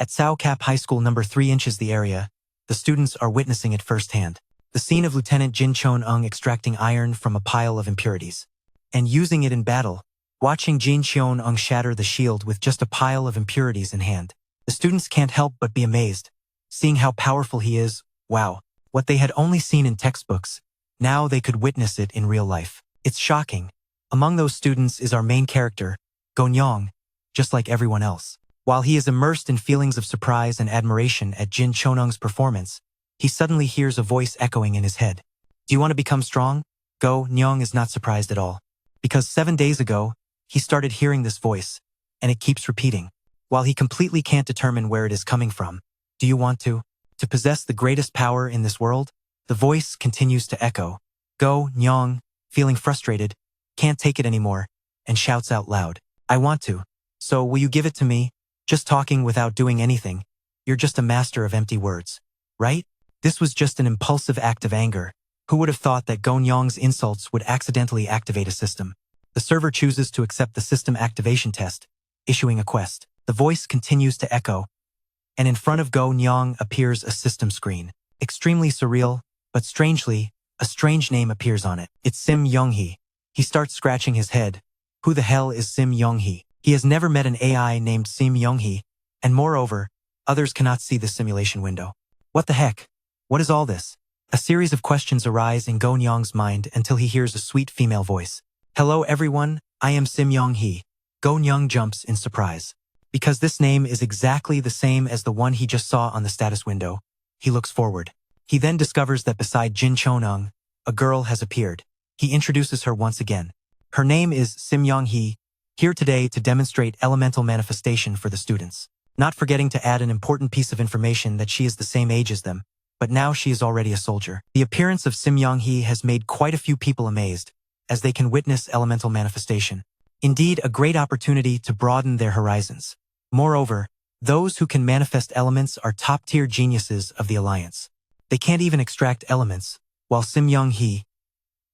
At Sao Cap High School number 3 inches the area, the students are witnessing it firsthand. The scene of Lieutenant Jin Cheon-ung extracting iron from a pile of impurities and using it in battle, watching Jin Cheon-ung shatter the shield with just a pile of impurities in hand. The students can't help but be amazed, seeing how powerful he is. Wow, what they had only seen in textbooks, now they could witness it in real life. It's shocking. Among those students is our main character, Nyeong, just like everyone else. While he is immersed in feelings of surprise and admiration at Jin Cheon-ung's performance, he suddenly hears a voice echoing in his head. Do you want to become strong? Nyeong is not surprised at all, because 7 days ago, he started hearing this voice, and it keeps repeating. While he completely can't determine where it is coming from, do you want to possess the greatest power in this world? The voice continues to echo. Nyeong, feeling frustrated, can't take it anymore, and shouts out loud. I want to. So will you give it to me? Just talking without doing anything. You're just a master of empty words, right? This was just an impulsive act of anger. Who would have thought that Nyeong's insults would accidentally activate a system? The server chooses to accept the system activation test, issuing a quest. The voice continues to echo, and in front of Nyeong appears a system screen. Extremely surreal, but strangely, a strange name appears on it. It's Sim Yeong-hee. He starts scratching his head. Who the hell is Sim Yeong-hee? He has never met an AI named Sim Yeong-hee, and moreover, others cannot see the simulation window. What the heck? What is all this? A series of questions arise in Nyeong's mind until he hears a sweet female voice. Hello everyone, I am Sim Yeong-hee. Nyeong jumps in surprise. Because this name is exactly the same as the one he just saw on the status window, he looks forward. He then discovers that beside Jin Cheon-ung, a girl has appeared. He introduces her once again. Her name is Sim Yeong-hee, here today to demonstrate elemental manifestation for the students. Not forgetting to add an important piece of information that she is the same age as them, but now she is already a soldier. The appearance of Sim Yeong-hee has made quite a few people amazed, as they can witness elemental manifestation. Indeed, a great opportunity to broaden their horizons. Moreover, those who can manifest elements are top-tier geniuses of the Alliance. They can't even extract elements, while Sim Yeong-hee,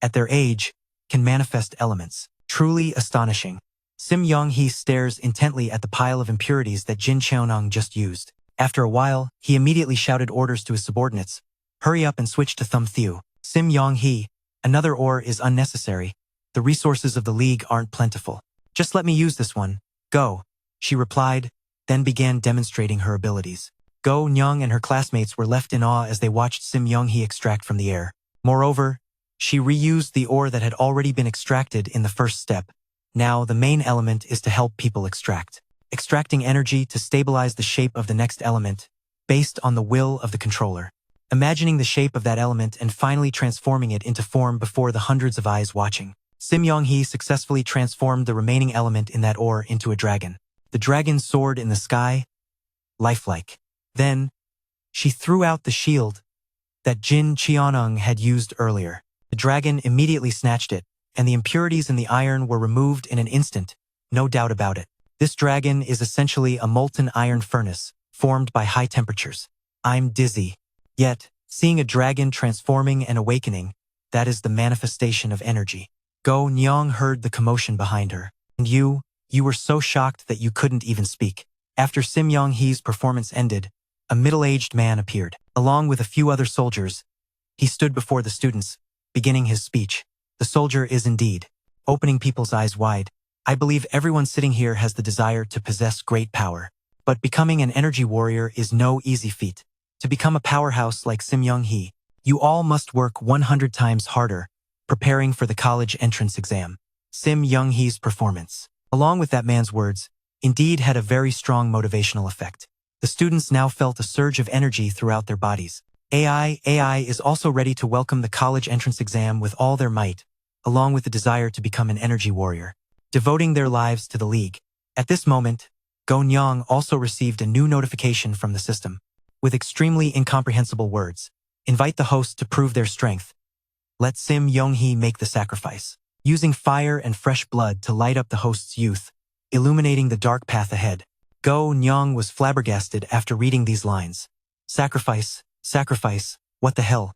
at their age, can manifest elements. Truly astonishing. Sim Yeong-hee stares intently at the pile of impurities that Jin Cheon-ung just used. After a while, he immediately shouted orders to his subordinates. Hurry up and switch to Thumb Thew. Sim Yeong-hee, another ore is unnecessary. The resources of the League aren't plentiful. Just let me use this one. Go, she replied, then began demonstrating her abilities. Nyeong and her classmates were left in awe as they watched Sim Yeong-hee extract from the air. Moreover, she reused the ore that had already been extracted in the first step. Now, the main element is to help people extract. Extracting energy to stabilize the shape of the next element, based on the will of the controller. Imagining the shape of that element and finally transforming it into form before the hundreds of eyes watching. Sim Yeong-hee successfully transformed the remaining element in that ore into a dragon. The dragon soared in the sky, lifelike. Then, she threw out the shield that Jin Cheon-ung had used earlier. The dragon immediately snatched it, and the impurities in the iron were removed in an instant, no doubt about it. This dragon is essentially a molten iron furnace, formed by high temperatures. I'm dizzy. Yet, seeing a dragon transforming and awakening, that is the manifestation of energy. Nyeong heard the commotion behind her. And you were so shocked that you couldn't even speak. After Sim Yeong-hee's performance ended, a middle-aged man appeared. Along with a few other soldiers, he stood before the students, beginning his speech. The soldier is indeed opening people's eyes wide. I believe everyone sitting here has the desire to possess great power. But becoming an energy warrior is no easy feat. To become a powerhouse like Sim Yeong-hee, you all must work 100 times harder, preparing for the college entrance exam. Sim Yeong-hee's performance, along with that man's words, indeed had a very strong motivational effect. The students now felt a surge of energy throughout their bodies. AI is also ready to welcome the college entrance exam with all their might, along with the desire to become an energy warrior, devoting their lives to the League. At this moment, Nyeong also received a new notification from the system, with extremely incomprehensible words. Invite the host to prove their strength. Let Sim Yeong-hee make the sacrifice, using fire and fresh blood to light up the host's youth, illuminating the dark path ahead. Nyeong was flabbergasted after reading these lines. Sacrifice, what the hell?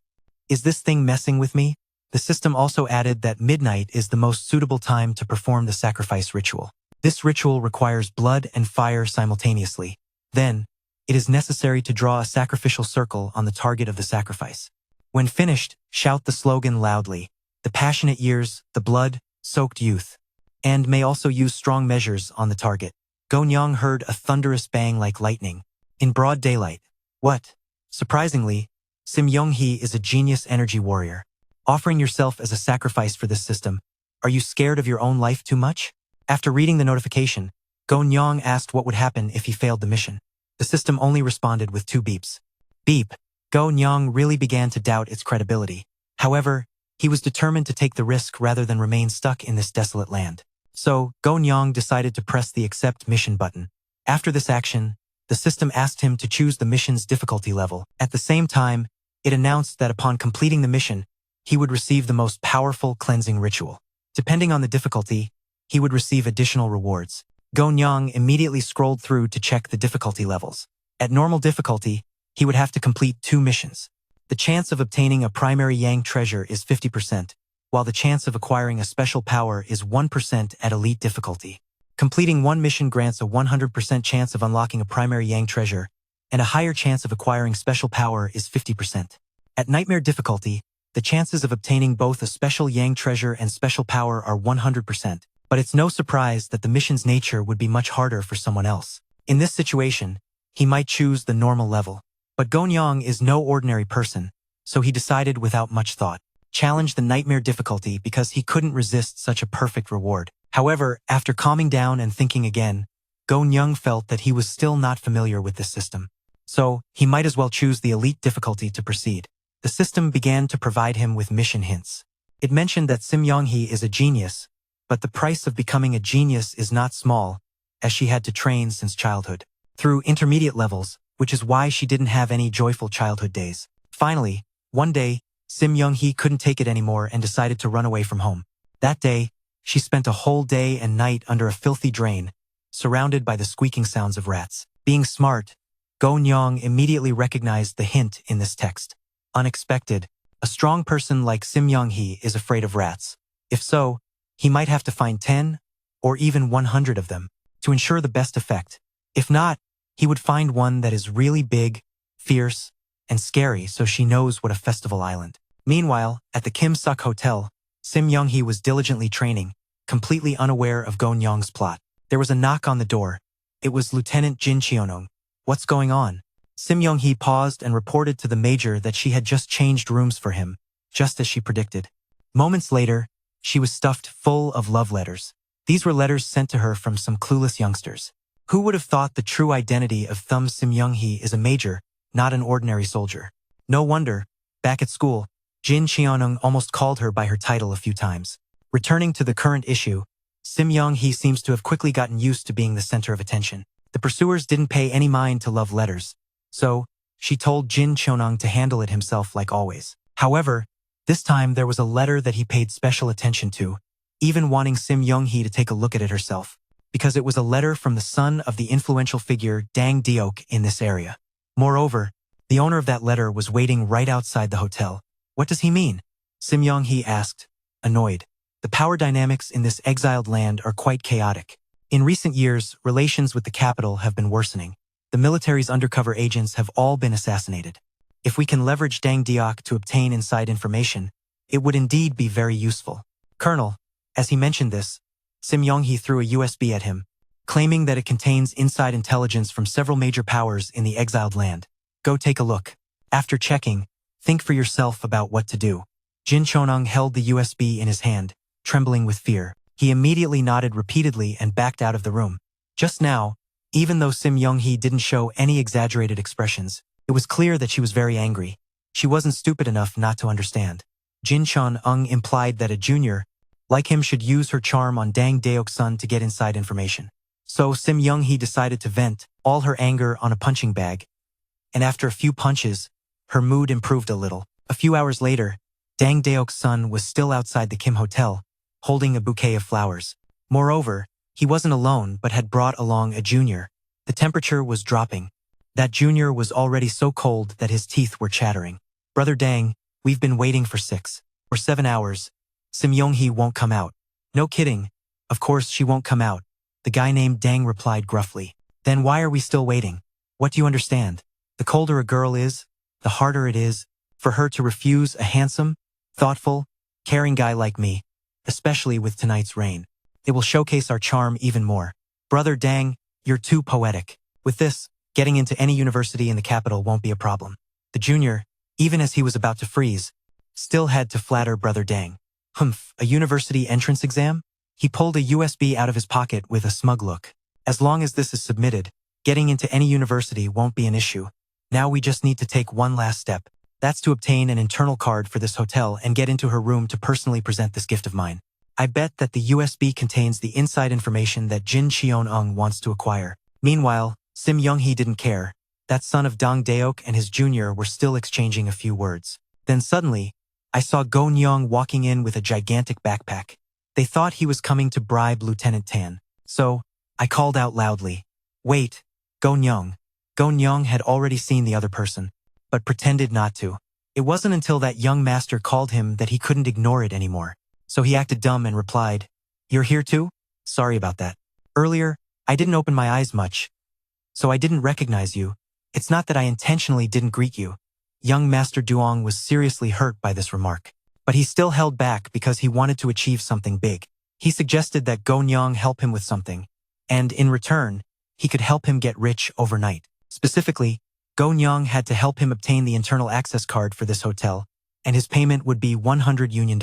Is this thing messing with me? The system also added that midnight is the most suitable time to perform the sacrifice ritual. This ritual requires blood and fire simultaneously. Then, it is necessary to draw a sacrificial circle on the target of the sacrifice. When finished, shout the slogan loudly. The passionate years, the blood-soaked youth. And may also use strong measures on the target. Nyeong heard a thunderous bang like lightning. In broad daylight. What? Surprisingly, Sim Yeong-hee is a genius energy warrior. Offering yourself as a sacrifice for this system, are you scared of your own life too much? After reading the notification, Nyeong asked what would happen if he failed the mission. The system only responded with 2 beeps. Beep. Nyeong really began to doubt its credibility. However, he was determined to take the risk rather than remain stuck in this desolate land. So, Nyeong decided to press the accept mission button. After this action, the system asked him to choose the mission's difficulty level. At the same time, it announced that upon completing the mission, he would receive the most powerful cleansing ritual. Depending on the difficulty, he would receive additional rewards. Nyeong immediately scrolled through to check the difficulty levels. At normal difficulty, he would have to complete 2 missions. The chance of obtaining a primary Yang treasure is 50%, while the chance of acquiring a special power is 1% at elite difficulty. Completing 1 mission grants a 100% chance of unlocking a primary Yang treasure, and a higher chance of acquiring special power is 50%. At nightmare difficulty, the chances of obtaining both a special Yang treasure and special power are 100%, but it's no surprise that the mission's nature would be much harder for someone else. In this situation, he might choose the normal level. But Nyeong is no ordinary person, so he decided without much thought. Challenge the nightmare difficulty because he couldn't resist such a perfect reward. However, after calming down and thinking again, Nyeong felt that he was still not familiar with this system. So, he might as well choose the elite difficulty to proceed. The system began to provide him with mission hints. It mentioned that Sim Yeong-hee is a genius, but the price of becoming a genius is not small, as she had to train since childhood. Through intermediate levels, which is why she didn't have any joyful childhood days. Finally, one day, Sim Yeong-hee couldn't take it anymore and decided to run away from home. That day, she spent a whole day and night under a filthy drain, surrounded by the squeaking sounds of rats. Being smart, Nyeong immediately recognized the hint in this text. Unexpected, a strong person like Sim Yeong-hee is afraid of rats. If so, he might have to find 10 or even 100 of them to ensure the best effect. If not, he would find one that is really big, fierce, and scary so she knows what a festival island. Meanwhile, at the Kim Suk Hotel, Sim Yeong-hee was diligently training, completely unaware of Nyeong's plot. There was a knock on the door. It was Lieutenant Jin Cheonong. What's going on? Sim Yeong-hee paused and reported to the major that she had just changed rooms for him, just as she predicted. Moments later, she was stuffed full of love letters. These were letters sent to her from some clueless youngsters. Who would have thought the true identity of Thumb Sim Yeong-hee is a major, not an ordinary soldier? No wonder, back at school, Jin Cheonung almost called her by her title a few times. Returning to the current issue, Sim Yeong-hee seems to have quickly gotten used to being the center of attention. The pursuers didn't pay any mind to love letters, so she told Jin Cheonung to handle it himself like always. However, this time there was a letter that he paid special attention to, even wanting Sim Yeong-hee to take a look at it herself, because it was a letter from the son of the influential figure Dang Deok in this area. Moreover, the owner of that letter was waiting right outside the hotel. What does he mean? Sim Yeong-hee asked, annoyed. The power dynamics in this exiled land are quite chaotic. In recent years, relations with the capital have been worsening. The military's undercover agents have all been assassinated. If we can leverage Dang Deok to obtain inside information, it would indeed be very useful. Colonel, as he mentioned this, Sim Yeong-hee threw a USB at him, claiming that it contains inside intelligence from several major powers in the exiled land. Go take a look. After checking, think for yourself about what to do. Jin Cheonung held the USB in his hand, trembling with fear. He immediately nodded repeatedly and backed out of the room. Just now, even though Sim Yeong-hee didn't show any exaggerated expressions, it was clear that she was very angry. She wasn't stupid enough not to understand. Jin Cheonung implied that a junior, like him, should use her charm on Dang Deok's son to get inside information. So Sim Yeong-hee decided to vent all her anger on a punching bag, and after a few punches, her mood improved a little. A few hours later, Dang Deok's son was still outside the Kim Hotel, holding a bouquet of flowers. Moreover, he wasn't alone but had brought along a junior. The temperature was dropping. That junior was already so cold that his teeth were chattering. Brother Dang, we've been waiting for 6 or 7 hours. Sim Yeong-hee won't come out. No kidding. Of course she won't come out. The guy named Dang replied gruffly. Then why are we still waiting? What do you understand? The colder a girl is, the harder it is for her to refuse a handsome, thoughtful, caring guy like me, especially with tonight's rain. It will showcase our charm even more. Brother Dang, you're too poetic. With this, getting into any university in the capital won't be a problem. The junior, even as he was about to freeze, still had to flatter Brother Dang. Humph, a university entrance exam? He pulled a USB out of his pocket with a smug look. As long as this is submitted, getting into any university won't be an issue. Now we just need to take one last step. That's to obtain an internal card for this hotel and get into her room to personally present this gift of mine. I bet that the USB contains the inside information that Jin Cheon-ung wants to acquire. Meanwhile, Sim Yeong-hee didn't care. That son of Dong Daeok and his junior were still exchanging a few words. Then suddenly, I saw Go Nyeong walking in with a gigantic backpack. They thought he was coming to bribe Lieutenant Tan. So, I called out loudly, "Wait, Go Nyeong." Go Nyeong had already seen the other person, but pretended not to. It wasn't until that young master called him that he couldn't ignore it anymore. So he acted dumb and replied, "You're here too? Sorry about that. Earlier, I didn't open my eyes much, so I didn't recognize you. It's not that I intentionally didn't greet you." Young Master Duong was seriously hurt by this remark, but he still held back because he wanted to achieve something big. He suggested that Go Nyeong help him with something, and in return, he could help him get rich overnight. Specifically, Go Nyeong had to help him obtain the internal access card for this hotel, and his payment would be $100 Union.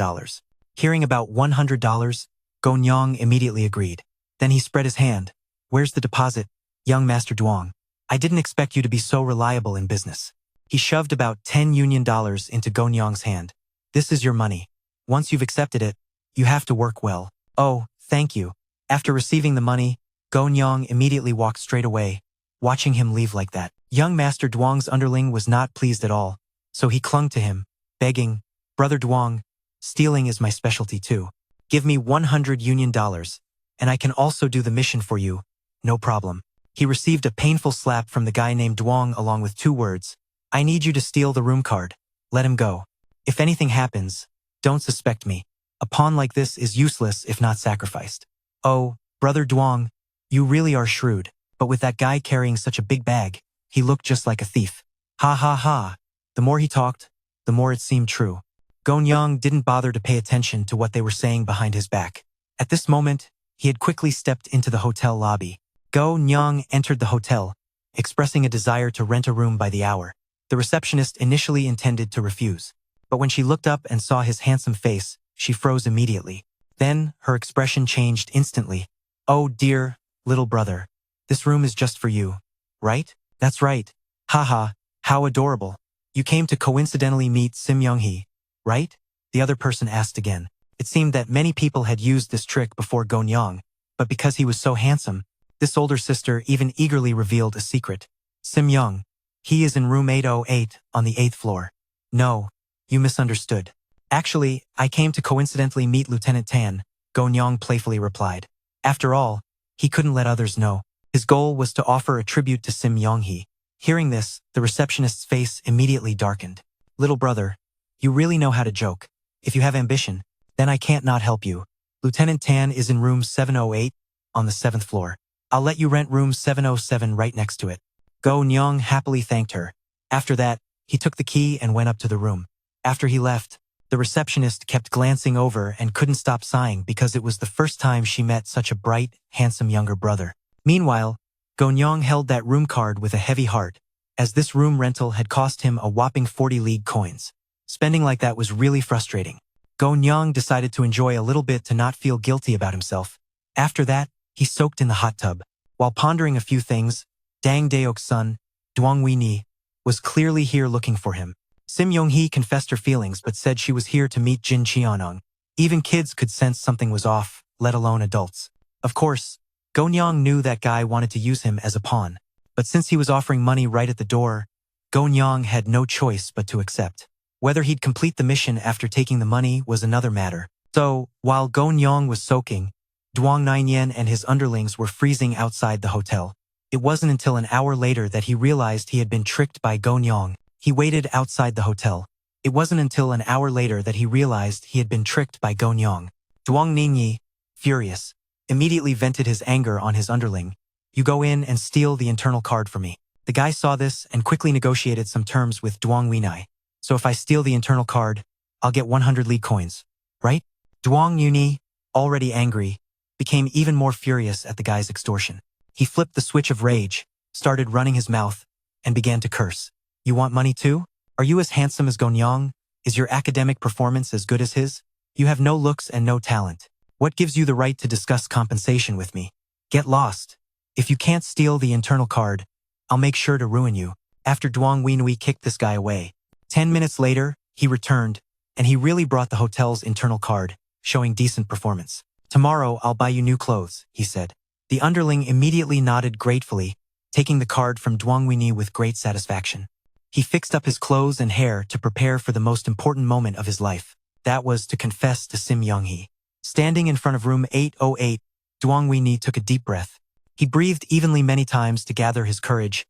Hearing about $100, Go Nyeong immediately agreed. Then he spread his hand. "Where's the deposit, young Master Duong? I didn't expect you to be so reliable in business." He shoved about $10 Union into Go Nyeong's hand. "This is your money. Once you've accepted it, you have to work well." "Oh, thank you." After receiving the money, Go Nyeong immediately walked straight away, watching him leave like that. Young Master Duong's underling was not pleased at all, so he clung to him, begging, "Brother Duong, stealing is my specialty too. Give me $100 Union, and I can also do the mission for you. No problem." He received a painful slap from the guy named Duong along with 2 words. "I need you to steal the room card. Let him go. If anything happens, don't suspect me. A pawn like this is useless if not sacrificed." "Oh, Brother Duong, you really are shrewd, but with that guy carrying such a big bag, he looked just like a thief." Ha ha ha. The more he talked, the more it seemed true. Go Nyeong didn't bother to pay attention to what they were saying behind his back. At this moment, he had quickly stepped into the hotel lobby. Go Nyeong entered the hotel, expressing a desire to rent a room by the hour. The receptionist initially intended to refuse, but when she looked up and saw his handsome face, she froze immediately. Then, her expression changed instantly. "Oh dear, little brother. This room is just for you, right?" "That's right. Haha, how adorable. You came to coincidentally meet Sim Yeong-hee, right?" the other person asked again. It seemed that many people had used this trick before Go Nyeong, but because he was so handsome, this older sister even eagerly revealed a secret. "Sim Yeong, he is in room 808 on the 8th floor." "No, you misunderstood. Actually, I came to coincidentally meet Lieutenant Tan," Go Nyeong playfully replied. After all, he couldn't let others know. His goal was to offer a tribute to Sim Yeong-hee. Hearing this, the receptionist's face immediately darkened. "Little brother, you really know how to joke. If you have ambition, then I can't not help you. Lieutenant Tan is in room 708 on the 7th floor. I'll let you rent room 707 right next to it." Go Nyeong happily thanked her. After that, he took the key and went up to the room. After he left, the receptionist kept glancing over and couldn't stop sighing because it was the first time she met such a bright, handsome younger brother. Meanwhile, Go Nyeong held that room card with a heavy heart, as this room rental had cost him a whopping 40 league coins. Spending like that was really frustrating. Go Nyeong decided to enjoy a little bit to not feel guilty about himself. After that, he soaked in the hot tub. While pondering a few things, Dang Daeok's son, Duong Wee-ni, was clearly here looking for him. Sim Yeong-hee confessed her feelings but said she was here to meet Jin Cheon-ung. Even kids could sense something was off, let alone adults. Of course, Go Nyeong knew that guy wanted to use him as a pawn, but since he was offering money right at the door, Go Nyeong had no choice but to accept. Whether he'd complete the mission after taking the money was another matter. So, while Go Nyeong was soaking, Duong Nainyen and his underlings were freezing outside the hotel. It wasn't until an hour later that he realized he had been tricked by Go Nyeong. He waited outside the hotel. It wasn't until an hour later that he realized he had been tricked by Go Nyeong. Duong Nainyen, furious, immediately vented his anger on his underling. "You go in and steal the internal card for me." The guy saw this and quickly negotiated some terms with Duong Winai. So if I steal the internal card, I'll get 100 Li coins, right? Duong Winai, already angry, became even more furious at the guy's extortion. He flipped the switch of rage, started running his mouth, and began to curse. You want money too? Are you as handsome as Nyeong? Is your academic performance as good as his? You have no looks and no talent. What gives you the right to discuss compensation with me? Get lost. If you can't steal the internal card, I'll make sure to ruin you. After Duong Winai kicked this guy away. 10 minutes later, he returned, and he really brought the hotel's internal card, showing decent performance. Tomorrow, I'll buy you new clothes, he said. The underling immediately nodded gratefully, taking the card from Duong Winai with great satisfaction. He fixed up his clothes and hair to prepare for the most important moment of his life. That was to confess to Sim Yeong-hee. Standing in front of room 808, Duong Winai took a deep breath. He breathed evenly many times to gather his courage,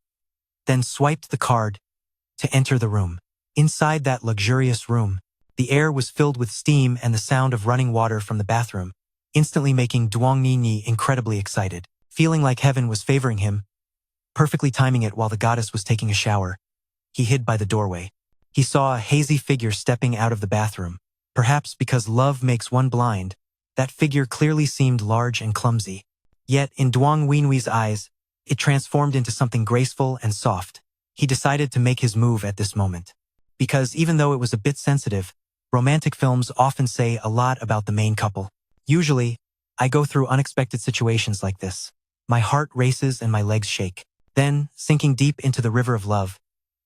then swiped the card to enter the room. Inside that luxurious room, the air was filled with steam and the sound of running water from the bathroom, instantly making Duong Winai incredibly excited. Feeling like heaven was favoring him, perfectly timing it while the goddess was taking a shower, he hid by the doorway. He saw a hazy figure stepping out of the bathroom. Perhaps because love makes one blind, that figure clearly seemed large and clumsy. Yet, in Duong Winai's eyes, it transformed into something graceful and soft. He decided to make his move at this moment. Because even though it was a bit sensitive, romantic films often say a lot about the main couple. Usually, I go through unexpected situations like this. My heart races and my legs shake. Then, sinking deep into the river of love,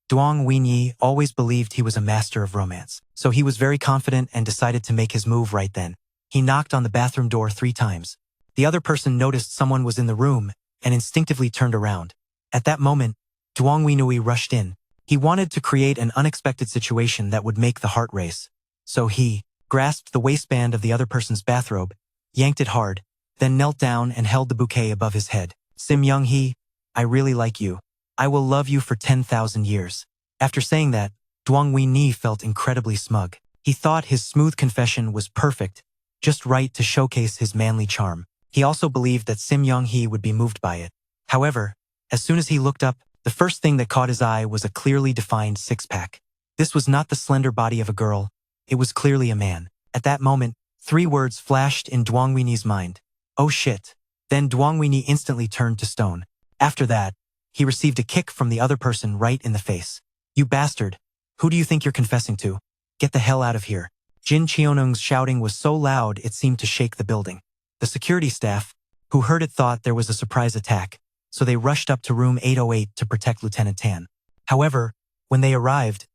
Duong Winai always believed he was a master of romance. So he was very confident and decided to make his move right then. He knocked on the bathroom door 3 times. The other person noticed someone was in the room and instinctively turned around. At that moment, Duong Winai rushed in. He wanted to create an unexpected situation that would make the heart race. So he grasped the waistband of the other person's bathrobe, yanked it hard, then knelt down and held the bouquet above his head. Sim Yeong-hee, I really like you. I will love you for 10,000 years. After saying that, Duong Winai felt incredibly smug. He thought his smooth confession was perfect, just right to showcase his manly charm. He also believed that Sim Yeong-hee would be moved by it. However, as soon as he looked up, the first thing that caught his eye was a clearly defined six-pack. This was not the slender body of a girl. It was clearly a man. At that moment, 3 words flashed in Duong Winai's mind. Oh shit. Then Duong Winai instantly turned to stone. After that, he received a kick from the other person right in the face. You bastard. Who do you think you're confessing to? Get the hell out of here. Jin Cheonung's shouting was so loud it seemed to shake the building. The security staff, who heard it, thought there was a surprise attack, so they rushed up to room 808 to protect Lieutenant Tan. However, when they arrived,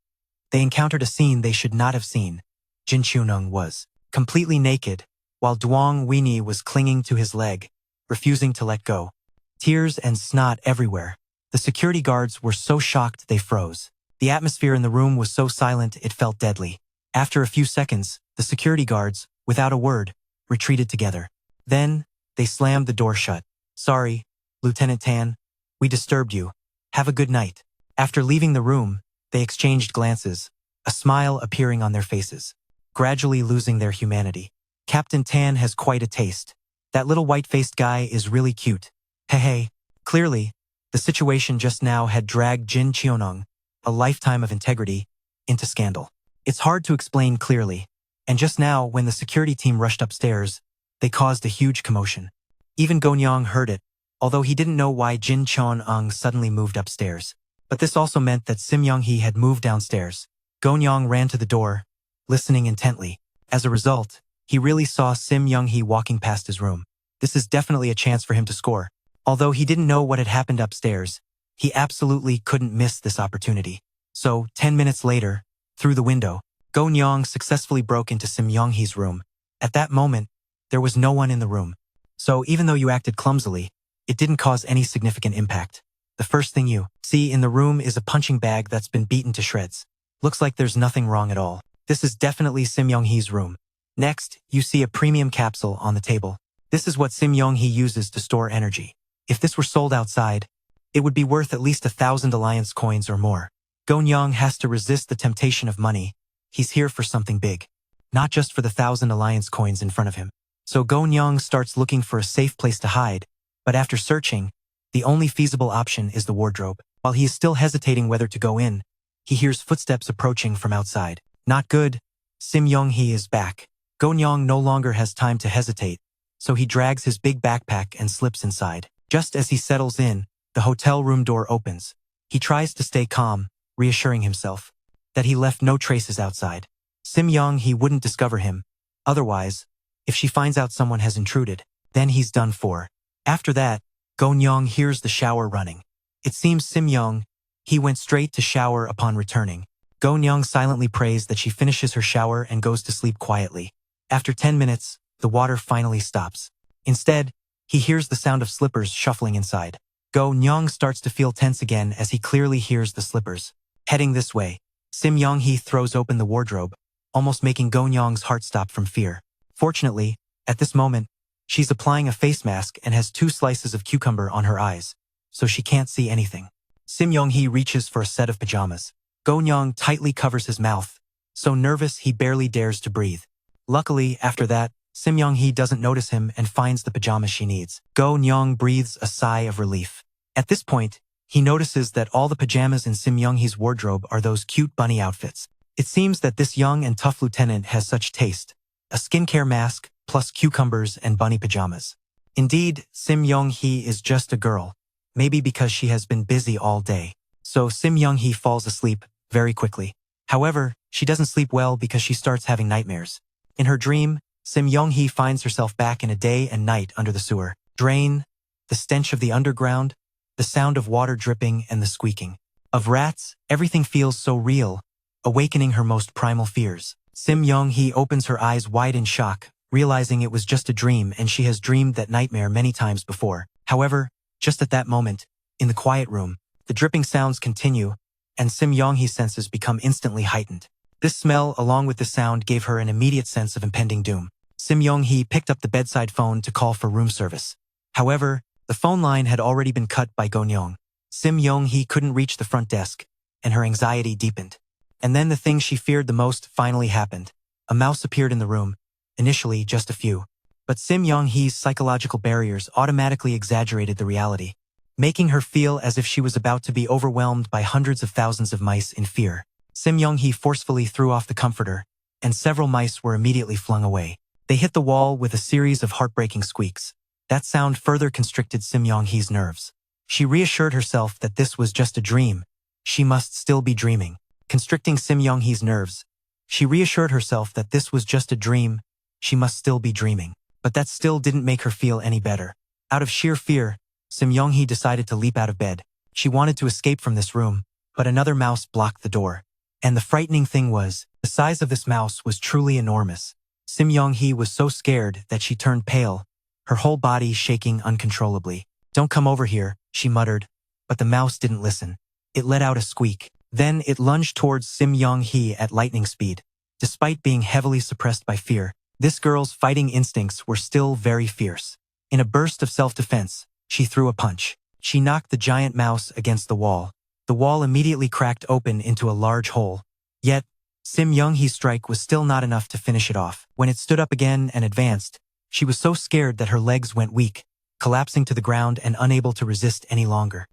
they encountered a scene they should not have seen. Jin Cheonung was completely naked, while Duong Winai was clinging to his leg, refusing to let go. Tears and snot everywhere. The security guards were so shocked they froze. The atmosphere in the room was so silent it felt deadly. After a few seconds, the security guards, without a word, retreated together. Then, they slammed the door shut. Sorry, Lieutenant Tan, we disturbed you. Have a good night. After leaving the room, they exchanged glances, a smile appearing on their faces, gradually losing their humanity. Captain Tan has quite a taste. That little white-faced guy is really cute. Hey. Clearly, the situation just now had dragged Jin Cheonung, a lifetime of integrity, into scandal. It's hard to explain clearly, and just now when the security team rushed upstairs, they caused a huge commotion. Even Go Nyeong heard it, although he didn't know why Jin Cheonung suddenly moved upstairs. But this also meant that Sim Yeong-hee had moved downstairs. Go Nyeong ran to the door, listening intently. As a result, he really saw Sim Yeong-hee walking past his room. This is definitely a chance for him to score. Although he didn't know what had happened upstairs, he absolutely couldn't miss this opportunity. So, 10 minutes later, through the window, Go Nyeong successfully broke into Sim Yeong-hee's room. At that moment, there was no one in the room. So even though you acted clumsily, it didn't cause any significant impact. The first thing you see in the room is a punching bag that's been beaten to shreds. Looks like there's nothing wrong at all. This is definitely Sim Yeong-hee's room. Next, you see a premium capsule on the table. This is what Sim Yeong-hee uses to store energy. If this were sold outside, it would be worth at least 1,000 alliance coins or more. Go Nyeong has to resist the temptation of money. He's here for something big, not just for the 1,000 alliance coins in front of him. So Go Nyeong starts looking for a safe place to hide, but after searching, the only feasible option is the wardrobe. While he is still hesitating whether to go in, he hears footsteps approaching from outside. Not good. Sim Yeong-hee is back. Nyeong no longer has time to hesitate, so he drags his big backpack and slips inside. Just as he settles in, the hotel room door opens. He tries to stay calm, reassuring himself that he left no traces outside. Sim Yeong-hee wouldn't discover him. Otherwise, if she finds out someone has intruded, then he's done for. After that, Nyeong hears the shower running. It seems Sim Yeong-hee went straight to shower upon returning. Nyeong silently prays that she finishes her shower and goes to sleep quietly. After 10 minutes, the water finally stops. Instead, he hears the sound of slippers shuffling inside. Nyeong starts to feel tense again as he clearly hears the slippers. Heading this way, Sim Yeong-hee throws open the wardrobe, almost making Nyeong's heart stop from fear. Fortunately, at this moment, she's applying a face mask and has 2 slices of cucumber on her eyes, so she can't see anything. Sim Yeong-hee reaches for a set of pajamas. Nyeong tightly covers his mouth, so nervous he barely dares to breathe. Luckily, after that, Sim Yeong-hee doesn't notice him and finds the pajamas she needs. Nyeong breathes a sigh of relief. At this point, he notices that all the pajamas in Sim Yeong-hee's wardrobe are those cute bunny outfits. It seems that this young and tough lieutenant has such taste. A skincare mask, plus cucumbers and bunny pajamas. Indeed, Sim Yeong-hee is just a girl. Maybe because she has been busy all day. So Sim Yeong-hee falls asleep very quickly. However, she doesn't sleep well because she starts having nightmares. In her dream, Sim Yeong-hee finds herself back in a day and night under the sewer drain, the stench of the underground, the sound of water dripping and the squeaking of rats. Everything feels so real, awakening her most primal fears. Sim Yeong-hee opens her eyes wide in shock, realizing it was just a dream and she has dreamed that nightmare many times before. However, just at that moment, in the quiet room, the dripping sounds continue, and Sim Yeong-hee's senses become instantly heightened. This smell, along with the sound, gave her an immediate sense of impending doom. Sim Yeong-hee picked up the bedside phone to call for room service. However, the phone line had already been cut by Nyeong. Sim Yeong-hee couldn't reach the front desk, and her anxiety deepened. And then the thing she feared the most finally happened. A mouse appeared in the room, initially just a few. But Sim Yeong-hee's psychological barriers automatically exaggerated the reality, making her feel as if she was about to be overwhelmed by hundreds of thousands of mice in fear. Sim Yeong-hee forcefully threw off the comforter, and several mice were immediately flung away. They hit the wall with a series of heartbreaking squeaks. That sound further constricted Sim Yeong-hee's nerves. She reassured herself that this was just a dream. She must still be dreaming. Constricting Sim Yeong-hee's nerves, she reassured herself that this was just a dream. She must still be dreaming. But that still didn't make her feel any better. Out of sheer fear, Sim Yeong-hee decided to leap out of bed. She wanted to escape from this room, but another mouse blocked the door. And the frightening thing was, the size of this mouse was truly enormous. Sim Yeong-hee was so scared that she turned pale, her whole body shaking uncontrollably. "Don't come over here," she muttered, but the mouse didn't listen. It let out a squeak. Then it lunged towards Sim Yeong-hee at lightning speed. Despite being heavily suppressed by fear, this girl's fighting instincts were still very fierce. In a burst of self-defense, she threw a punch. She knocked the giant mouse against the wall. The wall immediately cracked open into a large hole. Yet, Sim Yeong-hee's strike was still not enough to finish it off. When it stood up again and advanced, she was so scared that her legs went weak, collapsing to the ground and unable to resist any longer.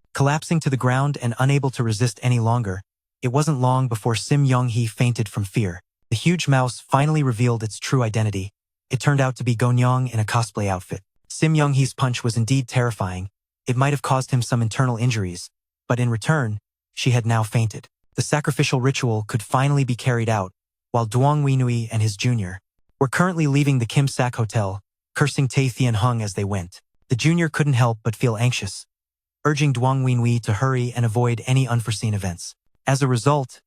It wasn't long before Sim Yeong-hee fainted from fear. The huge mouse finally revealed its true identity. It turned out to be Nyeong in a cosplay outfit. Sim Yeong-hee's punch was indeed terrifying. It might have caused him some internal injuries, but in return, she had now fainted. The sacrificial ritual could finally be carried out, while Dwang Wee-nui and his junior were currently leaving the Kim Sak Hotel, cursing Tae Thien-hung as they went. The junior couldn't help but feel anxious, urging Dwang Wee-nui to hurry and avoid any unforeseen events. As a result,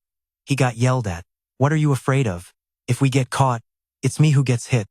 he got yelled at. "What are you afraid of? If we get caught, it's me who gets hit.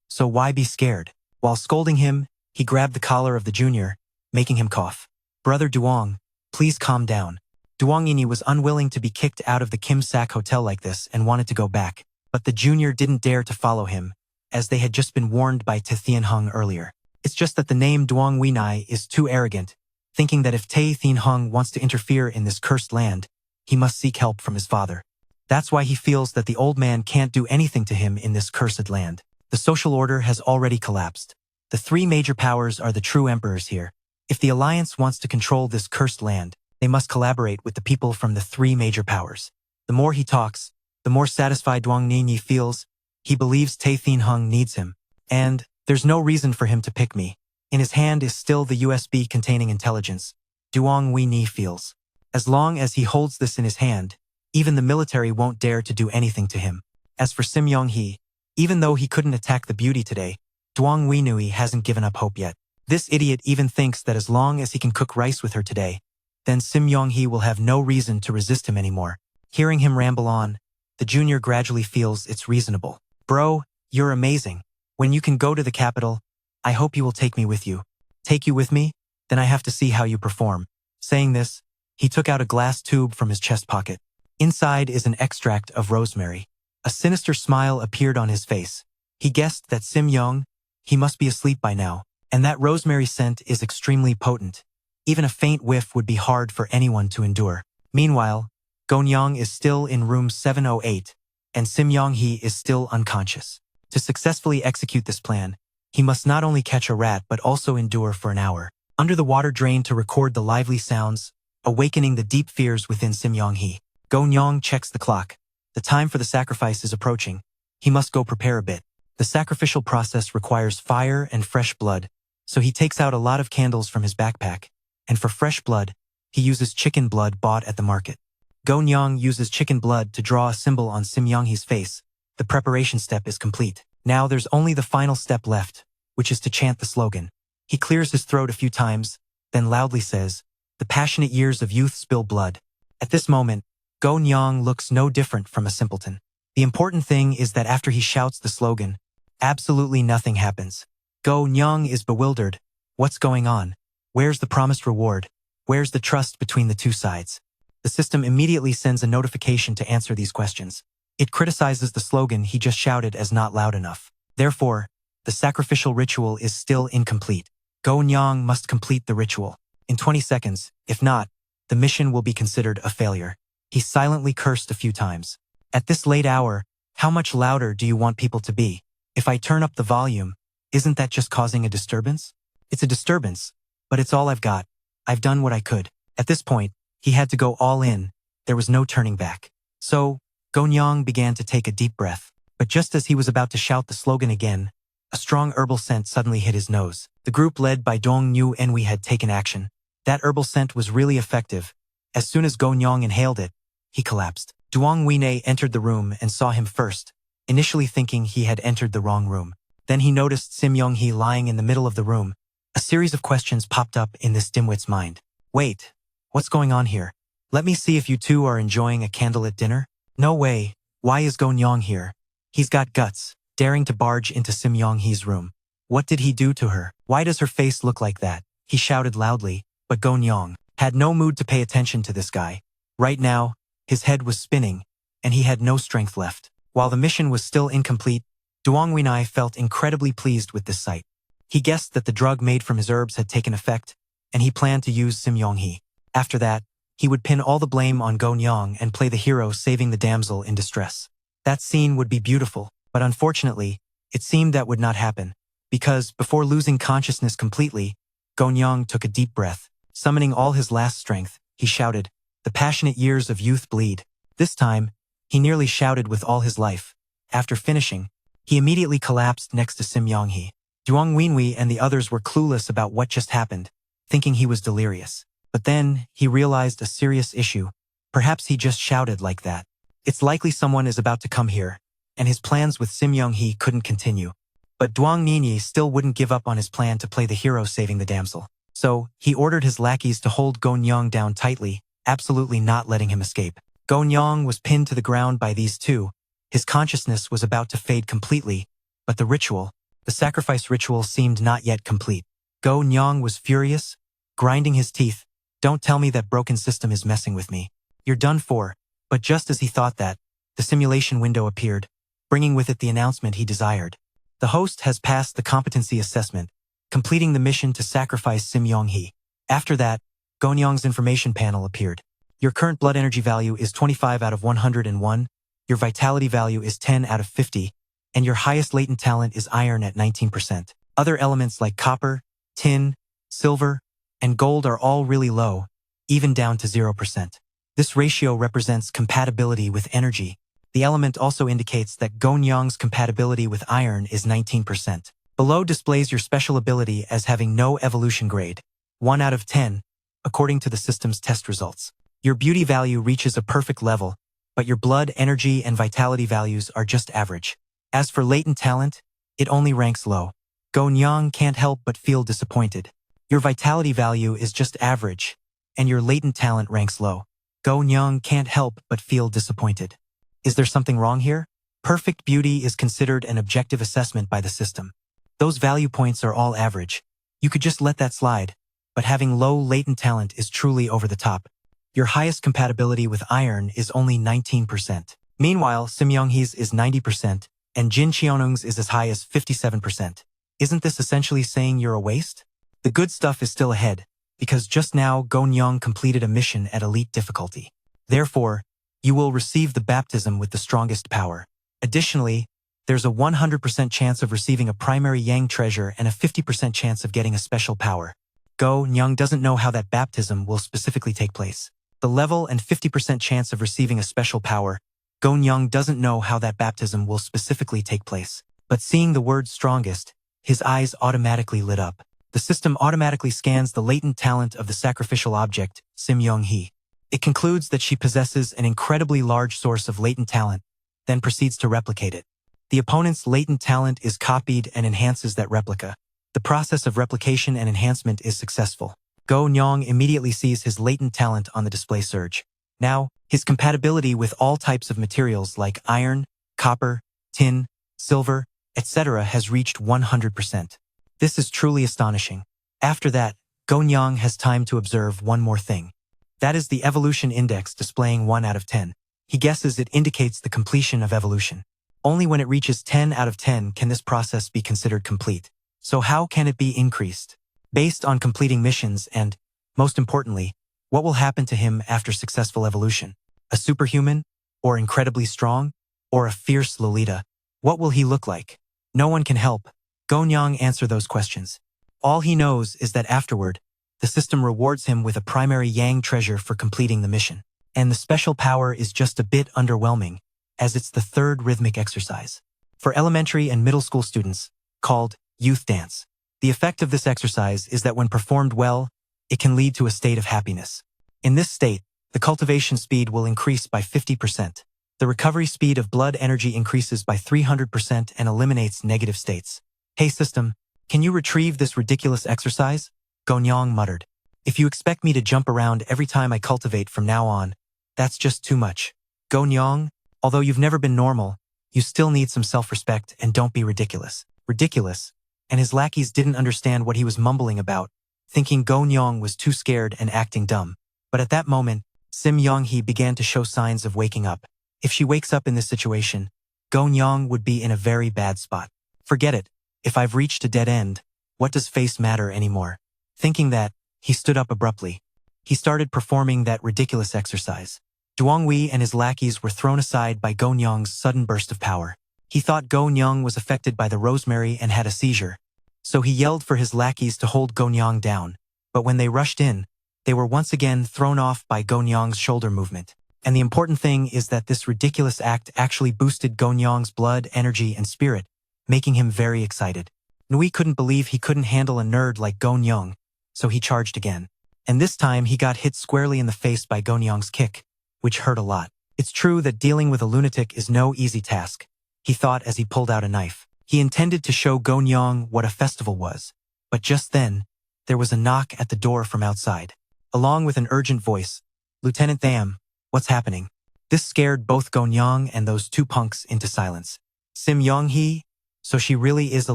So why be scared?" While scolding him, he grabbed the collar of the junior, making him cough. "Brother Duong, please calm down." Duong Ini was unwilling to be kicked out of the Kim Sak Hotel like this and wanted to go back, but the junior didn't dare to follow him, as they had just been warned by Tae Thien-hung earlier. It's just that the name Dwang Wee-nai is too arrogant, thinking that if Tae Thien-hung wants to interfere in this cursed land, he must seek help from his father. That's why he feels that the old man can't do anything to him in this cursed land. The social order has already collapsed. The 3 major powers are the true emperors here. If the Alliance wants to control this cursed land, They must collaborate with the people from the three major powers. The more he talks, the more satisfied Duong Nini feels. He believes Tae Thin Hung needs him. And there's no reason for him to pick me. In his hand is still the USB containing intelligence. Duong Ni feels. As long as he holds this in his hand, even the military won't dare to do anything to him. As for Sim Yeong-hee, even though he couldn't attack the beauty today, Duong Nui hasn't given up hope yet. This idiot even thinks that as long as he can cook rice with her today, then Sim Yeong-hee will have no reason to resist him anymore. Hearing him ramble on, the junior gradually feels it's reasonable. Bro, you're amazing. When you can go to the capital, I hope you will take me with you. Take you with me? Then I have to see how you perform. Saying this, he took out a glass tube from his chest pocket. Inside is an extract of rosemary. A sinister smile appeared on his face. He guessed that Sim Yeong, he must be asleep by now, and that rosemary scent is extremely potent. Even a faint whiff would be hard for anyone to endure. Meanwhile, Go Nyeong is still in room 708, and Sim Yeong-hee is still unconscious. To successfully execute this plan, he must not only catch a rat but also endure for an hour under the water drain to record the lively sounds, awakening the deep fears within Sim Yeong-hee. Go Nyeong checks the clock. The time for the sacrifice is approaching. He must go prepare a bit. The sacrificial process requires fire and fresh blood, so he takes out a lot of candles from his backpack, and for fresh blood, he uses chicken blood bought at the market. Go Nyeong uses chicken blood to draw a symbol on Sim Yeong-hee's face. The preparation step is complete. Now there's only the final step left, which is to chant the slogan. He clears his throat a few times, then loudly says, "The passionate years of youth spill blood." At this moment, Go Nyeong looks no different from a simpleton. The important thing is that after he shouts the slogan, absolutely nothing happens. Go Nyeong is bewildered. What's going on? Where's the promised reward? Where's the trust between the two sides? The system immediately sends a notification to answer these questions. It criticizes the slogan he just shouted as not loud enough. Therefore, the sacrificial ritual is still incomplete. Go Nyeong must complete the ritual in 20 seconds. If not, the mission will be considered a failure. He silently cursed a few times. At this late hour, how much louder do you want people to be? If I turn up the volume, isn't that just causing a disturbance? It's a disturbance, but it's all I've got. I've done what I could. At this point, he had to go all in. There was no turning back. So, Go Nyeong began to take a deep breath. But just as he was about to shout the slogan again, a strong herbal scent suddenly hit his nose. The group led by Dong Nyu Enwi had taken action. That herbal scent was really effective. As soon as Go Nyeong inhaled it, he collapsed. Duong Wine entered the room and saw him first, initially thinking he had entered the wrong room. Then he noticed Sim Yeong-hee lying in the middle of the room. A series of questions popped up in this dimwit's mind. Wait, what's going on here? Let me see if you two are enjoying a candlelit dinner? No way. Why is Go Nyeong here? He's got guts, daring to barge into Sim Yeong-hee's room. What did he do to her? Why does her face look like that? He shouted loudly, but Go Nyeong had no mood to pay attention to this guy. Right now, his head was spinning, and he had no strength left. While the mission was still incomplete, Duong Winai felt incredibly pleased with this sight. He guessed that the drug made from his herbs had taken effect, and he planned to use Sim Yeong-hee. After that, he would pin all the blame on Go Nyeong and play the hero saving the damsel in distress. That scene would be beautiful, but unfortunately, it seemed that would not happen, because before losing consciousness completely, Go Nyeong took a deep breath. Summoning all his last strength, he shouted, "The passionate years of youth bleed." This time, he nearly shouted with all his life. After finishing, he immediately collapsed next to Sim Yeong-hee. Duong Winwi and the others were clueless about what just happened, thinking he was delirious. But then, he realized a serious issue. Perhaps he just shouted like that. It's likely someone is about to come here, and his plans with Sim Yeong-hee couldn't continue. But Duong Nini still wouldn't give up on his plan to play the hero saving the damsel. So, he ordered his lackeys to hold Go Nyeong down tightly, absolutely not letting him escape. Go Nyeong was pinned to the ground by these two. His consciousness was about to fade completely, but the sacrifice ritual seemed not yet complete. Go Nyeong was furious, grinding his teeth. "Don't tell me that broken system is messing with me. You're done for." But just as he thought that, the simulation window appeared, bringing with it the announcement he desired. The host has passed the competency assessment, completing the mission to sacrifice Sim Yeong-hee. After that, Go Nyeong's information panel appeared. Your current blood energy value is 25 out of 101, your vitality value is 10 out of 50, and your highest latent talent is iron at 19%. Other elements like copper, tin, silver, and gold are all really low, even down to 0%. This ratio represents compatibility with energy. The element also indicates that Nyeong's compatibility with iron is 19%. Below displays your special ability as having no evolution grade, 1 out of 10, according to the system's test results. Your beauty value reaches a perfect level, but your blood, energy, and vitality values are just average. As for latent talent, it only ranks low. Nyeong can't help but feel disappointed. Your vitality value is just average, and your latent talent ranks low. Nyeong can't help but feel disappointed. Is there something wrong here? Perfect beauty is considered an objective assessment by the system. Those value points are all average. You could just let that slide, but having low latent talent is truly over the top. Your highest compatibility with iron is only 19%. Meanwhile, Sim Yeong-hee's is 90%, and Jin Cheonung's is as high as 57%. Isn't this essentially saying you're a waste? The good stuff is still ahead, because just now Nyeong completed a mission at elite difficulty. Therefore, you will receive the baptism with the strongest power. Additionally, there's a 100% chance of receiving a primary Yang treasure and a 50% chance of getting a special power. Nyeong doesn't know how that baptism will specifically take place. The level and 50% chance of receiving a special power, Nyeong doesn't know how that baptism will specifically take place. But seeing the word strongest, his eyes automatically lit up. The system automatically scans the latent talent of the sacrificial object, Sim Yeong-hee. It concludes that she possesses an incredibly large source of latent talent, then proceeds to replicate it. The opponent's latent talent is copied and enhances that replica. The process of replication and enhancement is successful. Nyeong immediately sees his latent talent on the display surge. Now, his compatibility with all types of materials like iron, copper, tin, silver, etc. has reached 100%. This is truly astonishing. After that, Nyeong has time to observe one more thing. That is the evolution index displaying 1 out of 10. He guesses it indicates the completion of evolution. Only when it reaches 10 out of 10 can this process be considered complete. So how can it be increased? Based on completing missions and, most importantly, what will happen to him after successful evolution? A superhuman? Or incredibly strong? Or a fierce Lolita? What will he look like? No one can help Nyeong answer those questions. All he knows is that afterward, the system rewards him with a primary Yang treasure for completing the mission. And the special power is just a bit underwhelming, as it's the third rhythmic exercise. For elementary and middle school students, called youth dance. The effect of this exercise is that when performed well, it can lead to a state of happiness. In this state, the cultivation speed will increase by 50%. The recovery speed of blood energy increases by 300% and eliminates negative states. Hey system, can you retrieve this ridiculous exercise? Nyeong muttered. If you expect me to jump around every time I cultivate from now on, that's just too much. Nyeong, although you've never been normal, you still need some self-respect and don't be ridiculous. Ridiculous? And his lackeys didn't understand what he was mumbling about, thinking Nyeong was too scared and acting dumb. But at that moment, Sim Yeong-hee began to show signs of waking up. If she wakes up in this situation, Nyeong would be in a very bad spot. Forget it. If I've reached a dead end, what does face matter anymore? Thinking that, he stood up abruptly. He started performing that ridiculous exercise. Dwangwi and his lackeys were thrown aside by Nyeong's sudden burst of power. He thought Nyeong was affected by the rosemary and had a seizure. So he yelled for his lackeys to hold Nyeong down. But when they rushed in, they were once again thrown off by Nyeong's shoulder movement. And the important thing is that this ridiculous act actually boosted Nyeong's blood, energy, and spirit, making him very excited. Nui couldn't believe he couldn't handle a nerd like Nyeong, so he charged again. And this time he got hit squarely in the face by Nyeong's kick, which hurt a lot. It's true that dealing with a lunatic is no easy task, he thought as he pulled out a knife. He intended to show Nyeong what a festival was, but just then, there was a knock at the door from outside. Along with an urgent voice, "Lieutenant Tham, what's happening?" This scared both Nyeong and those two punks into silence. Sim Yeong-hee? So she really is a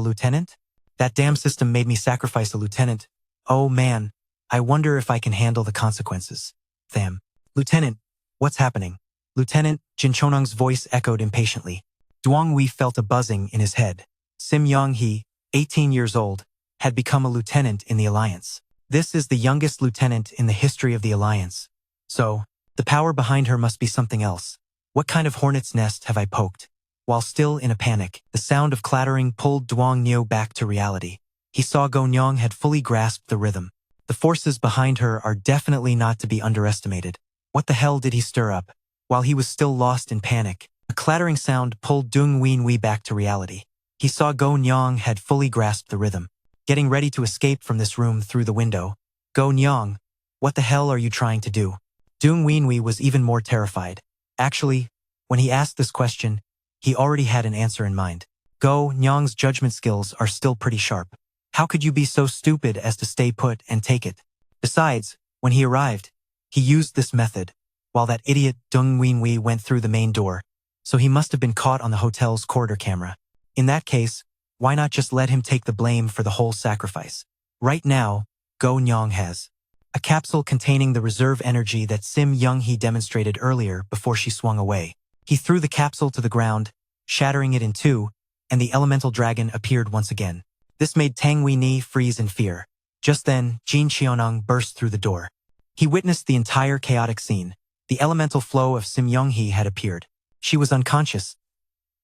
lieutenant? That damn system made me sacrifice a lieutenant. Oh man, I wonder if I can handle the consequences. Tham. Lieutenant, what's happening? Lieutenant, Jin Chonung's voice echoed impatiently. Dwangwi felt a buzzing in his head. Sim Yeong-hee, 18 years old, had become a lieutenant in the Alliance. This is the youngest lieutenant in the history of the Alliance. So, the power behind her must be something else. What kind of hornet's nest have I poked? While still in a panic, the sound of clattering pulled Dwang Neo back to reality. He saw Nyeong had fully grasped the rhythm. The forces behind her are definitely not to be underestimated. What the hell did he stir up? While he was still lost in panic, a clattering sound pulled Dung Ween-wee back to reality. He saw Go Nyeong had fully grasped the rhythm, getting ready to escape from this room through the window. Go Nyeong, what the hell are you trying to do? Dung Ween-wee was even more terrified. Actually, when he asked this question, he already had an answer in mind. Go Nyeong's judgment skills are still pretty sharp. How could you be so stupid as to stay put and take it? Besides, when he arrived, he used this method, while that idiot Dung Ween-wee went through the main door, so he must have been caught on the hotel's corridor camera. In that case, why not just let him take the blame for the whole sacrifice? Right now, Go Nyeong has a capsule containing the reserve energy that Sim Yeong-hee demonstrated earlier before she swung away. He threw the capsule to the ground, shattering it in two, and the elemental dragon appeared once again. This made Tang Wei-ni freeze in fear. Just then, Jin Cheonung burst through the door. He witnessed the entire chaotic scene. The elemental flow of Sim Yeong-hee had appeared. She was unconscious,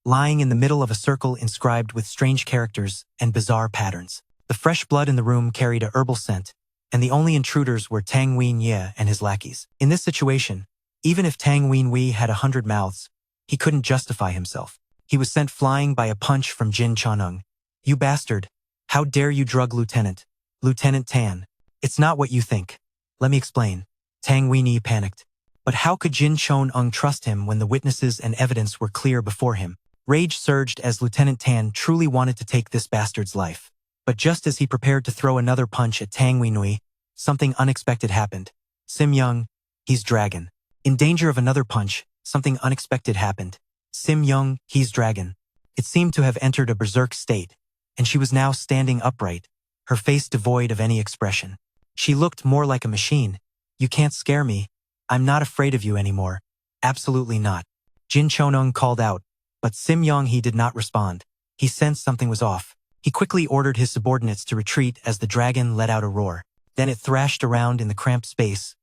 lying in the middle of a circle inscribed with strange characters and bizarre patterns. The fresh blood in the room carried a herbal scent, and the only intruders were Tang Ween-ye and his lackeys. In this situation, even if Tang Ween-wee had 100 mouths, he couldn't justify himself. He was sent flying by a punch from Jin Cheonung. You bastard! How dare you drug Lieutenant? Lieutenant Tan. It's not what you think. Let me explain. Tang Ween-ye panicked. But how could Jin Cheonung trust him when the witnesses and evidence were clear before him? Rage surged as Lieutenant Tan truly wanted to take this bastard's life. But just as he prepared to throw another punch at Tang Ween-wee, something unexpected happened. Sim Yeong-hee's dragon. In danger of another punch, something unexpected happened. Sim Yeong-hee's dragon. It seemed to have entered a berserk state, and she was now standing upright, her face devoid of any expression. She looked more like a machine. You can't scare me. I'm not afraid of you anymore. Absolutely not. Jin Cheonung called out, but Sim Yeong-hee did not respond. He sensed something was off. He quickly ordered his subordinates to retreat as the dragon let out a roar. Then it thrashed around in the cramped space,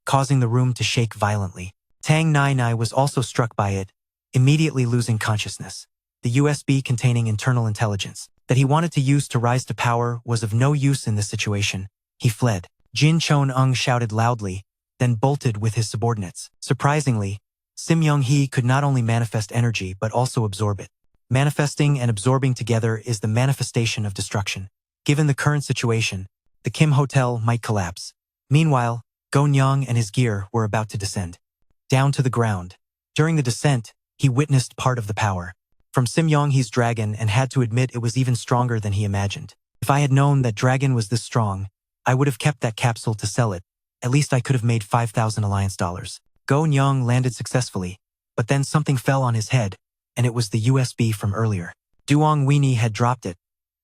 causing the room to shake violently. Tang Nai was also struck by it, immediately losing consciousness. The USB containing internal intelligence that he wanted to use to rise to power was of no use in this situation. He fled. Jin Cheonung shouted loudly, then bolted with his subordinates. Surprisingly, Sim Yeong-hee could not only manifest energy but also absorb it. Manifesting and absorbing together is the manifestation of destruction. Given the current situation, the Kim Hotel might collapse. Meanwhile, Go Nyeong and his gear were about to descend down to the ground. During the descent, he witnessed part of the power from Sim Yeong-hee's dragon and had to admit it was even stronger than he imagined. If I had known that dragon was this strong, I would have kept that capsule to sell it. At least I could have made 5,000 alliance dollars. Go Nyeong landed successfully, but then something fell on his head, and it was the USB from earlier. Duong Weenie had dropped it,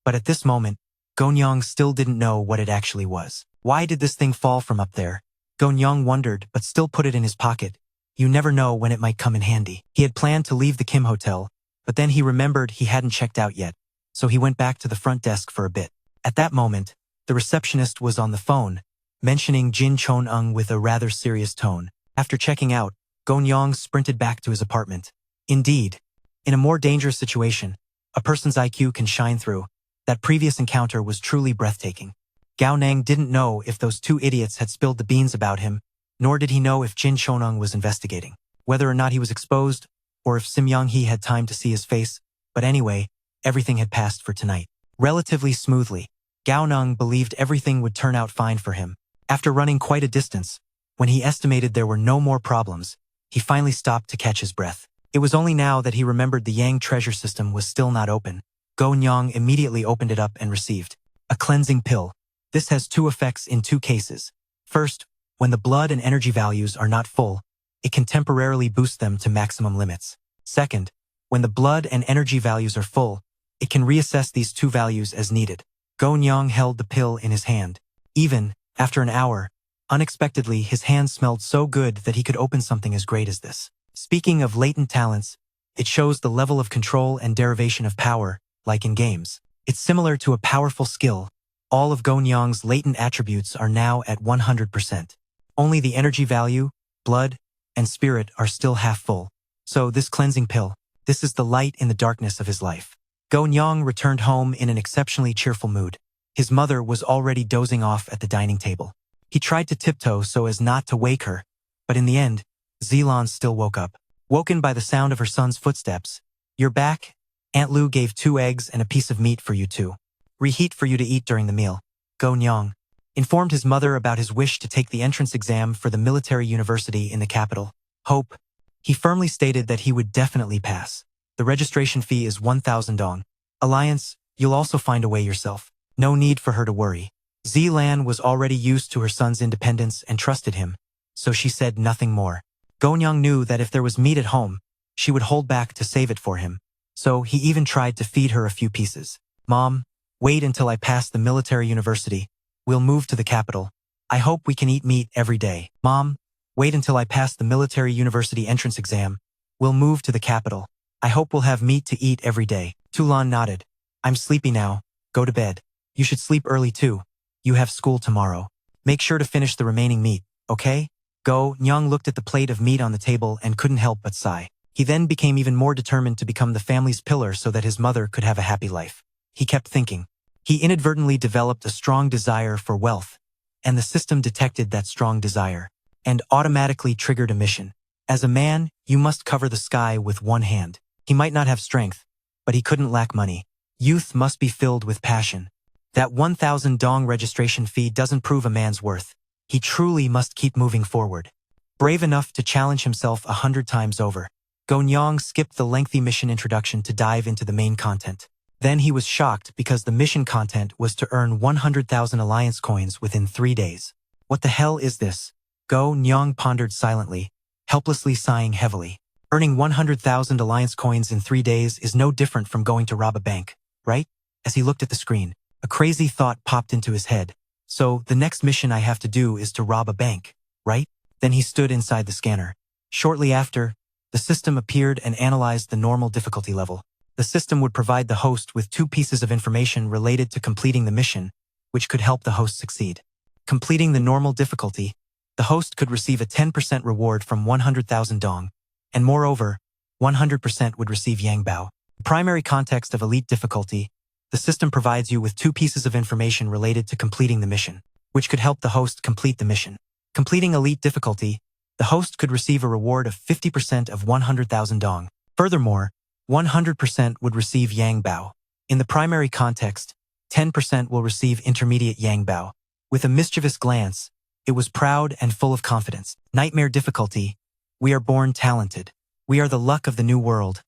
but at this moment, Go Nyeong still didn't know what it actually was. Why did this thing fall from up there? Go Nyeong wondered but still put it in his pocket. You never know when it might come in handy. He had planned to leave the Kim Hotel, but then he remembered he hadn't checked out yet, so he went back to the front desk for a bit. At that moment, the receptionist was on the phone, mentioning Jin Cheonung with a rather serious tone. After checking out, Go Nyeong sprinted back to his apartment. Indeed, in a more dangerous situation, a person's IQ can shine through. That previous encounter was truly breathtaking. Gao Nang didn't know if those two idiots had spilled the beans about him, nor did he know if Jin Cheonung was investigating, whether or not he was exposed, or if Sim Yeong-hee had time to see his face. But anyway, everything had passed for tonight. Relatively smoothly, Gao Nang believed everything would turn out fine for him. After running quite a distance, when he estimated there were no more problems, he finally stopped to catch his breath. It was only now that he remembered the Yang treasure system was still not open. Go Nyeong immediately opened it up and received a cleansing pill. This has two effects in two cases. First, when the blood and energy values are not full, it can temporarily boost them to maximum limits. Second, when the blood and energy values are full, it can reassess these two values as needed. Go Nyeong held the pill in his hand. Even after an hour, unexpectedly his hand smelled so good that he could open something as great as this. Speaking of latent talents, it shows the level of control and derivation of power, like in games. It's similar to a powerful skill. All of Go Nyeong's latent attributes are now at 100%. Only the energy value, blood, and spirit are still half full. So this cleansing pill, this is the light in the darkness of his life. Go Nyeong returned home in an exceptionally cheerful mood. His mother was already dozing off at the dining table. He tried to tiptoe so as not to wake her, but in the end, Zelan still woke up. Woken by the sound of her son's footsteps. "You're back? Aunt Lu gave 2 eggs and a piece of meat for you too. Reheat for you to eat during the meal." Go Nyeong informed his mother about his wish to take the entrance exam for the military university in the capital. Hope. He firmly stated that he would definitely pass. The registration fee is 1,000 dong. Alliance, you'll also find a way yourself. No need for her to worry. Zelan was already used to her son's independence and trusted him, so she said nothing more. Gonyang knew that if there was meat at home, she would hold back to save it for him, so he even tried to feed her a few pieces. "Mom, wait until I pass the military university. We'll move to the capital. I hope we can eat meat every day." "Mom, wait until I pass the military university entrance exam. We'll move to the capital. I hope we'll have meat to eat every day." Tulan nodded. "I'm sleepy now. Go to bed. You should sleep early too. You have school tomorrow. Make sure to finish the remaining meat, okay?" Go Nyeong looked at the plate of meat on the table and couldn't help but sigh. He then became even more determined to become the family's pillar so that his mother could have a happy life. He kept thinking. He inadvertently developed a strong desire for wealth, and the system detected that strong desire, and automatically triggered a mission. As a man, you must cover the sky with one hand. He might not have strength, but he couldn't lack money. Youth must be filled with passion. That 1,000 dong registration fee doesn't prove a man's worth. He truly must keep moving forward. Brave enough to challenge himself 100 times over. Go Nyeong skipped the lengthy mission introduction to dive into the main content. Then he was shocked because the mission content was to earn 100,000 alliance coins within 3 days. What the hell is this? Go Nyeong pondered silently, helplessly sighing heavily. Earning 100,000 alliance coins in 3 days is no different from going to rob a bank, right? As he looked at the screen, a crazy thought popped into his head. So, the next mission I have to do is to rob a bank, right? Then he stood inside the scanner. Shortly after, the system appeared and analyzed the normal difficulty level. The system would provide the host with 2 pieces of information related to completing the mission, which could help the host succeed. Completing the normal difficulty, the host could receive a 10% reward from 100,000 dong, and moreover, 100% would receive yangbao. Primary context of elite difficulty, the system provides you with 2 pieces of information related to completing the mission, which could help the host complete the mission. Completing elite difficulty, the host could receive a reward of 50% of 100,000 dong. Furthermore, 100% would receive yangbao. In the primary context, 10% will receive intermediate yangbao. With a mischievous glance, it was proud and full of confidence. Nightmare difficulty, we are born talented. We are the luck of the new world.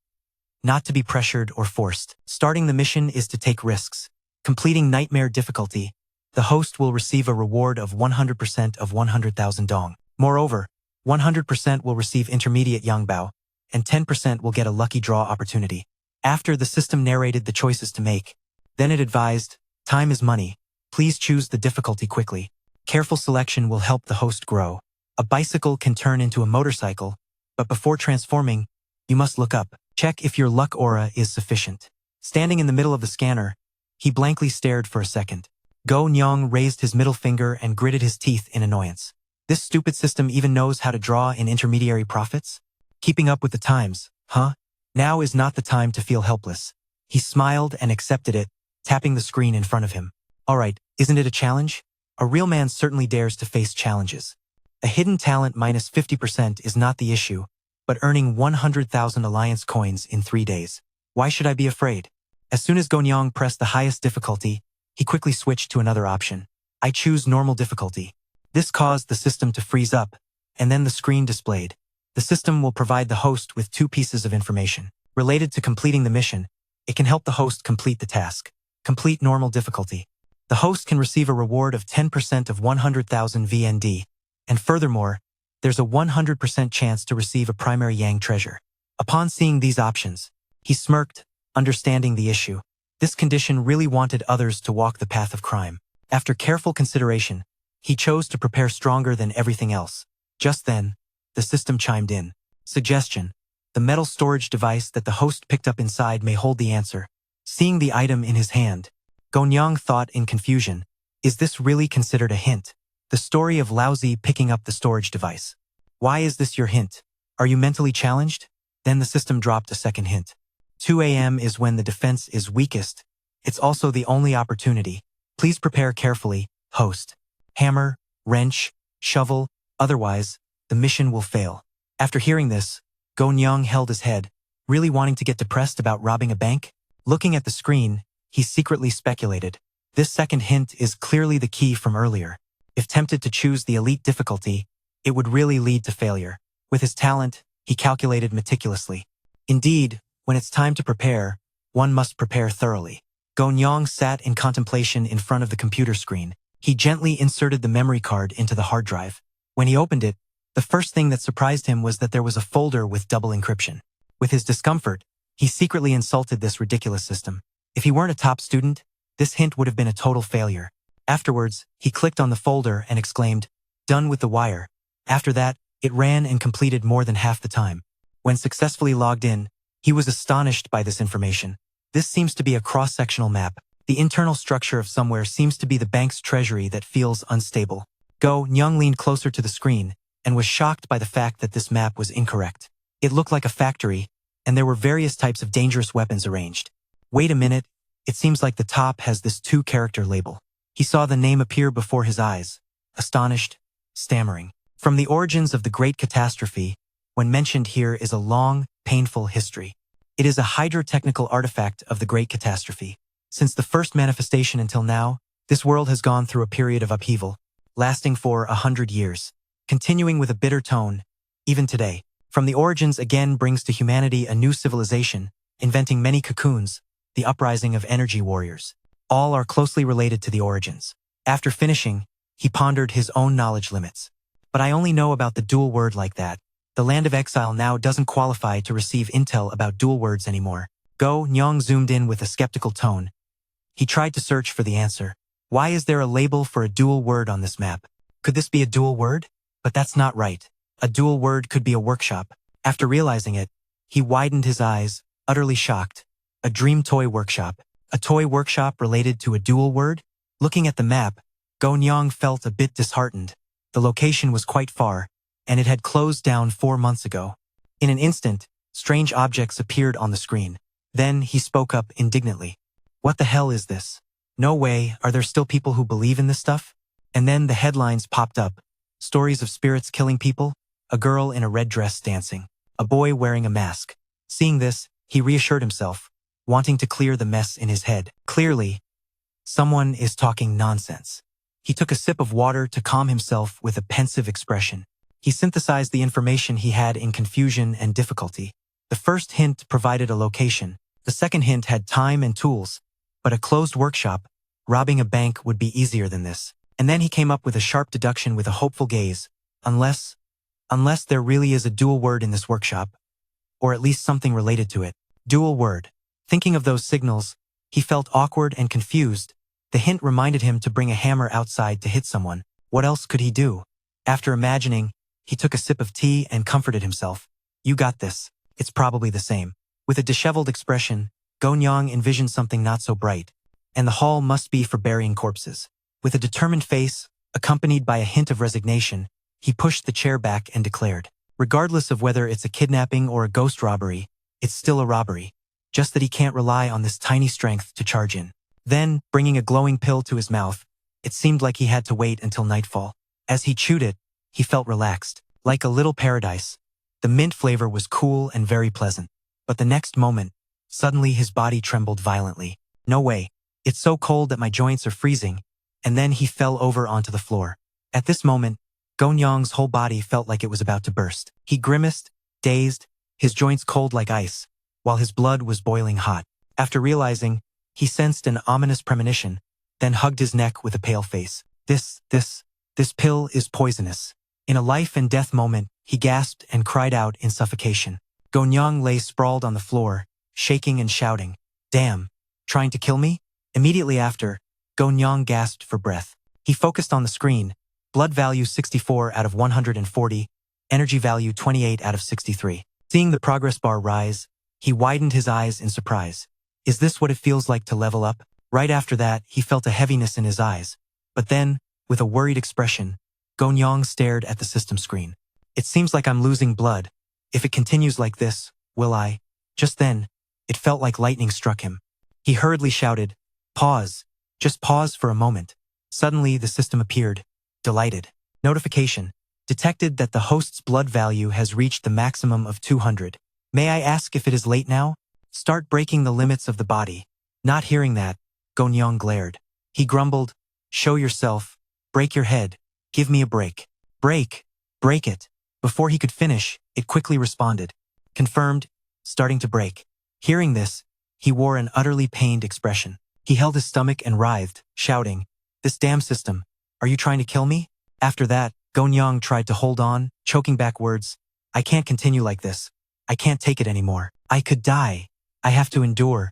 Not to be pressured or forced. Starting the mission is to take risks. Completing nightmare difficulty, the host will receive a reward of 100% of 100,000 dong. Moreover, 100% will receive intermediate yangbao, and 10% will get a lucky draw opportunity. After the system narrated the choices to make, then it advised, "Time is money. Please choose the difficulty quickly. Careful selection will help the host grow. A bicycle can turn into a motorcycle, but before transforming, you must look up. Check if your luck aura is sufficient." Standing in the middle of the scanner, he blankly stared for a second. Go Nyeong raised his middle finger and gritted his teeth in annoyance. This stupid system even knows how to draw in intermediary profits? Keeping up with the times, huh? Now is not the time to feel helpless. He smiled and accepted it, tapping the screen in front of him. Alright, isn't it a challenge? A real man certainly dares to face challenges. A hidden talent minus 50% is not the issue, but earning 100,000 alliance coins in 3 days. Why should I be afraid? As soon as Go Nyeong pressed the highest difficulty, he quickly switched to another option. I choose normal difficulty. This caused the system to freeze up, and then the screen displayed. The system will provide the host with 2 pieces of information. Related to completing the mission, it can help the host complete the task. Complete normal difficulty. The host can receive a reward of 10% of 100,000 VND, and furthermore, there's a 100% chance to receive a primary Yang treasure. Upon seeing these options, he smirked, understanding the issue. This condition really wanted others to walk the path of crime. After careful consideration, he chose to prepare stronger than everything else. Just then, the system chimed in. Suggestion. The metal storage device that the host picked up inside may hold the answer. Seeing the item in his hand, Go Nyeong thought in confusion, is this really considered a hint? The story of Laozi picking up the storage device. Why is this your hint? Are you mentally challenged? Then the system dropped a second hint. 2 a.m. is when the defense is weakest. It's also the only opportunity. Please prepare carefully, host. Hammer, wrench, shovel, otherwise, the mission will fail. After hearing this, Nyeong held his head, really wanting to get depressed about robbing a bank? Looking at the screen, he secretly speculated. This second hint is clearly the key from earlier. If tempted to choose the elite difficulty, it would really lead to failure. With his talent, he calculated meticulously. Indeed, when it's time to prepare, one must prepare thoroughly. Nyeong sat in contemplation in front of the computer screen. He gently inserted the memory card into the hard drive. When he opened it, the first thing that surprised him was that there was a folder with double encryption. With his discomfort, he secretly insulted this ridiculous system. If he weren't a top student, this hint would have been a total failure. Afterwards, he clicked on the folder and exclaimed, "Done with the wire." After that, it ran and completed more than half the time. When successfully logged in, he was astonished by this information. This seems to be a cross-sectional map. The internal structure of somewhere seems to be the bank's treasury that feels unstable. Nyeong leaned closer to the screen and was shocked by the fact that this map was incorrect. It looked like a factory, and there were various types of dangerous weapons arranged. Wait a minute, it seems like the top has this 2-character label. He saw the name appear before his eyes, astonished, stammering. From the origins of the Great Catastrophe, when mentioned here is a long, painful history. It is a hydrotechnical artifact of the Great Catastrophe. Since the first manifestation until now, this world has gone through a period of upheaval, lasting for 100 years, continuing with a bitter tone, even today. From the origins again brings to humanity a new civilization, inventing many cocoons, the uprising of energy warriors. All are closely related to the origins. After finishing, he pondered his own knowledge limits. But I only know about the dual word like that. The land of exile now doesn't qualify to receive intel about dual words anymore. Nyeong zoomed in with a skeptical tone. He tried to search for the answer. Why is there a label for a dual word on this map? Could this be a dual word? But that's not right. A dual word could be a workshop. After realizing it, he widened his eyes, utterly shocked. A dream toy workshop. A toy workshop related to a dual word? Looking at the map, Nyeong felt a bit disheartened. The location was quite far, and it had closed down 4 months ago. In an instant, strange objects appeared on the screen. Then he spoke up indignantly. What the hell is this? No way, are there still people who believe in this stuff? And then the headlines popped up. Stories of spirits killing people, a girl in a red dress dancing, a boy wearing a mask. Seeing this, he reassured himself, wanting to clear the mess in his head. Clearly, someone is talking nonsense. He took a sip of water to calm himself with a pensive expression. He synthesized the information he had in confusion and difficulty. The first hint provided a location. The second hint had time and tools. But a closed workshop, robbing a bank would be easier than this. And then he came up with a sharp deduction with a hopeful gaze. Unless there really is a dual word in this workshop. Or at least something related to it. Dual word. Thinking of those signals, he felt awkward and confused. The hint reminded him to bring a hammer outside to hit someone. What else could he do? After imagining, he took a sip of tea and comforted himself. You got this. It's probably the same. With a disheveled expression, Nyeong envisioned something not so bright. And the hall must be for burying corpses. With a determined face, accompanied by a hint of resignation, he pushed the chair back and declared, regardless of whether it's a kidnapping or a ghost robbery, it's still a robbery. Just that he can't rely on this tiny strength to charge in. Then, bringing a glowing pill to his mouth, it seemed like he had to wait until nightfall. As he chewed it, he felt relaxed, like a little paradise. The mint flavor was cool and very pleasant. But the next moment, suddenly his body trembled violently. No way. It's so cold that my joints are freezing. And then he fell over onto the floor. At this moment, Nyeong's whole body felt like it was about to burst. He grimaced, dazed, his joints cold like ice, while his blood was boiling hot. After realizing, he sensed an ominous premonition, then hugged his neck with a pale face. This pill is poisonous. In a life and death moment, he gasped and cried out in suffocation. Nyeong lay sprawled on the floor, shaking and shouting, "Damn, trying to kill me?" Immediately after, Nyeong gasped for breath. He focused on the screen, blood value 64 out of 140, energy value 28 out of 63. Seeing the progress bar rise, he widened his eyes in surprise. Is this what it feels like to level up? Right after that, he felt a heaviness in his eyes. But then, with a worried expression, Nyeong stared at the system screen. It seems like I'm losing blood. If it continues like this, will I? Just then, it felt like lightning struck him. He hurriedly shouted, "Pause. Just pause for a moment. Suddenly, the system appeared. Delighted. Notification. Detected that the host's blood value has reached the maximum of 200. May I ask if it is late now? Start breaking the limits of the body. Not hearing that, Nyeong glared. He grumbled, show yourself, break your head, give me a break. Break it. Before he could finish, it quickly responded. Confirmed, starting to break. Hearing this, he wore an utterly pained expression. He held his stomach and writhed, shouting, this damn system, are you trying to kill me? After that, Nyeong tried to hold on, choking back words. I can't continue like this. I can't take it anymore. I could die. I have to endure.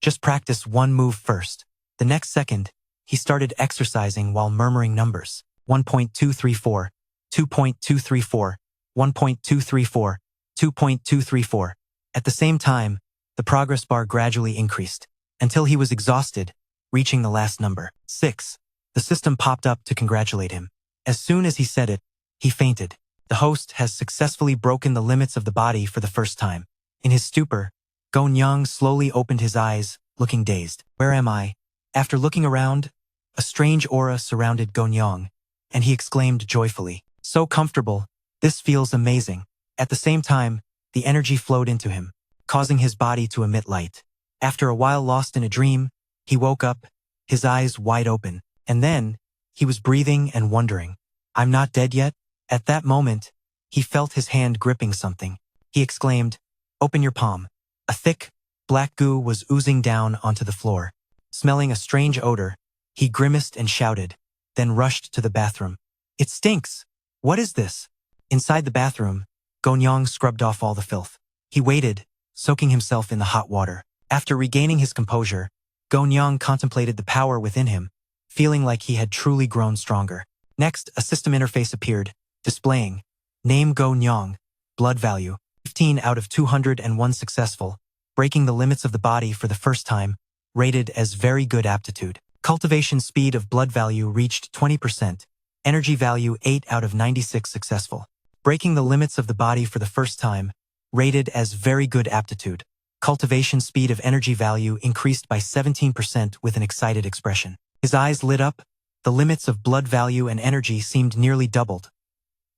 Just practice one move first. The next second, he started exercising while murmuring numbers. 1.234, 2.234, 1.234, 2.234. At the same time, the progress bar gradually increased, until he was exhausted, reaching the last number, 6. The system popped up to congratulate him. As soon as he said it, he fainted. The host has successfully broken the limits of the body for the first time. In his stupor, Nyeong slowly opened his eyes, looking dazed. Where am I? After looking around, a strange aura surrounded Nyeong, and he exclaimed joyfully, so comfortable, this feels amazing. At the same time, the energy flowed into him, causing his body to emit light. After a while lost in a dream, he woke up, his eyes wide open, and then, he was breathing and wondering, I'm not dead yet? At that moment, he felt his hand gripping something. He exclaimed, open your palm. A thick, black goo was oozing down onto the floor. Smelling a strange odor, he grimaced and shouted, then rushed to the bathroom. It stinks! What is this? Inside the bathroom, Nyeong scrubbed off all the filth. He waited, soaking himself in the hot water. After regaining his composure, Nyeong contemplated the power within him, feeling like he had truly grown stronger. Next, a system interface appeared, displaying, name Nyeong, blood value, 15 out of 201 successful, breaking the limits of the body for the first time, rated as very good aptitude. Cultivation speed of blood value reached 20%, energy value 8 out of 96 successful. Breaking the limits of the body for the first time, rated as very good aptitude. Cultivation speed of energy value increased by 17% with an excited expression. His eyes lit up, the limits of blood value and energy seemed nearly doubled.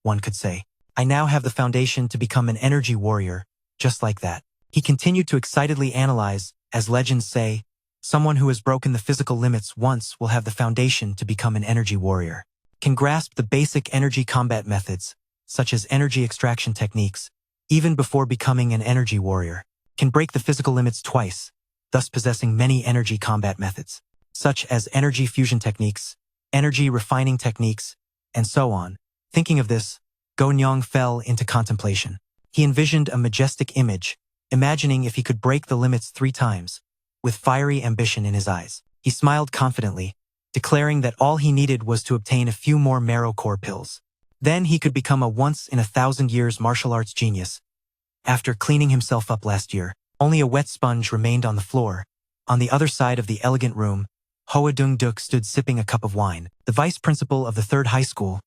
One could say, I now have the foundation to become an energy warrior, just like that. He continued to excitedly analyze, as legends say, someone who has broken the physical limits once will have the foundation to become an energy warrior. Can grasp the basic energy combat methods, such as energy extraction techniques, even before becoming an energy warrior. Can break the physical limits twice, thus possessing many energy combat methods, such as energy fusion techniques, energy refining techniques, and so on. Thinking of this, Nyeong fell into contemplation. He envisioned a majestic image, imagining if he could break the limits 3 times, with fiery ambition in his eyes. He smiled confidently, declaring that all he needed was to obtain a few more marrow core pills. Then he could become a once-in-a-thousand-years martial arts genius. After cleaning himself up last year, only a wet sponge remained on the floor. On the other side of the elegant room, Hoa Dung-duk stood sipping a cup of wine. The vice principal of the 3rd high school,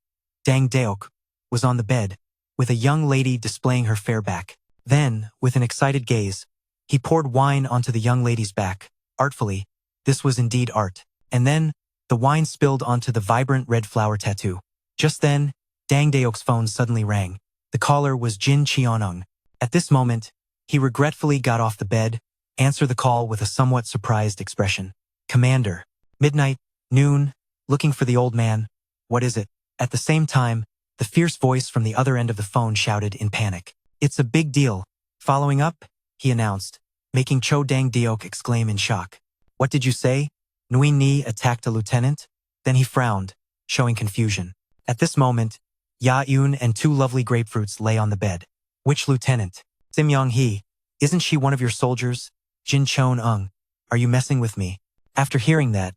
Dang Daok, was on the bed, with a young lady displaying her fair back. Then, with an excited gaze, he poured wine onto the young lady's back. Artfully, this was indeed art. And then, the wine spilled onto the vibrant red flower tattoo. Just then, Dang Daok's phone suddenly rang. The caller was Jin Cheon-ung. At this moment, he regretfully got off the bed, answered the call with a somewhat surprised expression. Commander. Midnight, noon, looking for the old man. What is it? At the same time, the fierce voice from the other end of the phone shouted in panic. It's a big deal. Following up, he announced, making Cho Dang Daok exclaim in shock. What did you say? Nguyen Ni attacked a lieutenant? Then he frowned, showing confusion. At this moment, Ya Yoon and 2 lovely grapefruits lay on the bed. Which lieutenant? Sim Yeong-hee. Isn't she one of your soldiers? Jin Cheon-ung. Are you messing with me? After hearing that,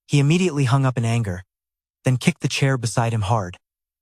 he immediately hung up in anger, then kicked the chair beside him hard,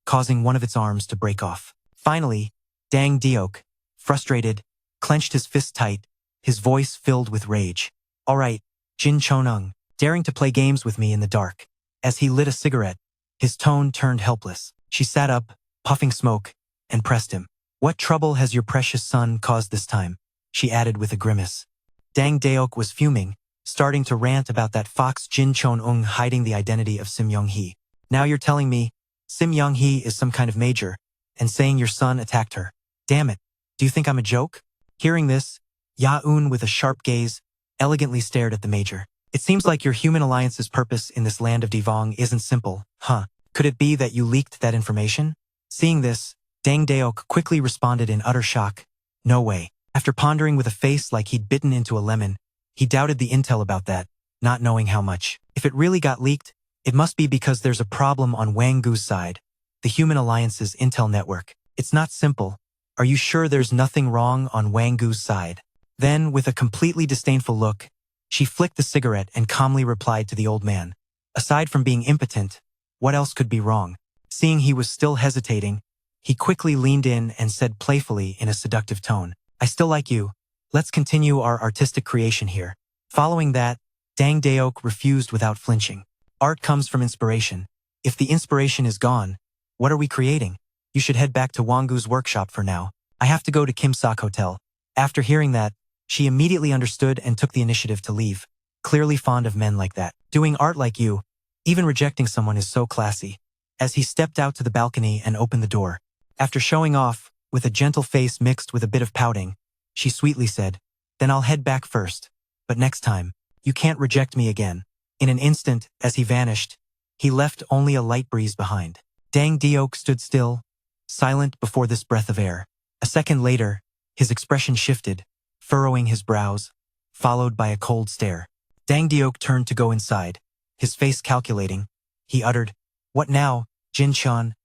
causing one of its arms to break off. Finally, Dang Daok, frustrated, clenched his fist tight, his voice filled with rage. All right, Jin Cheon-ung, daring to play games with me in the dark. As he lit a cigarette, his tone turned helpless. She sat up, puffing smoke, and pressed him. What trouble has your precious son caused this time? She added with a grimace. Dang Daok was fuming, starting to rant about that fox Jin Chon-ung hiding the identity of Sim Yeong-hee. Now you're telling me Sim Yeong-hee is some kind of major, and saying your son attacked her. Damn it, do you think I'm a joke? Hearing this, Ya-eun with a sharp gaze elegantly stared at the major. It seems like your human alliance's purpose in this land of Devong isn't simple, huh? Could it be that you leaked that information? Seeing this, Dang Daeok quickly responded in utter shock. No way. After pondering with a face like he'd bitten into a lemon, he doubted the intel about that, not knowing how much. If it really got leaked, it must be because there's a problem on Wang Gu's side, the Human Alliance's intel network. It's not simple. Are you sure there's nothing wrong on Wang Gu's side? Then, with a completely disdainful look, she flicked the cigarette and calmly replied to the old man. Aside from being impotent, what else could be wrong? Seeing he was still hesitating, he quickly leaned in and said playfully in a seductive tone, I still like you. Let's continue our artistic creation here. Following that, Dang Daeok refused without flinching. Art comes from inspiration. If the inspiration is gone, what are we creating? You should head back to Wanggu's workshop for now. I have to go to Kim Sok Hotel. After hearing that, she immediately understood and took the initiative to leave. Clearly fond of men like that. Doing art like you, even rejecting someone is so classy. As he stepped out to the balcony and opened the door. After showing off, with a gentle face mixed with a bit of pouting, she sweetly said, then I'll head back first. But next time, you can't reject me again. In an instant, as he vanished, he left only a light breeze behind. Dang Daeok stood still, silent before this breath of air. A second later, his expression shifted, furrowing his brows, followed by a cold stare. Dang Daeok turned to go inside, his face calculating. He uttered, what now, Jin-chan?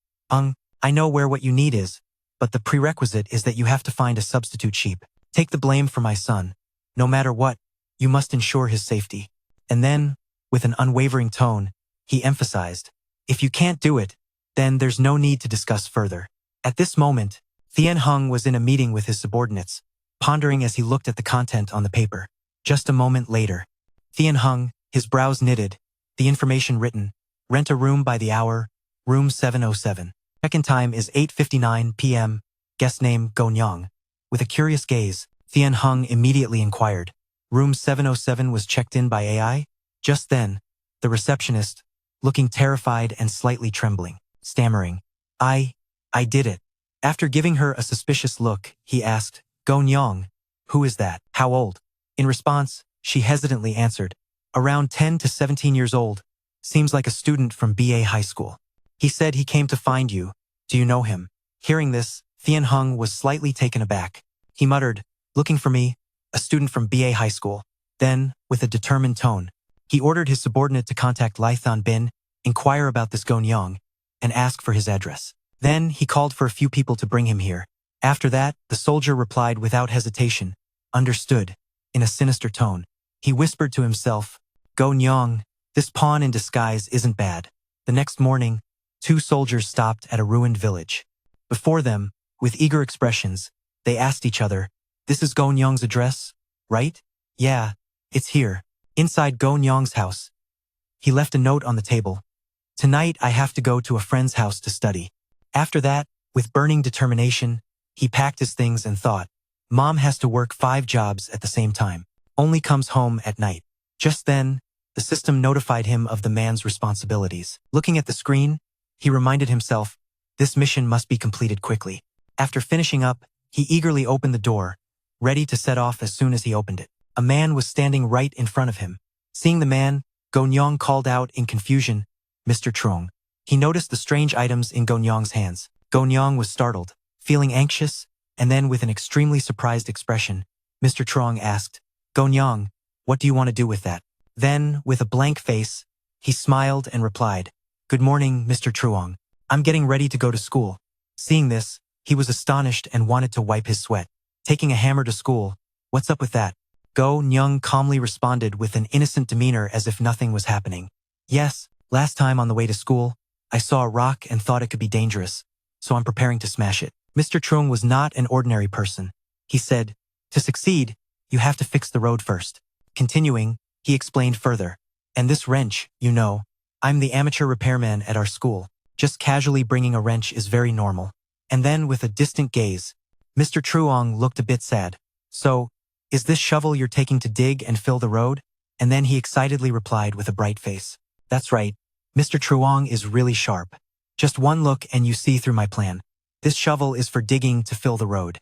I know where what you need is, but the prerequisite is that you have to find a substitute sheep. Take the blame for my son. No matter what, you must ensure his safety. And then, with an unwavering tone, he emphasized, if you can't do it, then there's no need to discuss further. At this moment, Thien-hung was in a meeting with his subordinates, pondering as he looked at the content on the paper. Just a moment later, Thien-hung, his brows knitted, the information written, rent a room by the hour, room 707. Check-in time is 8:59 p.m., guest name Go Nyeong. With a curious gaze, Thien-hung immediately inquired, room 707 was checked in by AI? Just then, the receptionist, looking terrified and slightly trembling, stammering, I did it. After giving her a suspicious look, he asked, Go Nyeong, who is that? How old? In response, she hesitantly answered, around 10 to 17 years old, seems like a student from BA High School. He said he came to find you. Do you know him? Hearing this, Thien-hung was slightly taken aback. He muttered, looking for me, a student from BA High School. Then, with a determined tone, he ordered his subordinate to contact Lai Thon Bin, inquire about this Go Nyeong, and ask for his address. Then, he called for a few people to bring him here. After that, the soldier replied without hesitation, understood, in a sinister tone. He whispered to himself, Go Nyeong, this pawn in disguise isn't bad. The next morning, 2 soldiers stopped at a ruined village. Before them, with eager expressions, they asked each other, this is Go Nyeong's address, right? Yeah, it's here, inside Go Nyeong's house. He left a note on the table. Tonight I have to go to a friend's house to study. After that, with burning determination, he packed his things and thought, Mom has to work 5 jobs at the same time, only comes home at night. Just then, the system notified him of the man's responsibilities. Looking at the screen, he reminded himself, this mission must be completed quickly. After finishing up, he eagerly opened the door, ready to set off as soon as he opened it. A man was standing right in front of him. Seeing the man, Go Nyeong called out in confusion, Mr. Trong. He noticed the strange items in Go Nyeong's hands. Go Nyeong was startled, feeling anxious, and then with an extremely surprised expression, Mr. Trong asked, Go Nyeong, what do you want to do with that? Then, with a blank face, he smiled and replied, Good morning, Mr. Truong. I'm getting ready to go to school. Seeing this, he was astonished and wanted to wipe his sweat. Taking a hammer to school, what's up with that? Go Nyeong calmly responded with an innocent demeanor as if nothing was happening. Yes, last time on the way to school, I saw a rock and thought it could be dangerous, so I'm preparing to smash it. Mr. Truong was not an ordinary person. He said, to succeed, you have to fix the road first. Continuing, he explained further. And this wrench, you know, I'm the amateur repairman at our school. Just casually bringing a wrench is very normal. And then with a distant gaze, Mr. Truong looked a bit sad. So, is this shovel you're taking to dig and fill the road? And then he excitedly replied with a bright face. That's right. Mr. Truong is really sharp. Just one look and you see through my plan. This shovel is for digging to fill the road.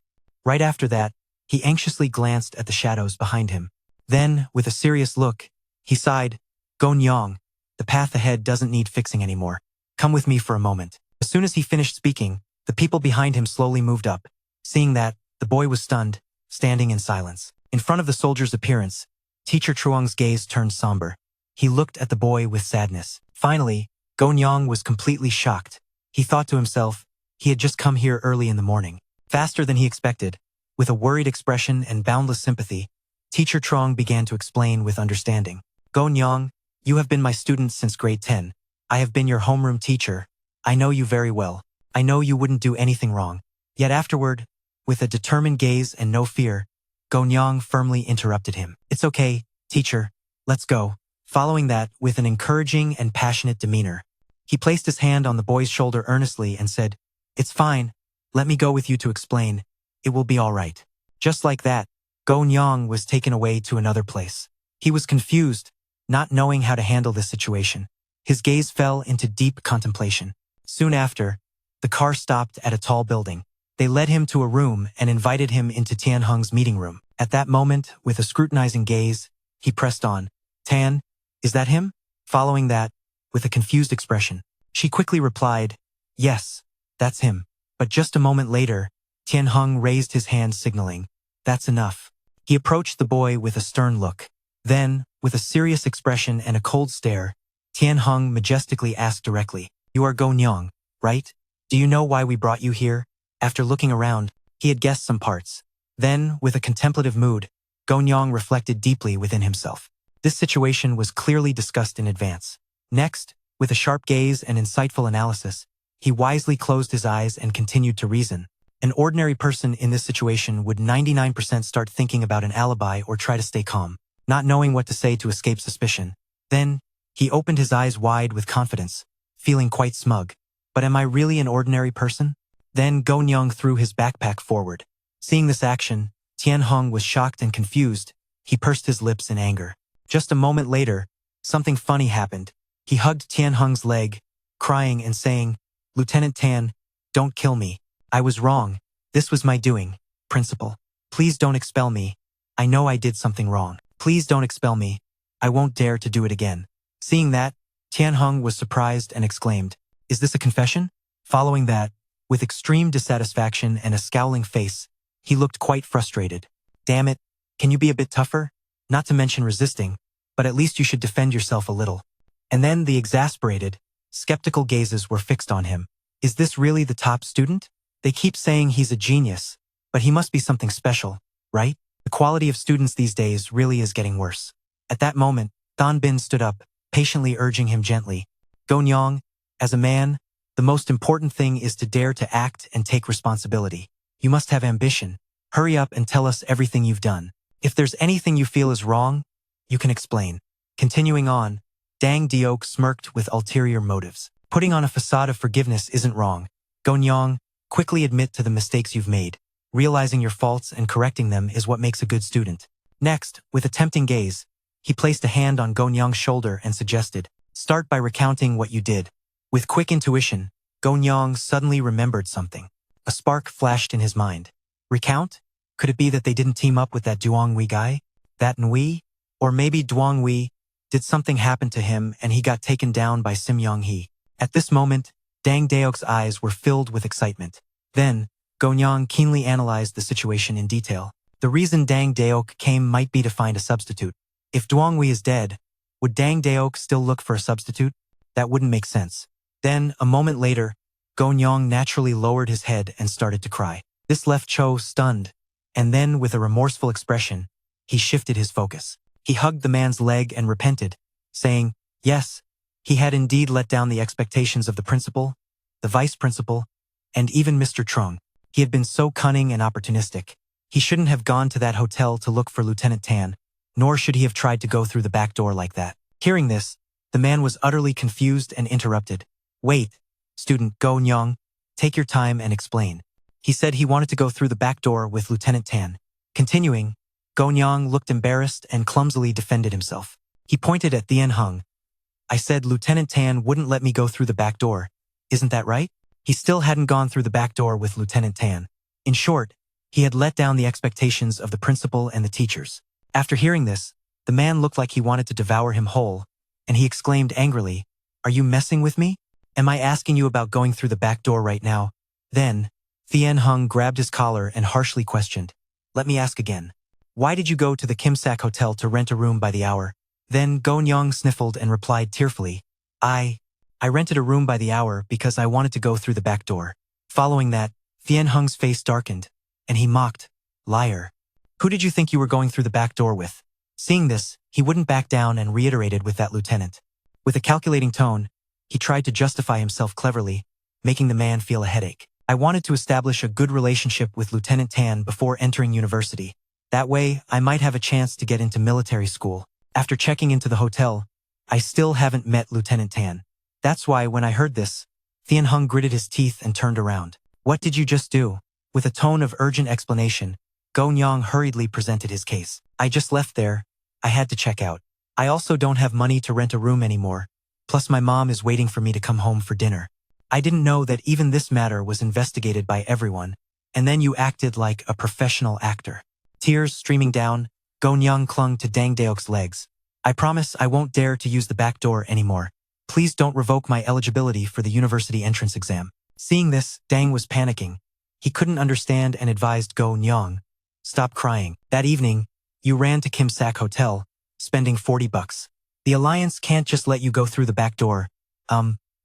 Right after that, he anxiously glanced at the shadows behind him. Then, with a serious look, he sighed, Go Nyeong, the path ahead doesn't need fixing anymore. Come with me for a moment. As soon as he finished speaking, the people behind him slowly moved up. Seeing that, the boy was stunned, standing in silence. In front of the soldier's appearance, Teacher Truong's gaze turned somber. He looked at the boy with sadness. Finally, Go Nyeong was completely shocked. He thought to himself, he had just come here early in the morning. Faster than he expected, with a worried expression and boundless sympathy, Teacher Truong began to explain with understanding. Go Nyeong, you have been my student since grade 10. I have been your homeroom teacher. I know you very well. I know you wouldn't do anything wrong. Yet afterward, with a determined gaze and no fear, Go Nyeong firmly interrupted him. It's okay, teacher. Let's go. Following that, with an encouraging and passionate demeanor, he placed his hand on the boy's shoulder earnestly and said, It's fine. Let me go with you to explain. It will be all right. Just like that, Go Nyeong was taken away to another place. He was confused, not knowing how to handle this situation. His gaze fell into deep contemplation. Soon after, the car stopped at a tall building. They led him to a room and invited him into Tian Heng's meeting room. At that moment, with a scrutinizing gaze, he pressed on. Tan, is that him? Following that, with a confused expression, she quickly replied, Yes, that's him. But just a moment later, Tian Heng raised his hand signaling, That's enough. He approached the boy with a stern look. Then, with a serious expression and a cold stare, Tian Heng majestically asked directly, You are Go Nyeong, right? Do you know why we brought you here? After looking around, he had guessed some parts. Then, with a contemplative mood, Go Nyeong reflected deeply within himself. This situation was clearly discussed in advance. Next, with a sharp gaze and insightful analysis, he wisely closed his eyes and continued to reason. An ordinary person in this situation would 99% start thinking about an alibi or try to stay calm, not knowing what to say to escape suspicion. Then, he opened his eyes wide with confidence, feeling quite smug. But am I really an ordinary person? Then Go Nyeong threw his backpack forward. Seeing this action, Tian Heng was shocked and confused. He pursed his lips in anger. Just a moment later, something funny happened. He hugged Tian Heng's leg, crying and saying, Lieutenant Tan, don't kill me. I was wrong. This was my doing. Principal, please don't expel me. I know I did something wrong. Please don't expel me. I won't dare to do it again. Seeing that, Tian Heng was surprised and exclaimed, Is this a confession? Following that, with extreme dissatisfaction and a scowling face, he looked quite frustrated. Damn it, can you be a bit tougher? Not to mention resisting, but at least you should defend yourself a little. And then the exasperated, skeptical gazes were fixed on him. Is this really the top student? They keep saying he's a genius, but he must be something special, right? The quality of students these days really is getting worse. At that moment, Don Bin stood up, patiently urging him gently. Go Nyeong, as a man, the most important thing is to dare to act and take responsibility. You must have ambition. Hurry up and tell us everything you've done. If there's anything you feel is wrong, you can explain. Continuing on, Dang Deok smirked with ulterior motives. Putting on a facade of forgiveness isn't wrong. Go Nyeong, quickly admit to the mistakes you've made. Realizing your faults and correcting them is what makes a good student. Next, with a tempting gaze, he placed a hand on Go Nyeong's shoulder and suggested, Start by recounting what you did. With quick intuition, Go Nyeong suddenly remembered something. A spark flashed in his mind. Recount? Could it be that they didn't team up with that Duong Wei guy? That Nui? Or maybe Duong Wei did something happen to him and he got taken down by Sim Yeong-hee. At this moment, Dang Deok's eyes were filled with excitement. Then, Go Nyeong keenly analyzed the situation in detail. The reason Dang Deok came might be to find a substitute. If Duong Wei is dead, would Dang Deok still look for a substitute? That wouldn't make sense. Then, a moment later, Go Nyeong naturally lowered his head and started to cry. This left Cho stunned, and then, with a remorseful expression, he shifted his focus. He hugged the man's leg and repented, saying, Yes, he had indeed let down the expectations of the principal, the vice principal, and even Mr. Trung. He had been so cunning and opportunistic. He shouldn't have gone to that hotel to look for Lieutenant Tan, nor should he have tried to go through the back door like that. Hearing this, the man was utterly confused and interrupted. Wait, student Go Nyeong, take your time and explain. He said he wanted to go through the back door with Lieutenant Tan. Continuing, Go Nyeong looked embarrassed and clumsily defended himself. He pointed at Thien Hung. I said Lieutenant Tan wouldn't let me go through the back door. Isn't that right? He still hadn't gone through the back door with Lieutenant Tan. In short, he had let down the expectations of the principal and the teachers. After hearing this, the man looked like he wanted to devour him whole, and he exclaimed angrily, "Are you messing with me? Am I asking you about going through the back door right now?" Then, Thien Hung grabbed his collar and harshly questioned, "Let me ask again. Why did you go to the Kim Sak Hotel to rent a room by the hour?" Then Nyeong sniffled and replied tearfully, I rented a room by the hour because I wanted to go through the back door." Following that, Thien Hung's face darkened, and he mocked, "Liar. Who did you think you were going through the back door with?" Seeing this, he wouldn't back down and reiterated with that lieutenant. With a calculating tone, he tried to justify himself cleverly, making the man feel a headache. "I wanted to establish a good relationship with Lieutenant Tan before entering university. That way, I might have a chance to get into military school. After checking into the hotel, I still haven't met Lieutenant Tan. That's why when I heard this," Thien Hung gritted his teeth and turned around. "What did you just do?" With a tone of urgent explanation, Nyeong hurriedly presented his case. "I just left there. I had to check out. I also don't have money to rent a room anymore. Plus my mom is waiting for me to come home for dinner. I didn't know that even this matter was investigated by everyone, and then you acted like a professional actor." Tears streaming down, Nyeong clung to Dang Daok's legs. "I promise I won't dare to use the back door anymore. Please don't revoke my eligibility for the university entrance exam." Seeing this, Dang was panicking. He couldn't understand and advised Nyeong, "Stop crying. That evening, you ran to Kim Sak Hotel, spending $40. The Alliance can't just let you go through the back door.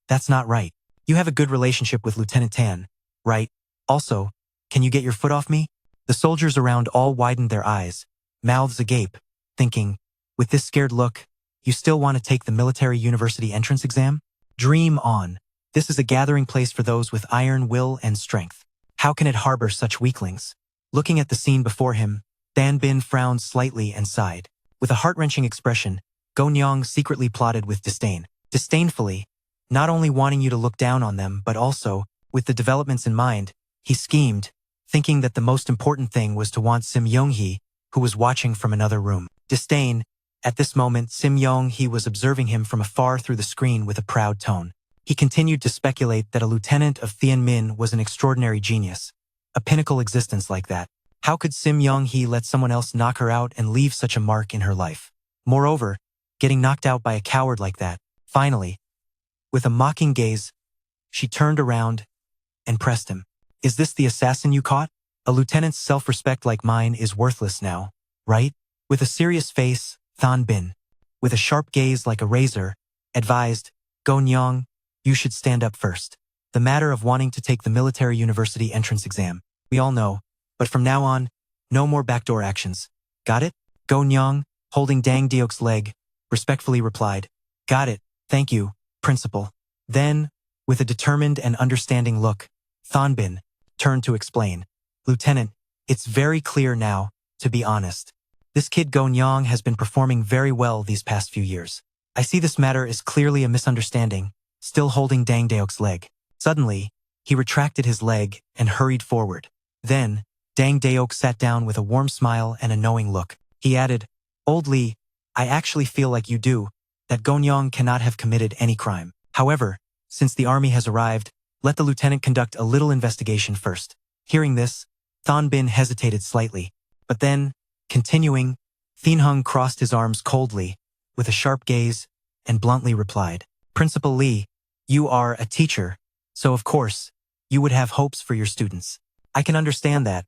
That's not right. You have a good relationship with Lieutenant Tan, right? Also, can you get your foot off me?" The soldiers around all widened their eyes, mouths agape, thinking, with this scared look, you still want to take the military university entrance exam? Dream on. This is a gathering place for those with iron will and strength. How can it harbor such weaklings? Looking at the scene before him, Dan Bin frowned slightly and sighed. With a heart-wrenching expression, Nyeong secretly plotted with disdain. Disdainfully, not only wanting you to look down on them, but also, with the developments in mind, he schemed, thinking that the most important thing was to want Sim Yeong-hee, who was watching from another room. Disdain. At this moment, Sim Yeong-hee was observing him from afar through the screen with a proud tone. He continued to speculate that a lieutenant of Thien Min was an extraordinary genius. A pinnacle existence like that. How could Sim Yeong-hee let someone else knock her out and leave such a mark in her life? Moreover, getting knocked out by a coward like that. Finally, with a mocking gaze, she turned around and pressed him. "Is this the assassin you caught? A lieutenant's self-respect like mine is worthless now, right?" With a serious face, Than Bin, with a sharp gaze like a razor, advised, "Nyeong, you should stand up first. The matter of wanting to take the military university entrance exam, we all know, but from now on, no more backdoor actions. Got it?" Nyeong, holding Dang Daok's leg, respectfully replied, "Got it, thank you, principal." Then, with a determined and understanding look, Than Bin turned to explain, "Lieutenant, it's very clear now, to be honest. This kid Nyeong has been performing very well these past few years. I see this matter is clearly a misunderstanding," still holding Dang Daok's leg. Suddenly, he retracted his leg and hurried forward. Then, Dang Daok sat down with a warm smile and a knowing look. He added, "Old Lee, I actually feel like you do, that Nyeong cannot have committed any crime. However, since the army has arrived, let the lieutenant conduct a little investigation first." Hearing this, Than Bin hesitated slightly, but then, continuing, Thien Hung crossed his arms coldly, with a sharp gaze, and bluntly replied, "Principal Lee, you are a teacher, so of course, you would have hopes for your students. I can understand that,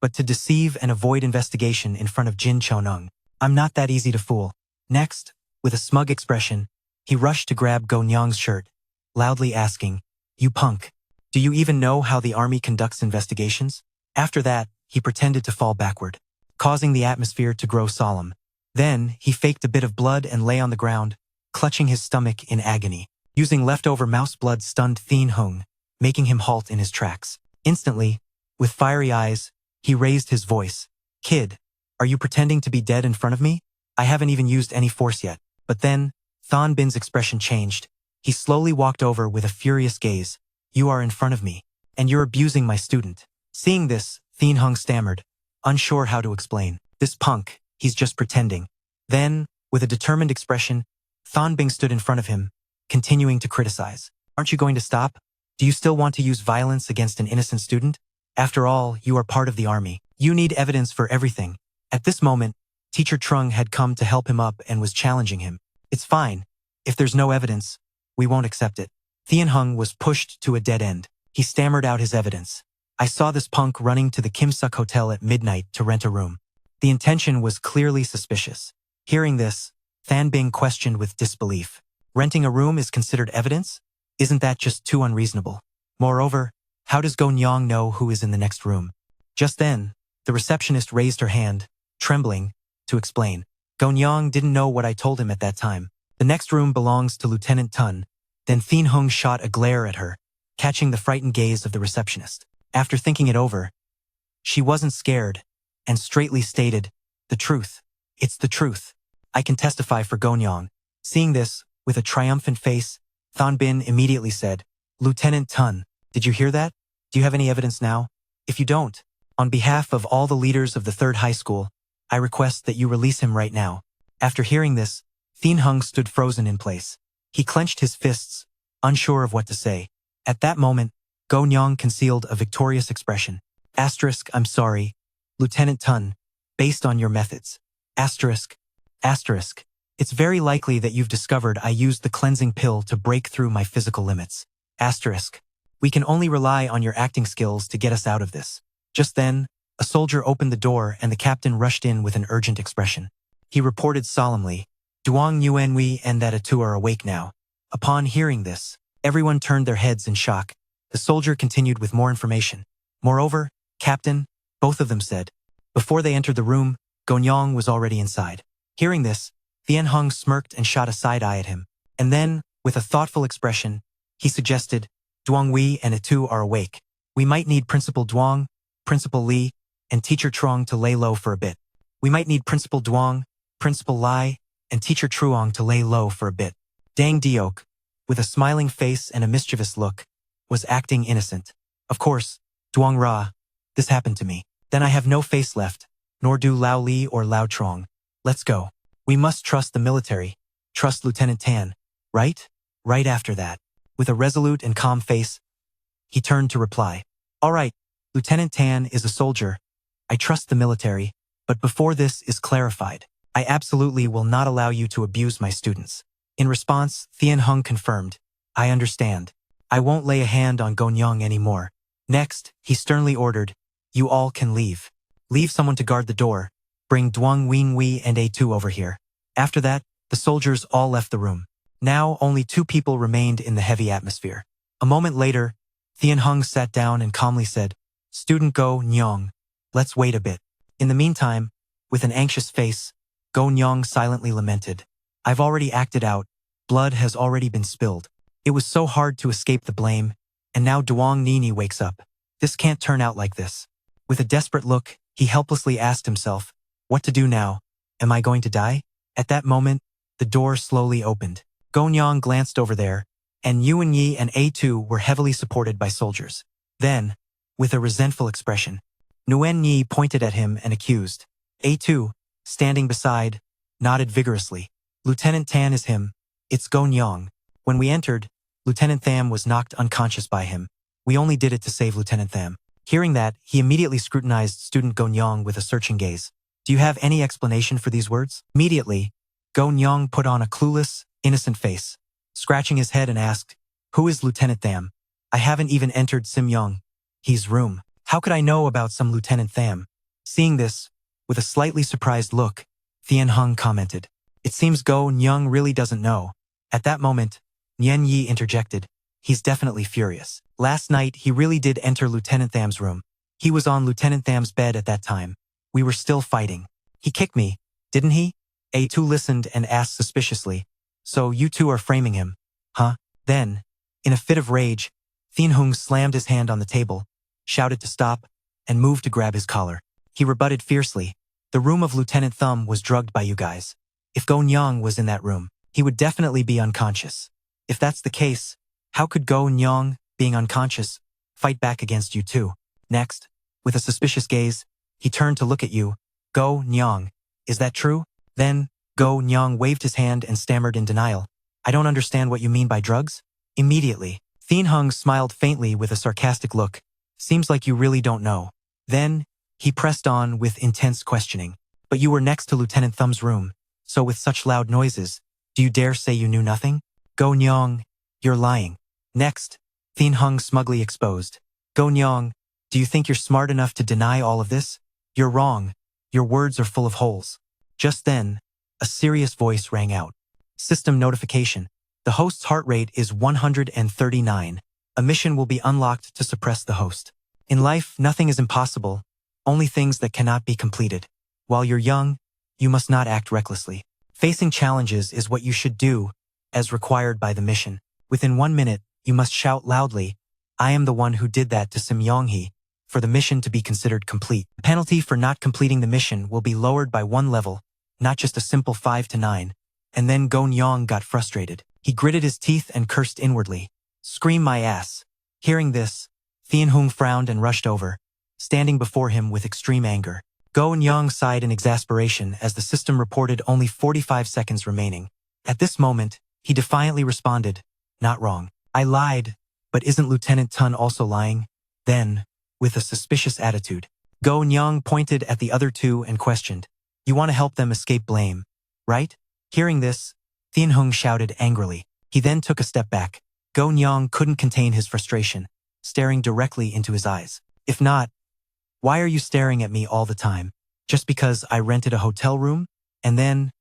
but to deceive and avoid investigation in front of Jin Chonung, I'm not that easy to fool." Next, with a smug expression, he rushed to grab Nyeong's shirt, loudly asking, "You punk, do you even know how the army conducts investigations?" After that, he pretended to fall backward, causing the atmosphere to grow solemn. Then, he faked a bit of blood and lay on the ground, clutching his stomach in agony. Using leftover mouse blood stunned Thien Hung, making him halt in his tracks. Instantly, with fiery eyes, he raised his voice. "Kid, are you pretending to be dead in front of me? I haven't even used any force yet." But then, Than Bin's expression changed. He slowly walked over with a furious gaze. "You are in front of me, and you're abusing my student." Seeing this, Thien Hung stammered, unsure how to explain. "This punk, he's just pretending." Then, With a determined expression, Thonbing stood in front of him, continuing to criticize. Aren't you going to stop? Do you still want to use violence against an innocent student? After all, you are part of the army. You need evidence for everything. At this moment, Teacher Trung had come to help him up and was challenging him. It's fine. If there's no evidence, we won't accept it. Thien Hung was pushed to a dead end. He stammered out his evidence. I saw this punk running to the Kim Suk Hotel at midnight to rent a room. The intention was clearly suspicious. Hearing this, Than Bing questioned with disbelief. Renting a room is considered evidence? Isn't that just too unreasonable? Moreover, how does Go Nyeong know who is in the next room? Just then, the receptionist raised her hand, trembling, to explain. Go Nyeong didn't know what I told him at that time. The next room belongs to Lieutenant Tun. Then Thien Hung shot a glare at her, catching the frightened gaze of the receptionist. After thinking it over, she wasn't scared, and straightly stated, the truth. It's the truth. I can testify for Go Nyeong. Seeing this, with a triumphant face, Thon Bin immediately said, Lieutenant Tun, did you hear that? Do you have any evidence now? If you don't, on behalf of all the leaders of the 3rd high school, I request that you release him right now. After hearing this, Thien Hung stood frozen in place. He clenched his fists, unsure of what to say. At that moment, Go Nyeong concealed a victorious expression. Asterisk, I'm sorry, Lieutenant Tun, based on your methods. Asterisk, asterisk. It's very likely that you've discovered I used the cleansing pill to break through my physical limits. Asterisk. We can only rely on your acting skills to get us out of this. Just then, a soldier opened the door and the captain rushed in with an urgent expression. He reported solemnly, Duong Yuanhui and that Atu are awake now. Upon hearing this, everyone turned their heads in shock. The soldier continued with more information. Moreover, Captain, both of them said. Before they entered the room, Go Nyeong was already inside. Hearing this, Thien Hung smirked and shot a side eye at him. And then, with a thoughtful expression, he suggested, Duong Wei and Atu are awake. We might need Principal Duong, Principal Lee, and Teacher Truong to lay low for a bit. We might need Principal Duong, Principal Lai, and Teacher Truong to lay low for a bit. Dang Diok, with a smiling face and a mischievous look, was acting innocent. Of course, Duong Ra, this happened to me. Then I have no face left, nor do Lao Li or Lao Trong. Let's go. We must trust the military, trust Lieutenant Tan, right? Right after that, with a resolute and calm face, he turned to reply. All right, Lieutenant Tan is a soldier. I trust the military, but before this is clarified, I absolutely will not allow you to abuse my students. In response, Thien Hung confirmed, I understand. I won't lay a hand on Go Nyeong anymore. Next, he sternly ordered, you all can leave. Leave someone to guard the door. Bring Duong Wing Wei and A2 over here. After that, the soldiers all left the room. Now only 2 people remained in the heavy atmosphere. A moment later, Thien Hung sat down and calmly said, Student Go Nyeong, let's wait a bit. In the meantime, with an anxious face, Go Nyeong silently lamented. I've already acted out. Blood has already been spilled. It was so hard to escape the blame, and now Duong Nini wakes up. This can't turn out like this. With a desperate look, he helplessly asked himself, what to do now? Am I going to die? At that moment, the door slowly opened. Go Nyeong glanced over there, and Yuan Yi and A2 were heavily supported by soldiers. Then, with a resentful expression, Nguyen Yi pointed at him and accused. A2, standing beside, nodded vigorously. Lieutenant Tan is him. It's Go Nyeong. When we entered, Lieutenant Tham was knocked unconscious by him. We only did it to save Lieutenant Tham. Hearing that, he immediately scrutinized student Go Nyeong with a searching gaze. Do you have any explanation for these words? Immediately, Go Nyeong put on a clueless, innocent face, scratching his head and asked, Who is Lieutenant Tham? I haven't even entered Sim Yeong-hee's room. How could I know about some Lieutenant Tham? Seeing this, with a slightly surprised look, Thien Hung commented, It seems Go Nyeong really doesn't know. At that moment, Nguyen Yi interjected, He's definitely furious. Last night, he really did enter Lieutenant Tham's room. He was on Lieutenant Tham's bed at that time. We were still fighting. He kicked me, didn't he? A2 listened and asked suspiciously, So you two are framing him, huh? Then, in a fit of rage, Thien Hung slammed his hand on the table, shouted to stop, and moved to grab his collar. He rebutted fiercely, The room of Lieutenant Thumb was drugged by you guys. If Go Nyeong was in that room, he would definitely be unconscious. If that's the case, how could Go Nyeong, being unconscious, fight back against you two? Next, with a suspicious gaze, he turned to look at you. Go Nyeong, is that true? Then, Go Nyeong waved his hand and stammered in denial. I don't understand what you mean by drugs? Immediately, Thien Hung smiled faintly with a sarcastic look. Seems like you really don't know. Then, he pressed on with intense questioning. But you were next to Lieutenant Thumb's room, so with such loud noises, do you dare say you knew nothing? Go Nyeong, you're lying. Next, Thien Hung smugly exposed. Go Nyeong, do you think you're smart enough to deny all of this? You're wrong. Your words are full of holes. Just then, a serious voice rang out. System notification. The host's heart rate is 139. A mission will be unlocked to suppress the host. In life, nothing is impossible, only things that cannot be completed. While you're young, you must not act recklessly. Facing challenges is what you should do, as required by the mission. Within 1 minute, you must shout loudly, I am the one who did that to Sim Yeong-hee, for the mission to be considered complete. The penalty for not completing the mission will be lowered by 1 level, not just a simple 5 to 9. And then Go Nyeong got frustrated. He gritted his teeth and cursed inwardly. Scream my ass. Hearing this, Thien Hung frowned and rushed over, standing before him with extreme anger. Go Nyeong sighed in exasperation as the system reported only 45 seconds remaining. At this moment, he defiantly responded, not wrong. I lied, but isn't Lieutenant Tun also lying? Then, with a suspicious attitude, Go Nyeong pointed at the other two and questioned, you want to help them escape blame, right? Hearing this, Thien Hung shouted angrily. He then took a step back. Go Nyeong couldn't contain his frustration, staring directly into his eyes. If not, why are you staring at me all the time? Just because I rented a hotel room? And then,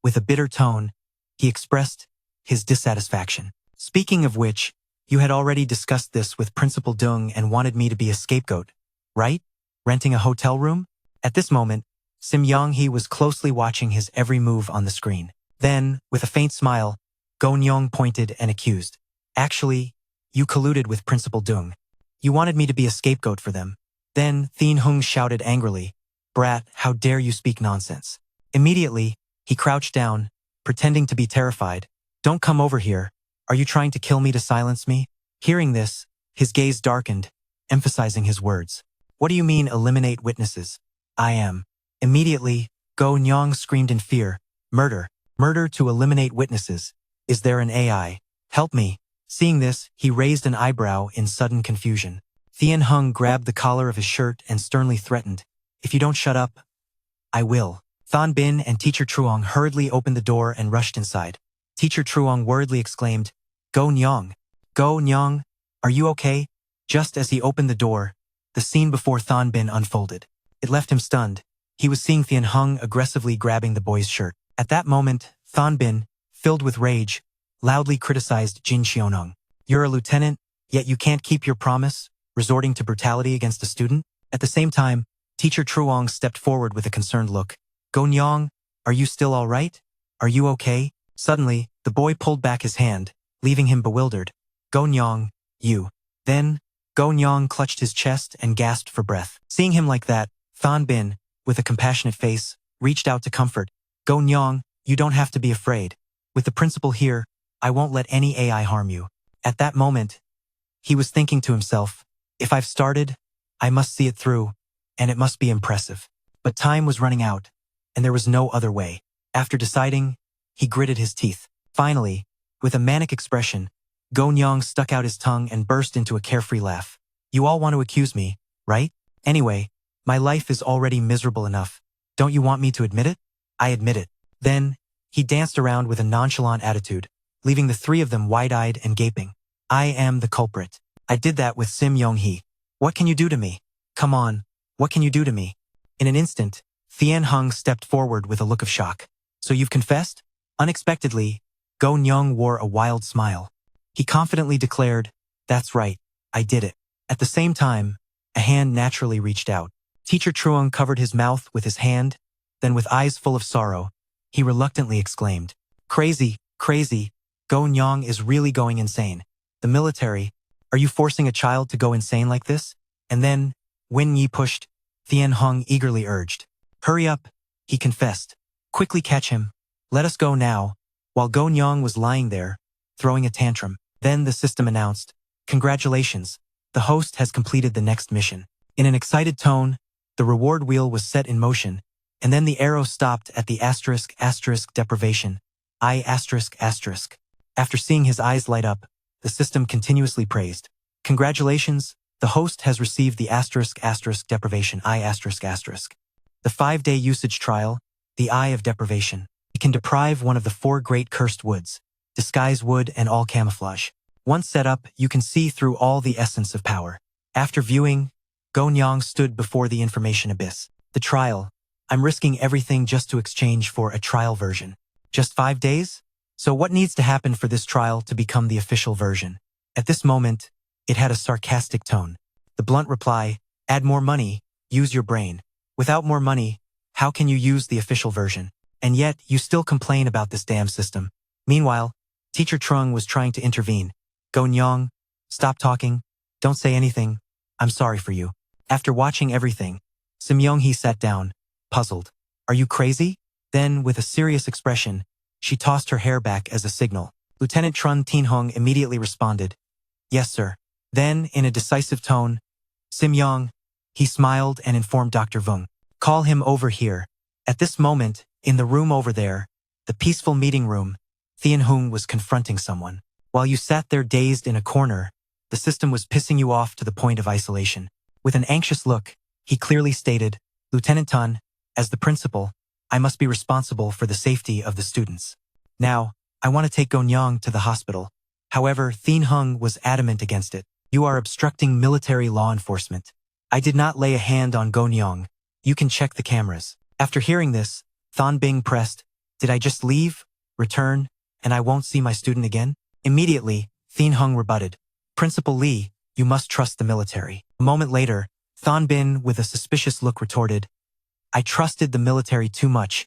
with a bitter tone, he expressed his dissatisfaction. Speaking of which, you had already discussed this with Principal Dung and wanted me to be a scapegoat, right? Renting a hotel room? At this moment, Sim Yeong-hee was closely watching his every move on the screen. Then, with a faint smile, Go Nyeong pointed and accused. Actually, you colluded with Principal Dung. You wanted me to be a scapegoat for them. Then, Thien Hung shouted angrily, Brat, how dare you speak nonsense. Immediately, he crouched down, pretending to be terrified. Don't come over here. Are you trying to kill me to silence me? Hearing this, his gaze darkened, emphasizing his words. What do you mean eliminate witnesses? I am. Immediately, Go Nyeong screamed in fear. Murder. Murder to eliminate witnesses. Is there an AI? Help me. Seeing this, he raised an eyebrow in sudden confusion. Thien Hung grabbed the collar of his shirt and sternly threatened, if you don't shut up, I will. Thon Bin and Teacher Truong hurriedly opened the door and rushed inside. Teacher Truong worriedly exclaimed, Go Nyeong. Go Nyeong, are you okay? Just as he opened the door, the scene before Thon Bin unfolded. It left him stunned. He was seeing Thien Hung aggressively grabbing the boy's shirt. At that moment, Thon Bin, filled with rage, loudly criticized Jin Cheonung. You're a lieutenant, yet you can't keep your promise, resorting to brutality against a student? At the same time, Teacher Truong stepped forward with a concerned look. Go Nyeong, are you still all right? Are you okay? Suddenly, the boy pulled back his hand, leaving him bewildered. Go Nyeong, you. Then, Go Nyeong clutched his chest and gasped for breath. Seeing him like that, Thon Bin, with a compassionate face, reached out to comfort. Go Nyeong, you don't have to be afraid. With the principal here, I won't let any AI harm you. At that moment, he was thinking to himself, if I've started, I must see it through, and it must be impressive. But time was running out, and there was no other way. After deciding, he gritted his teeth. Finally, with a manic expression, Go Nyeong stuck out his tongue and burst into a carefree laugh. You all want to accuse me, right? Anyway, my life is already miserable enough. Don't you want me to admit it? I admit it. Then, he danced around with a nonchalant attitude, leaving the three of them wide-eyed and gaping. I am the culprit. I did that with Sim Yeong-hee. What can you do to me? Come on, what can you do to me? In an instant, Thien Hung stepped forward with a look of shock. So you've confessed? Unexpectedly, Go Nyeong wore a wild smile. He confidently declared, that's right, I did it. At the same time, a hand naturally reached out. Teacher Truong covered his mouth with his hand, then with eyes full of sorrow, he reluctantly exclaimed, Crazy, crazy, Go Nyeong is really going insane. The military, are you forcing a child to go insane like this? And then, when Yi pushed, Thien Hung eagerly urged. Hurry up, he confessed. Quickly catch him. Let us go now. While Go Nyeong was lying there, throwing a tantrum, then the system announced, Congratulations, the host has completed the next mission. In an excited tone, the reward wheel was set in motion, And then the arrow stopped at the *** deprivation. After seeing his eyes light up, the system continuously praised. Congratulations, the host has received the *** deprivation The 5-day usage trial, the Eye of Deprivation. It can deprive one of the 4 great cursed woods, disguise wood and all camouflage. Once set up, you can see through all the essence of power. After viewing, Nyeong stood before the information abyss. The trial. I'm risking everything just to exchange for a trial version. Just 5 days? So what needs to happen for this trial to become the official version? At this moment, it had a sarcastic tone. The blunt reply, add more money, use your brain. Without more money, how can you use the official version? And yet, you still complain about this damn system. Meanwhile, Teacher Trung was trying to intervene. Nyeong, stop talking. Don't say anything. I'm sorry for you. After watching everything, Sim Yeong-hee sat down, puzzled. Are you crazy? Then, with a serious expression, she tossed her hair back as a signal. Lieutenant Trun Tin-hung immediately responded, yes, sir. Then, in a decisive tone, Sim Yeong-hee smiled and informed Dr. Vung. Call him over here. At this moment, in the room over there, the peaceful meeting room, Thien-hung was confronting someone. While you sat there dazed in a corner, the system was pissing you off to the point of isolation. With an anxious look, he clearly stated, Lieutenant Tun, as the principal, I must be responsible for the safety of the students. Now, I want to take Nyeong to the hospital. However, Thien-hung was adamant against it. You are obstructing military law enforcement. I did not lay a hand on Nyeong. You can check the cameras. After hearing this, Thon Bing pressed, did I just leave, return, and I won't see my student again? Immediately, Thien-hung rebutted, Principal Lee, you must trust the military. A moment later, Thon Bin, with a suspicious look, retorted, I trusted the military too much,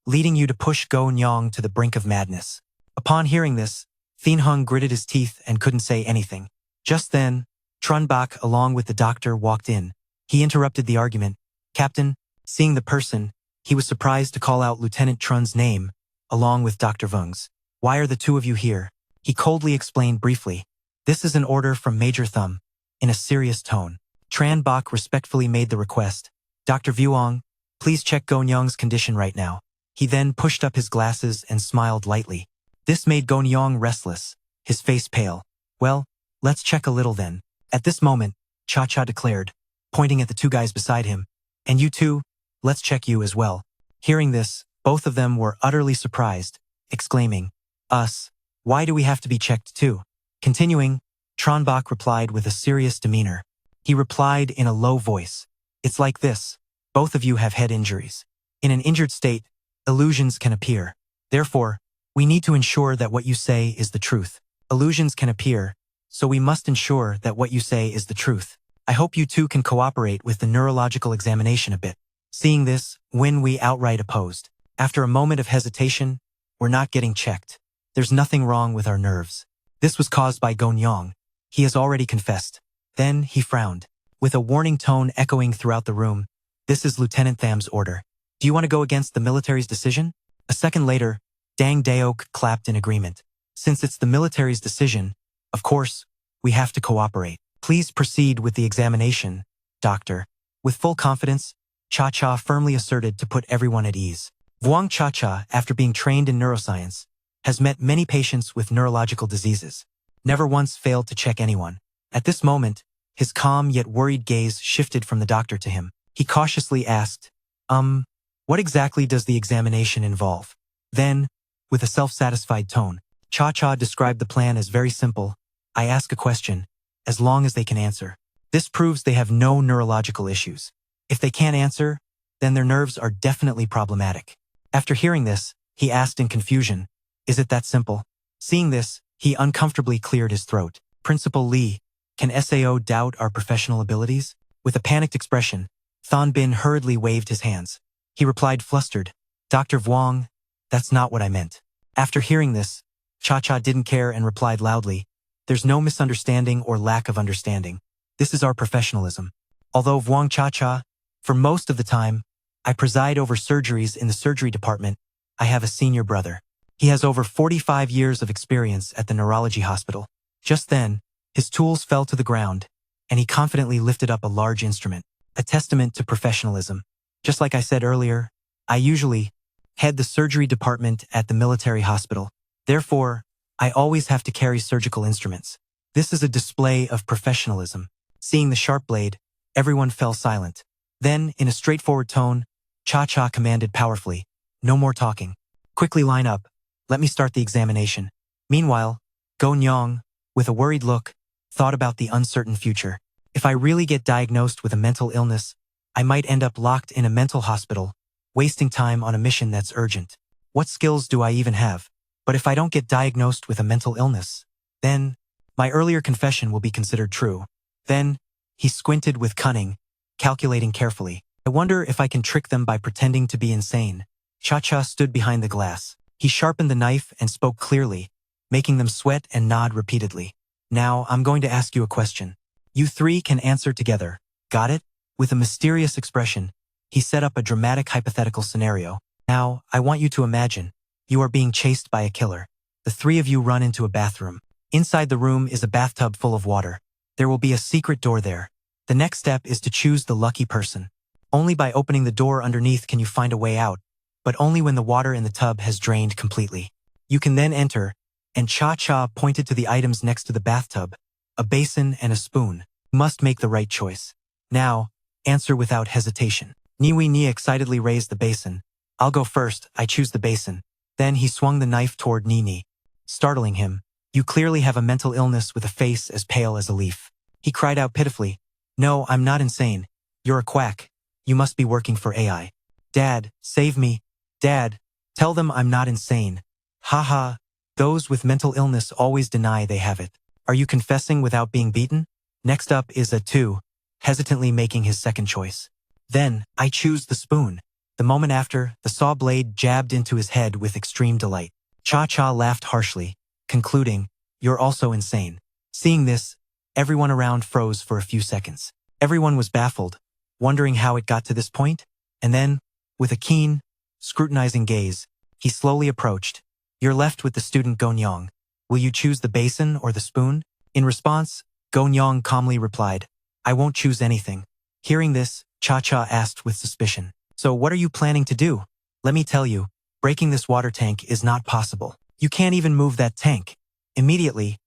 leading you to push Nyeong to the brink of madness. Upon hearing this, Thien-hung gritted his teeth and couldn't say anything. Just then, Trun Bak, along with the doctor, walked in. He interrupted the argument. Captain, seeing the person, he was surprised to call out Lieutenant Trun's name, along with Dr. Vung's. Why are the two of you here? He coldly explained briefly. This is an order from Major Thumb. In a serious tone, Tran Bak respectfully made the request. Dr. Vuong, please check Nyeong's condition right now. He then pushed up his glasses and smiled lightly. This made Nyeong restless, his face pale. Well, let's check a little then. At this moment, Cha-Cha declared, pointing at the two guys beside him. And you two, let's check you as well. Hearing this, both of them were utterly surprised, exclaiming, Us? Why do we have to be checked too? Continuing, Tronbach replied with a serious demeanor. He replied in a low voice. It's like this. Both of you have head injuries. In an injured state, illusions can appear. Therefore, we need to ensure that what you say is the truth. Illusions can appear, so we must ensure that what you say is the truth. I hope you two can cooperate with the neurological examination a bit. Seeing this, Win-Wee outright opposed. After a moment of hesitation, we're not getting checked. There's nothing wrong with our nerves. This was caused by Nyeong. He has already confessed. Then he frowned. With a warning tone echoing throughout the room, this is Lieutenant Tham's order. Do you want to go against the military's decision? A second later, Dang Daok clapped in agreement. Since it's the military's decision, of course, we have to cooperate. Please proceed with the examination, doctor. With full confidence, Cha-Cha firmly asserted to put everyone at ease. Vuong Cha-Cha, after being trained in neuroscience, has met many patients with neurological diseases. Never once failed to check anyone. At this moment, his calm yet worried gaze shifted from the doctor to him. He cautiously asked, what exactly does the examination involve? Then, with a self-satisfied tone, Cha-Cha described the plan as very simple. I ask a question, as long as they can answer. This proves they have no neurological issues. If they can't answer, then their nerves are definitely problematic. After hearing this, he asked in confusion, is it that simple? Seeing this, he uncomfortably cleared his throat. Principal Lee, can SAO doubt our professional abilities? With a panicked expression, Thon Bin hurriedly waved his hands. He replied flustered, Dr. Vuong, that's not what I meant. After hearing this, Cha-Cha didn't care and replied loudly, there's no misunderstanding or lack of understanding. This is our professionalism. Although Vuong Cha-Cha, for most of the time, I preside over surgeries in the surgery department, I have a senior brother. He has over 45 years of experience at the neurology hospital. Just then, his tools fell to the ground, and he confidently lifted up a large instrument, a testament to professionalism. Just like I said earlier, I usually head the surgery department at the military hospital. Therefore, I always have to carry surgical instruments. This is a display of professionalism. Seeing the sharp blade, everyone fell silent. Then, in a straightforward tone, Cha-Cha commanded powerfully, "No more talking. Quickly line up. Let me start the examination." Meanwhile, Nyeong, with a worried look, thought about the uncertain future. If I really get diagnosed with a mental illness, I might end up locked in a mental hospital, wasting time on a mission that's urgent. What skills do I even have? But if I don't get diagnosed with a mental illness, then my earlier confession will be considered true. Then, he squinted with cunning, calculating carefully. I wonder if I can trick them by pretending to be insane. Cha-Cha stood behind the glass. He sharpened the knife and spoke clearly, making them sweat and nod repeatedly. "Now, I'm going to ask you a question. You three can answer together. Got it?" With a mysterious expression, he set up a dramatic hypothetical scenario. "Now, I want you to imagine you are being chased by a killer. The three of you run into a bathroom. Inside the room is a bathtub full of water. There will be a secret door there. The next step is to choose the lucky person. Only by opening the door underneath can you find a way out, but only when the water in the tub has drained completely. You can then enter," and Cha-Cha pointed to the items next to the bathtub, "a basin and a spoon. You must make the right choice. Now, answer without hesitation." Nyeong excitedly raised the basin. "I'll go first, I choose the basin." Then he swung the knife toward Nini, startling him. "You clearly have a mental illness with a face as pale as a leaf." He cried out pitifully, "No, I'm not insane. You're a quack. You must be working for AI. Dad, save me. Dad, tell them I'm not insane." "Haha, those with mental illness always deny they have it. Are you confessing without being beaten?" Next up is a 2, hesitantly making his second choice. "Then, I choose the spoon." The moment after, the saw blade jabbed into his head with extreme delight. Cha-Cha laughed harshly, concluding, "You're also insane." Seeing this, everyone around froze for a few seconds. Everyone was baffled, wondering how it got to this point, and then, with a keen, scrutinizing gaze, he slowly approached. "You're left with the student Nyeong. Will you choose the basin or the spoon?" In response, Nyeong calmly replied, "I won't choose anything." Hearing this, Cha-Cha asked with suspicion, "So what are you planning to do?" "Let me tell you, breaking this water tank is not possible. You can't even move that tank." Immediately,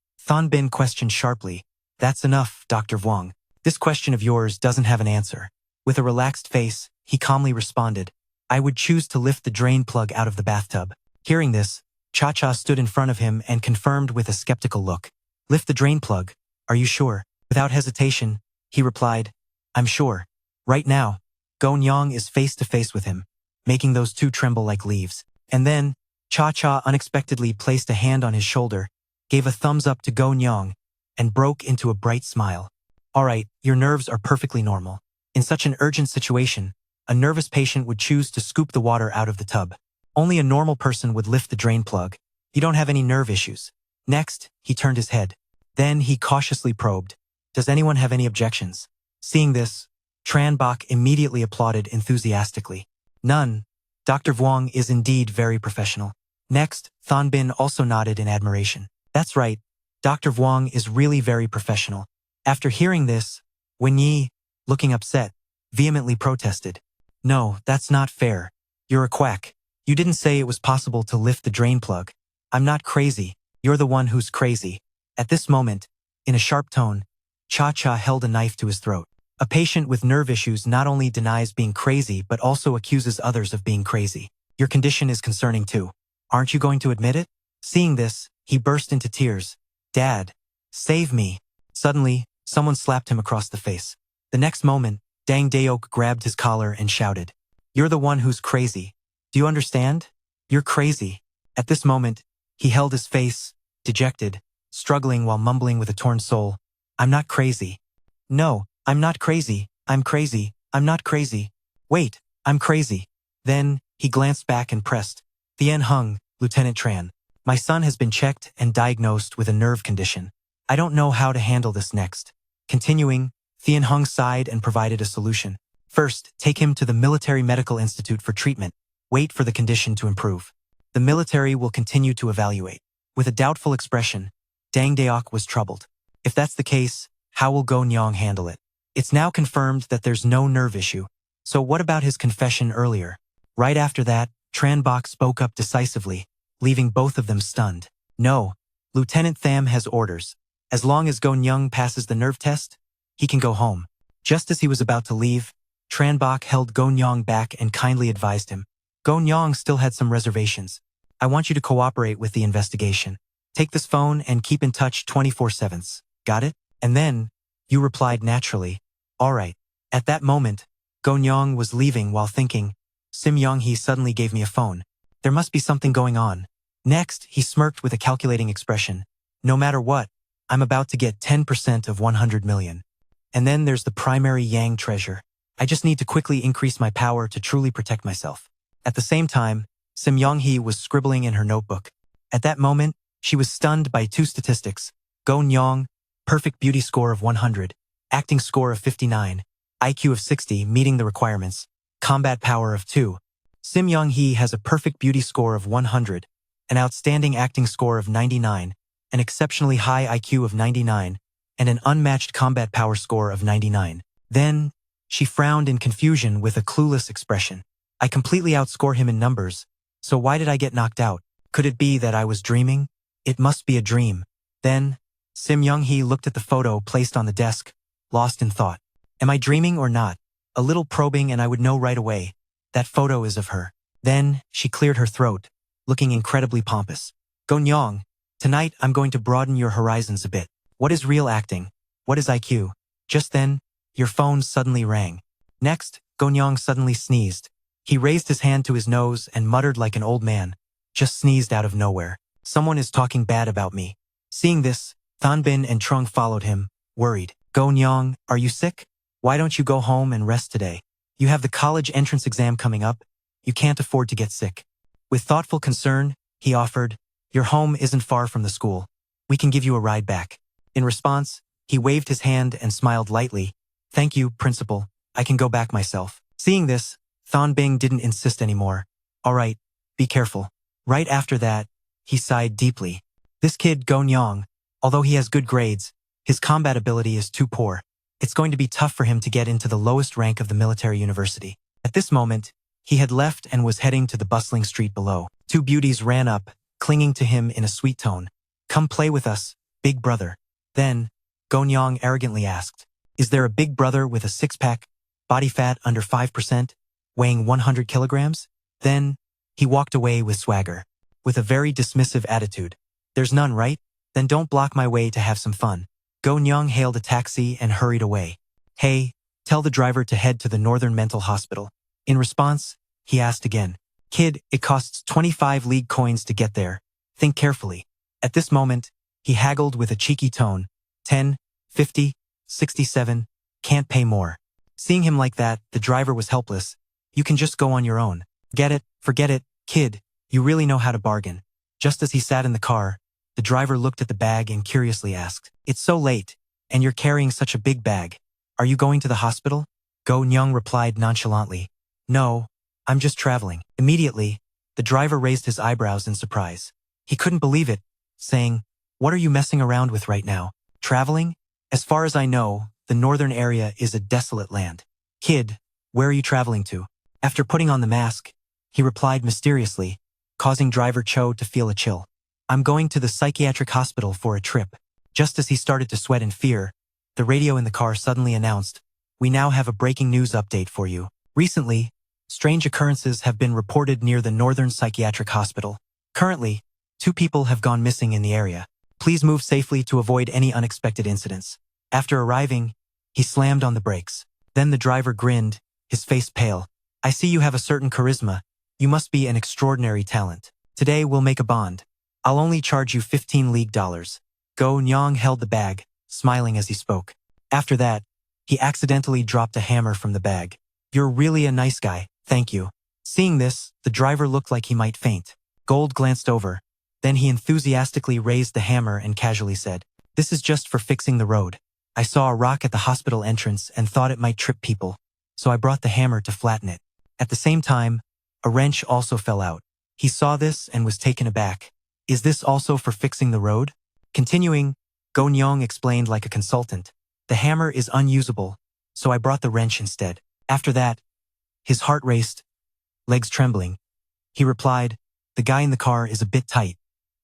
Bin questioned sharply, "That's enough, Dr. Wang. This question of yours doesn't have an answer." With a relaxed face, he calmly responded, "I would choose to lift the drain plug out of the bathtub." Hearing this, Cha-Cha stood in front of him and confirmed with a skeptical look, "Lift the drain plug? Are you sure?" Without hesitation, he replied, "I'm sure." Right now, Nyeong is face to face with him, making those two tremble like leaves. And then, Cha-Cha unexpectedly placed a hand on his shoulder, gave a thumbs up to Nyeong, and broke into a bright smile. "All right, your nerves are perfectly normal. In such an urgent situation, a nervous patient would choose to scoop the water out of the tub. Only a normal person would lift the drain plug. You don't have any nerve issues." Next, he turned his head. Then he cautiously probed, "Does anyone have any objections?" Seeing this, Tran Bok immediately applauded enthusiastically. "None. Dr. Wang is indeed very professional." Next, Bin also nodded in admiration. "That's right. Dr. Wang is really very professional." After hearing this, Wenyi, looking upset, vehemently protested, "No, that's not fair. You're a quack. You didn't say it was possible to lift the drain plug. I'm not crazy. You're the one who's crazy." At this moment, in a sharp tone, Cha-Cha held a knife to his throat. A patient with nerve issues not only denies being crazy but also accuses others of being crazy. Your condition is concerning too. Aren't you going to admit it? Seeing this, he burst into tears. "Dad, save me." Suddenly, someone slapped him across the face. The next moment, Dang Daeok grabbed his collar and shouted, "You're the one who's crazy. Do you understand? You're crazy." At this moment, he held his face, dejected, struggling while mumbling with a torn soul, "I'm not crazy. No, I'm not crazy. I'm crazy. I'm not crazy. Wait, I'm crazy." Then, he glanced back and pressed, "Thien Hung, Lieutenant Tran. My son has been checked and diagnosed with a nerve condition. I don't know how to handle this next." Continuing, Thien Hung sighed and provided a solution. "First, take him to the Military Medical Institute for treatment. Wait for the condition to improve. The military will continue to evaluate." With a doubtful expression, Dang Daeok was troubled. If that's the case, how will Nyeong handle it? It's now confirmed that there's no nerve issue. So what about his confession earlier? Right after that, Tran Bok spoke up decisively, leaving both of them stunned. No, Lieutenant Tham has orders. As long as Go Nyeong passes the nerve test, he can go home. Just as he was about to leave, Tran Bok held Go Nyeong back and kindly advised him. Go Nyeong still had some reservations. I want you to cooperate with the investigation. Take this phone and keep in touch 24/7. Got it? And then, you replied naturally, all right. At that moment, Go Nyeong was leaving while thinking, Sim Yeong-hee suddenly gave me a phone. There must be something going on. Next, he smirked with a calculating expression. No matter what, I'm about to get 10% of 100 million. And then there's the primary Yang treasure. I just need to quickly increase my power to truly protect myself. At the same time, Sim Yeong-hee was scribbling in her notebook. At that moment, she was stunned by two statistics. Go Nyeong, perfect beauty score of 100, acting score of 59, IQ of 60 meeting the requirements, combat power of 2. Sim Yeong-hee has a perfect beauty score of 100, an outstanding acting score of 99, an exceptionally high IQ of 99, and an unmatched combat power score of 99. Then, she frowned in confusion with a clueless expression. I completely outscore him in numbers, so why did I get knocked out? Could it be that I was dreaming? It must be a dream. Then, Sim Yeong-hee looked at the photo placed on the desk, lost in thought. Am I dreaming or not? A little probing and I would know right away. That photo is of her. Then, she cleared her throat, looking incredibly pompous. Go Nyeong, tonight I'm going to broaden your horizons a bit. What is real acting? What is IQ? Just then, your phone suddenly rang. Next, Go Nyeong suddenly sneezed. He raised his hand to his nose and muttered like an old man. Just sneezed out of nowhere. Someone is talking bad about me. Seeing this, Thanbin and Trung followed him, worried. Go Nyeong, are you sick? Why don't you go home and rest today? You have the college entrance exam coming up. You can't afford to get sick. With thoughtful concern, he offered, your home isn't far from the school. We can give you a ride back. In response, he waved his hand and smiled lightly. Thank you, principal. I can go back myself. Seeing this, Thanbing didn't insist anymore. All right, be careful. Right after that, he sighed deeply. This kid, Go Nyeong, although he has good grades, his combat ability is too poor. It's going to be tough for him to get into the lowest rank of the military university. At this moment, he had left and was heading to the bustling street below. Two beauties ran up, clinging to him in a sweet tone. Come play with us, big brother. Then, Go Nyeong arrogantly asked, is there a big brother with a six-pack, body fat under 5%, weighing 100 kilograms? Then, he walked away with swagger, with a very dismissive attitude. There's none, right? Then don't block my way to have some fun. Go Nyeong hailed a taxi and hurried away. Hey, tell the driver to head to the Northern Mental Hospital. In response, he asked again. Kid, it costs 25 league coins to get there. Think carefully. At this moment, he haggled with a cheeky tone. 10, 50, 67, can't pay more. Seeing him like that, the driver was helpless. You can just go on your own. Get it, forget it, kid, you really know how to bargain. Just as he sat in the car, the driver looked at the bag and curiously asked, it's so late, and you're carrying such a big bag. Are you going to the hospital? Go Nyeong replied nonchalantly. No, I'm just traveling. Immediately, the driver raised his eyebrows in surprise. He couldn't believe it, saying, what are you messing around with right now? Traveling? As far as I know, the northern area is a desolate land. Kid, where are you traveling to? After putting on the mask, he replied mysteriously, causing driver Cho to feel a chill. I'm going to the psychiatric hospital for a trip. Just as he started to sweat in fear, the radio in the car suddenly announced, we now have a breaking news update for you. Recently, strange occurrences have been reported near the Northern Psychiatric Hospital. Currently, 2 people have gone missing in the area. Please move safely to avoid any unexpected incidents. After arriving, he slammed on the brakes. Then the driver grinned, his face pale. I see you have a certain charisma. You must be an extraordinary talent. Today we'll make a bond. I'll only charge you 15 league dollars. Go Nyeong held the bag, smiling as he spoke. After that, he accidentally dropped a hammer from the bag. You're really a nice guy, thank you. Seeing this, the driver looked like he might faint. Gold glanced over. Then he enthusiastically raised the hammer and casually said, this is just for fixing the road. I saw a rock at the hospital entrance and thought it might trip people, so I brought the hammer to flatten it. At the same time, a wrench also fell out. He saw this and was taken aback. Is this also for fixing the road? Continuing, Go Nyeong explained like a consultant. The hammer is unusable, so I brought the wrench instead. After that, his heart raced. legs trembling. He replied, "The guy in the car is a bit tight.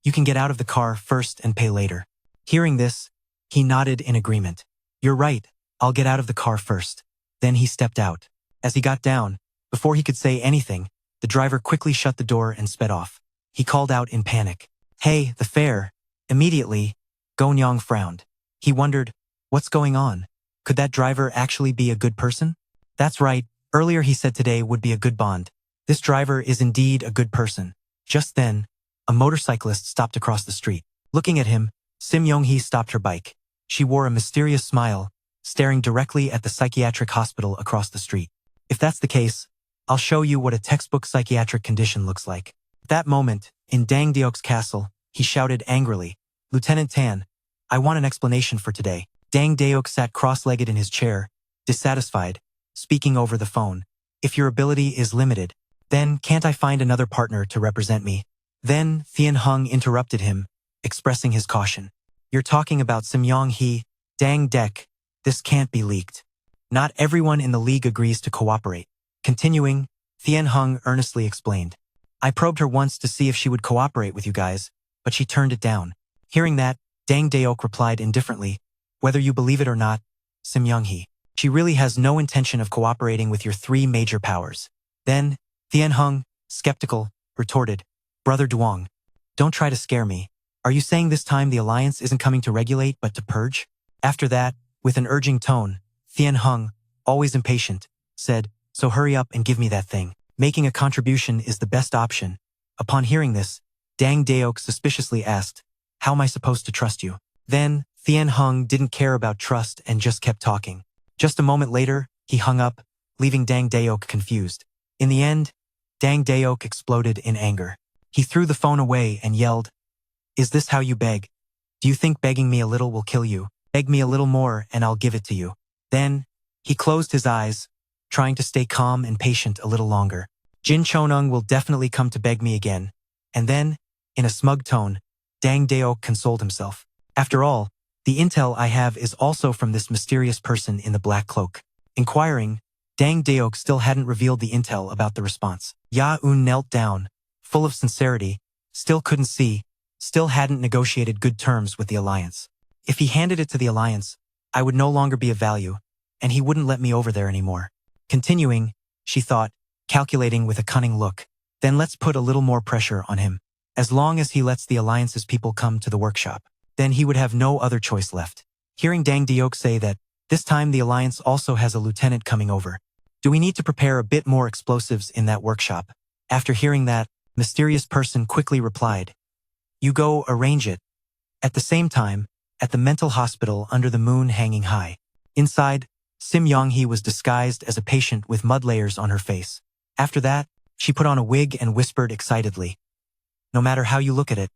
You can get out of the car first and pay later." Hearing this, he nodded in agreement. "You're right, I'll get out of the car first." Then he stepped out. As he got down, before he could say anything, the driver quickly shut the door and sped off. He called out in panic, "Hey, the fare!" Immediately, Nyeong frowned. He wondered, what's going on? Could that driver actually be a good person? That's right, earlier he said today would be a good bond. This driver is indeed a good person. Just then, a motorcyclist stopped across the street. Looking at him, Sim Yeong-hee stopped her bike. She wore a mysterious smile, staring directly at the psychiatric hospital across the street. "If that's the case, I'll show you what a textbook psychiatric condition looks like." At that moment, in Dang Deok's castle, he shouted angrily, "Lieutenant Tan, I want an explanation for today." Dang Deok sat cross-legged in his chair, dissatisfied, speaking over the phone. "If your ability is limited, then can't I find another partner to represent me?" Then Thien Hung interrupted him, expressing his caution. "You're talking about Sim Yeong-hee, Dang Dek. This can't be leaked. Not everyone in the league agrees to cooperate." Continuing, Thien Hung earnestly explained, "I probed her once to see if she would cooperate with you guys, but she turned it down." Hearing that, Dang Deok replied indifferently, "Whether you believe it or not, Sim Yeong-hee, she really has no intention of cooperating with your three major powers." Then, Thien Hung, skeptical, retorted, "Brother Duong, don't try to scare me. Are you saying this time the alliance isn't coming to regulate but to purge?" After that, with an urging tone, Thien Hung, always impatient, said, "So hurry up and give me that thing. Making a contribution is the best option." Upon hearing this, Dang Deok suspiciously asked, "How am I supposed to trust you?" Then, Thien Hung didn't care about trust and just kept talking. Just a moment later, he hung up, leaving Dang Deok confused. In the end, Dang Deok exploded in anger. He threw the phone away and yelled, "Is this how you beg? Do you think begging me a little will kill you? Beg me a little more and I'll give it to you." Then, he closed his eyes, trying to stay calm and patient a little longer. "Jin Chonung will definitely come to beg me again." And then, in a smug tone, Dang Deok consoled himself. "After all, the intel I have is also from this mysterious person in the black cloak." Inquiring, Dang Deok still hadn't revealed the intel about the response. Ya-eun knelt down, full of sincerity, still couldn't see, still hadn't negotiated good terms with the alliance. If he handed it to the alliance, I would no longer be of value, and he wouldn't let me over there anymore. Continuing, she thought, calculating with a cunning look, "Then let's put a little more pressure on him. As long as he lets the alliance's people come to the workshop, then he would have no other choice left." Hearing Dang Deok say that, this time the alliance also has a lieutenant coming over. "Do we need to prepare a bit more explosives in that workshop?" After hearing that, mysterious person quickly replied, "You go arrange it." At the same time, at the mental hospital under the moon hanging high. Inside, Sim Yeong-hee was disguised as a patient with mud layers on her face. After that, she put on a wig and whispered excitedly, "No matter how you look at it,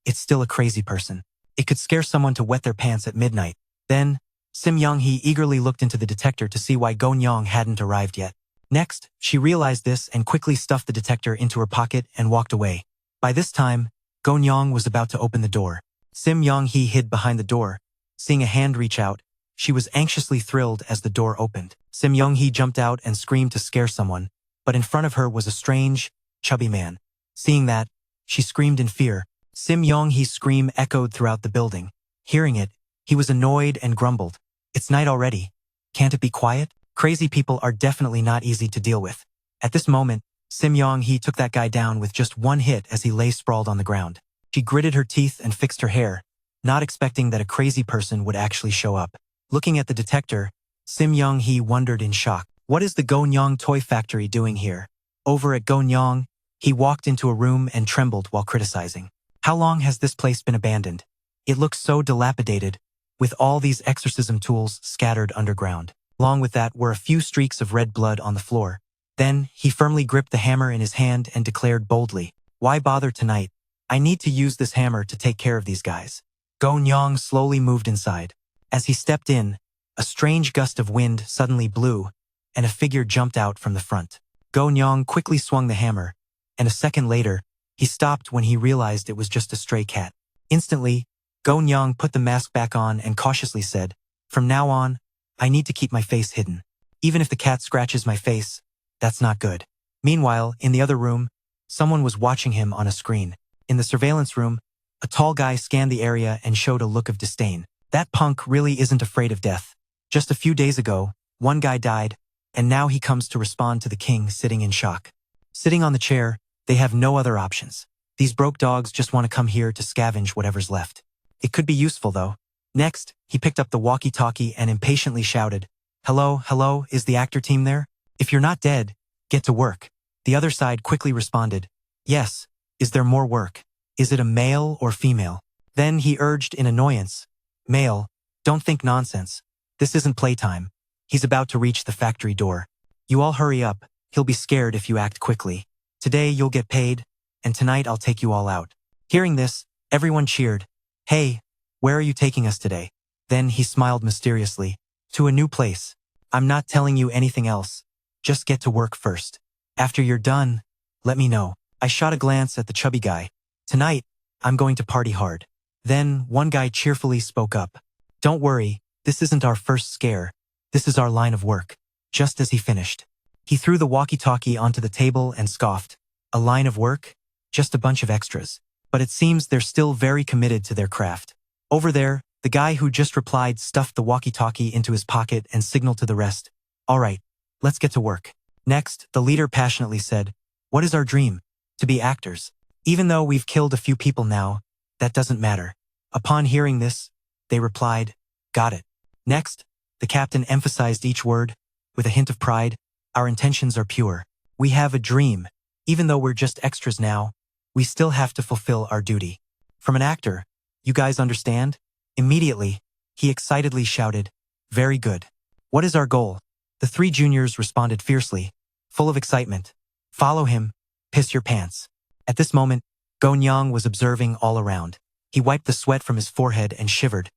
it's still a crazy person. It could scare someone to wet their pants at midnight." Then, Sim Yeong-hee eagerly looked into the detector to see why Nyeong hadn't arrived yet. Next, she realized this and quickly stuffed the detector into her pocket and walked away. By this time, Nyeong was about to open the door. Sim Yeong-hee hid behind the door. Seeing a hand reach out, she was anxiously thrilled as the door opened. Sim Yeong-hee jumped out and screamed to scare someone, but in front of her was a strange, chubby man. Seeing that, she screamed in fear. Sim Yeong-hee's scream echoed throughout the building. Hearing it, he was annoyed and grumbled, "It's night already. Can't it be quiet?" Crazy people are definitely not easy to deal with. At this moment, Sim Yeong-hee took that guy down with just one hit as he lay sprawled on the ground. She gritted her teeth and fixed her hair, not expecting that a crazy person would actually show up. Looking at the detector, Sim Yeong-hee wondered in shock. What is the Nyeong toy factory doing here? Over at Nyeong, he walked into a room and trembled while criticizing. How long has this place been abandoned? It looks so dilapidated, with all these exorcism tools scattered underground. Along with that were a few streaks of red blood on the floor. Then, he firmly gripped the hammer in his hand and declared boldly, "Why bother tonight? I need to use this hammer to take care of these guys." Nyeong slowly moved inside. As he stepped in, a strange gust of wind suddenly blew, and a figure jumped out from the front. Nyeong quickly swung the hammer, and a second later, he stopped when he realized it was just a stray cat. Instantly, Nyeong put the mask back on and cautiously said, "From now on, I need to keep my face hidden. Even if the cat scratches my face, that's not good." Meanwhile, in the other room, someone was watching him on a screen. In the surveillance room, a tall guy scanned the area and showed a look of disdain. That punk really isn't afraid of death. Just a few days ago, one guy died, and now he comes to respond to the king sitting in shock. Sitting on the chair, they have no other options. These broke dogs just want to come here to scavenge whatever's left. It could be useful, though. Next, he picked up the walkie-talkie and impatiently shouted, "Hello, hello, is the actor team there? If you're not dead, get to work." The other side quickly responded, "Yes, is there more work? Is it a male or female?" Then he urged in annoyance, "Male, don't think nonsense. This isn't playtime. He's about to reach the factory door. You all hurry up, he'll be scared if you act quickly. Today you'll get paid, and tonight I'll take you all out." Hearing this, everyone cheered. "Hey, where are you taking us today?" Then he smiled mysteriously. "To a new place. I'm not telling you anything else. Just get to work first. After you're done, let me know." I shot a glance at the chubby guy. "Tonight, I'm going to party hard." Then one guy cheerfully spoke up. "Don't worry, this isn't our first scare. This is our line of work." Just as he finished, he threw the walkie-talkie onto the table and scoffed. "A line of work? Just a bunch of extras." But it seems they're still very committed to their craft. Over there, the guy who just replied stuffed the walkie-talkie into his pocket and signaled to the rest. "All right, let's get to work." Next, the leader passionately said, "What is our dream? To be actors. Even though we've killed a few people now, that doesn't matter." Upon hearing this, they replied, "Got it." Next, the captain emphasized each word, with a hint of pride, "Our intentions are pure. We have a dream. Even though we're just extras now, we still have to fulfill our duty." From an actor, "You guys understand?" Immediately, he excitedly shouted, "Very good. What is our goal?" The three juniors responded fiercely, full of excitement. "Follow him, piss your pants." At this moment, Nyeong was observing all around. He wiped the sweat from his forehead and shivered,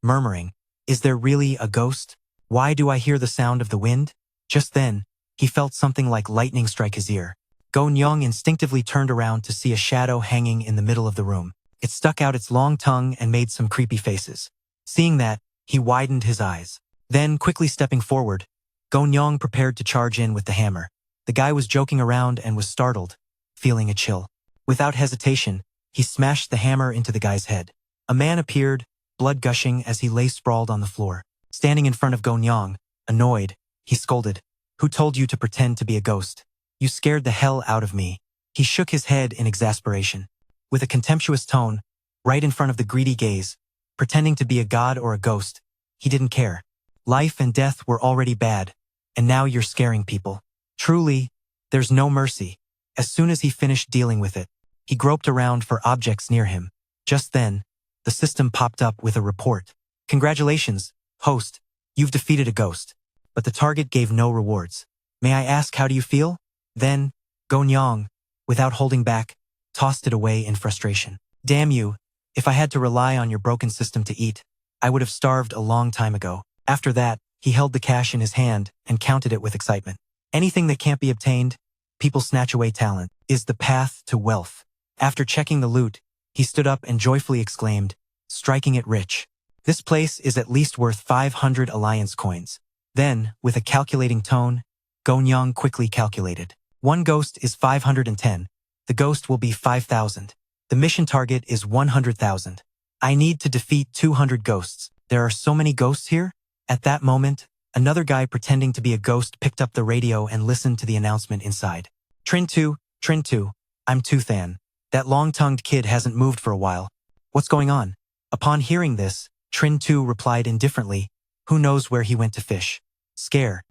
murmuring, "Is there really a ghost? Why do I hear the sound of the wind?" Just then, he felt something like lightning strike his ear. Nyeong instinctively turned around to see a shadow hanging in the middle of the room. It stuck out its long tongue and made some creepy faces. Seeing that, he widened his eyes. Then, quickly stepping forward, Nyeong prepared to charge in with the hammer. The guy was joking around and was startled, feeling a chill. Without hesitation, he smashed the hammer into the guy's head. A man appeared, blood gushing as he lay sprawled on the floor. Standing in front of Nyeong, annoyed, he scolded, "Who told you to pretend to be a ghost? You scared the hell out of me." He shook his head in exasperation. With a contemptuous tone, right in front of the greedy gaze, pretending to be a god or a ghost, he didn't care. Life and death were already bad, and now you're scaring people. Truly, there's no mercy. As soon as he finished dealing with it, he groped around for objects near him. Just then, the system popped up with a report. "Congratulations, host, you've defeated a ghost." But the target gave no rewards. "May I ask, how do you feel?" Then, Nyeong, without holding back, tossed it away in frustration. "Damn you, if I had to rely on your broken system to eat, I would have starved a long time ago." After that, he held the cash in his hand and counted it with excitement. Anything that can't be obtained, people snatch away. Talent is the path to wealth. After checking the loot, he stood up and joyfully exclaimed, striking it rich. "This place is at least worth 500 alliance coins." Then, with a calculating tone, Nyeong quickly calculated. One ghost is 510. The ghost will be 5,000. The mission target is 100,000. I need to defeat 200 ghosts. There are so many ghosts here? At that moment, another guy pretending to be a ghost picked up the radio and listened to the announcement inside. Trin 2, I'm Toothan. That long-tongued kid hasn't moved for a while. What's going on?" Upon hearing this, Trin 2 replied indifferently, "Who knows where he went to fish?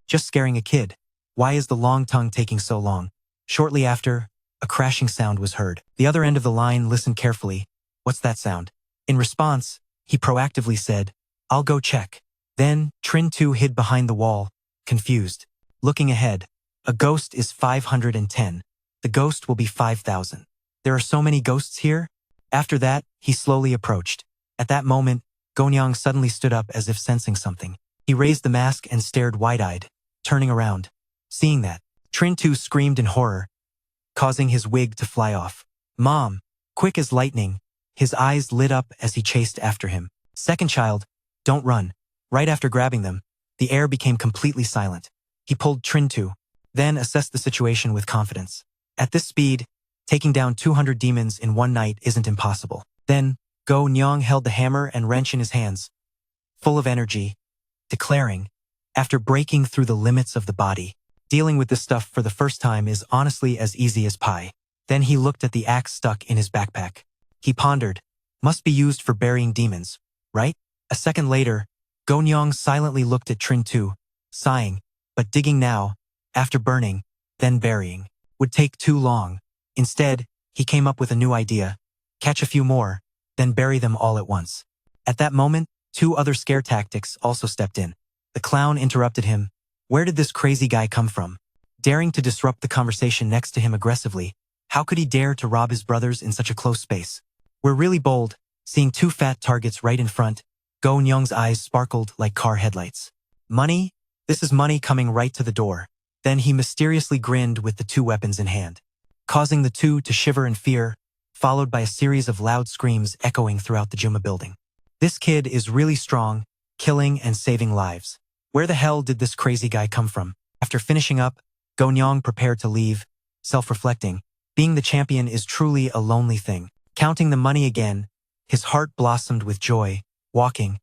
Just scaring a kid. Why is the long tongue taking so long?" Shortly after, a crashing sound was heard. The other end of the line listened carefully. "What's that sound?" In response, he proactively said, "I'll go check." Then, Trin 2 hid behind the wall, confused. Looking ahead, a ghost is 510. The ghost will be 5,000. There are so many ghosts here? After that, he slowly approached. At that moment, Nyeong suddenly stood up as if sensing something. He raised the mask and stared wide-eyed, turning around. Seeing that, Trin 2 screamed in horror, causing his wig to fly off. "Mom!" Quick as lightning, his eyes lit up as he chased after him. "Second child, don't run." Right after grabbing them, the air became completely silent. He pulled Trin 2, then assessed the situation with confidence. At this speed, taking down 200 demons in one night isn't impossible. Then, Nyeong held the hammer and wrench in his hands, full of energy, declaring, after breaking through the limits of the body, dealing with this stuff for the first time is honestly as easy as pie. Then he looked at the axe stuck in his backpack. He pondered, must be used for burying demons, right? A second later, Nyeong silently looked at Trin too, sighing, but digging now, after burning, then burying, would take too long. Instead, he came up with a new idea, catch a few more, then bury them all at once. At that moment, two other scare tactics also stepped in. The clown interrupted him. Where did this crazy guy come from? Daring to disrupt the conversation next to him aggressively, how could he dare to rob his brothers in such a close space? We're really bold, seeing two fat targets right in front. Nyeong's eyes sparkled like car headlights. Money? This is money coming right to the door. Then he mysteriously grinned with the two weapons in hand, causing the two to shiver in fear, followed by a series of loud screams echoing throughout the Juma building. This kid is really strong, killing and saving lives. Where the hell did this crazy guy come from? After finishing up, Nyeong prepared to leave, self-reflecting. Being the champion is truly a lonely thing. Counting the money again, his heart blossomed with joy, walking.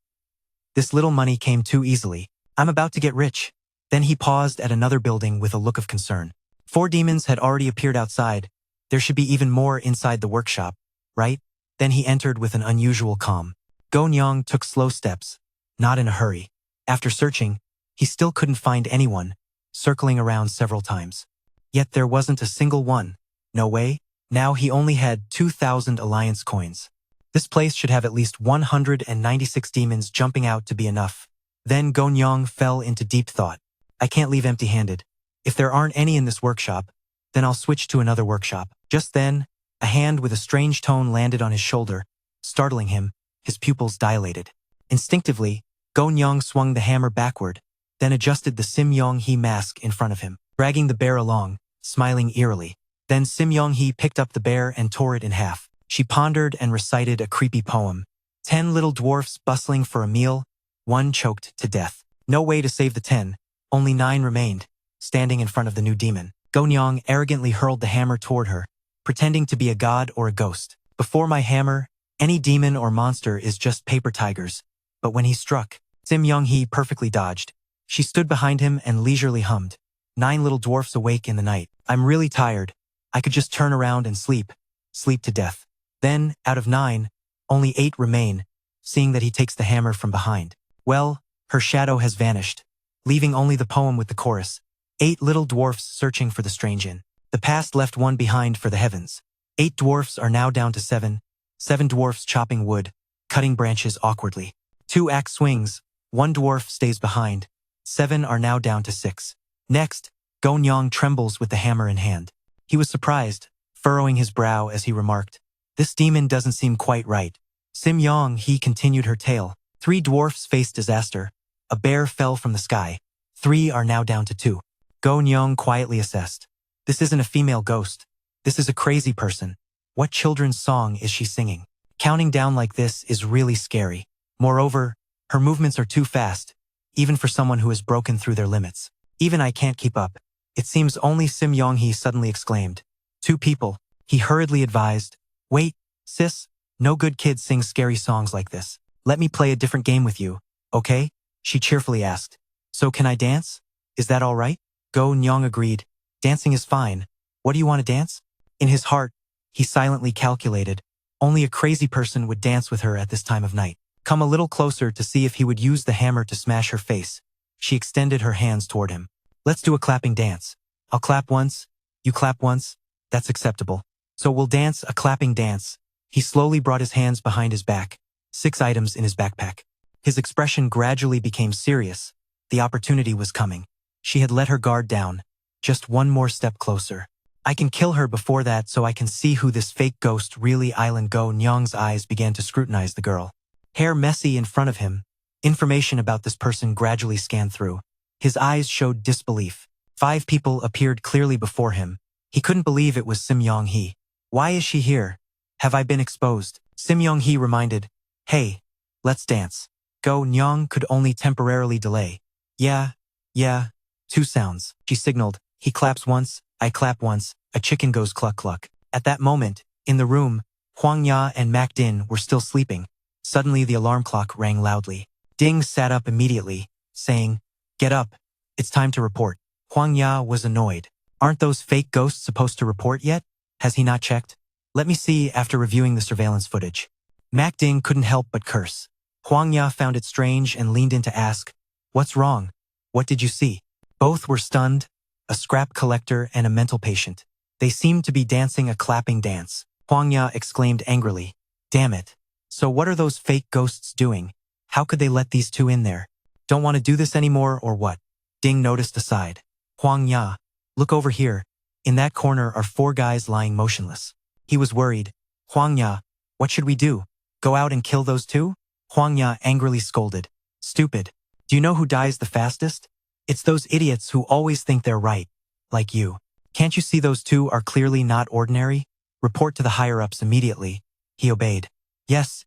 This little money came too easily. I'm about to get rich. Then he paused at another building with a look of concern. 4 demons had already appeared outside. There should be even more inside the workshop, right? Then he entered with an unusual calm. Nyeong took slow steps, not in a hurry. After searching, he still couldn't find anyone, circling around several times. Yet there wasn't a single one. No way. Now he only had 2,000 alliance coins. This place should have at least 196 demons jumping out to be enough. Then Nyeong fell into deep thought. I can't leave empty-handed. If there aren't any in this workshop, then I'll switch to another workshop. Just then, a hand with a strange tone landed on his shoulder, startling him. His pupils dilated. Instinctively, Nyeong swung the hammer backward, then adjusted the Sim Yeong-hee mask in front of him, dragging the bear along, smiling eerily. Then Sim Yeong-hee picked up the bear and tore it in half. She pondered and recited a creepy poem. 10 little dwarfs bustling for a meal, 1 choked to death. No way to save the 10, only 9 remained, standing in front of the new demon. Nyeong arrogantly hurled the hammer toward her, pretending to be a god or a ghost. Before my hammer, any demon or monster is just paper tigers. But when he struck, Sim Yeong-hee perfectly dodged. She stood behind him and leisurely hummed. 9 little dwarfs awake in the night. I'm really tired. I could just turn around and sleep to death. Then, out of 9, only 8 remain, seeing that he takes the hammer from behind. Well, her shadow has vanished, leaving only the poem with the chorus. 8 little dwarfs searching for the strange inn. The past left 1 behind for the heavens. 8 dwarfs are now down to 7. 7 dwarfs chopping wood, cutting branches awkwardly. 2 axe swings, 1 dwarf stays behind. 7 are now down to 6. Next, Nyeong trembles with the hammer in hand. He was surprised, furrowing his brow as he remarked, this demon doesn't seem quite right. Sim Yeong-hee continued her tale. 3 dwarfs faced disaster. A bear fell from the sky. 3 are now down to 2. Nyeong quietly assessed. This isn't a female ghost. This is a crazy person. What children's song is she singing? Counting down like this is really scary. Moreover, her movements are too fast, even for someone who has broken through their limits. Even I can't keep up. It seems only Sim Yeong-hee suddenly exclaimed. 2 people, he hurriedly advised. Wait, sis, no good kid sings scary songs like this. Let me play a different game with you, okay? She cheerfully asked. So can I dance? Is that all right? Nyeong agreed. Dancing is fine. What do you want to dance? In his heart, he silently calculated. Only a crazy person would dance with her at this time of night. Come a little closer to see if he would use the hammer to smash her face. She extended her hands toward him. Let's do a clapping dance. I'll clap once, you clap once. That's acceptable. So we'll dance a clapping dance. He slowly brought his hands behind his back, 6 items in his backpack. His expression gradually became serious. The opportunity was coming. She had let her guard down. Just one more step closer. I can kill her before that so I can see who this fake ghost really island. Nyeong's eyes began to scrutinize the girl. Hair messy in front of him. Information about this person gradually scanned through. His eyes showed disbelief. 5 people appeared clearly before him. He couldn't believe it was Sim Yeong-hee. Why is she here? Have I been exposed? Sim Yeong-hee reminded. Hey, let's dance. Nyeong could only temporarily delay. Yeah, 2 sounds. She signaled. He claps once, I clap once, a chicken goes cluck cluck. At that moment, in the room, Hwang Ya and Mac Din were still sleeping. Suddenly the alarm clock rang loudly. Ding sat up immediately, saying, "Get up. It's time to report." Hwang Ya was annoyed. Aren't those fake ghosts supposed to report yet? Has he not checked? Let me see after reviewing the surveillance footage. Mac Ding couldn't help but curse. Hwang Ya found it strange and leaned in to ask, "What's wrong? What did you see?" Both were stunned, a scrap collector and a mental patient. They seemed to be dancing a clapping dance. Hwang Ya exclaimed angrily, "Damn it. So what are those fake ghosts doing? How could they let these two in there? Don't want to do this anymore or what?" Ding noticed aside. "Hwang Ya, look over here. In that corner are 4 guys lying motionless." He was worried. "Hwang Ya, what should we do? Go out and kill those 2? Hwang Ya angrily scolded. "Stupid. Do you know who dies the fastest? It's those idiots who always think they're right. Like you. Can't you see those 2 are clearly not ordinary? Report to the higher-ups immediately." He obeyed. Yes.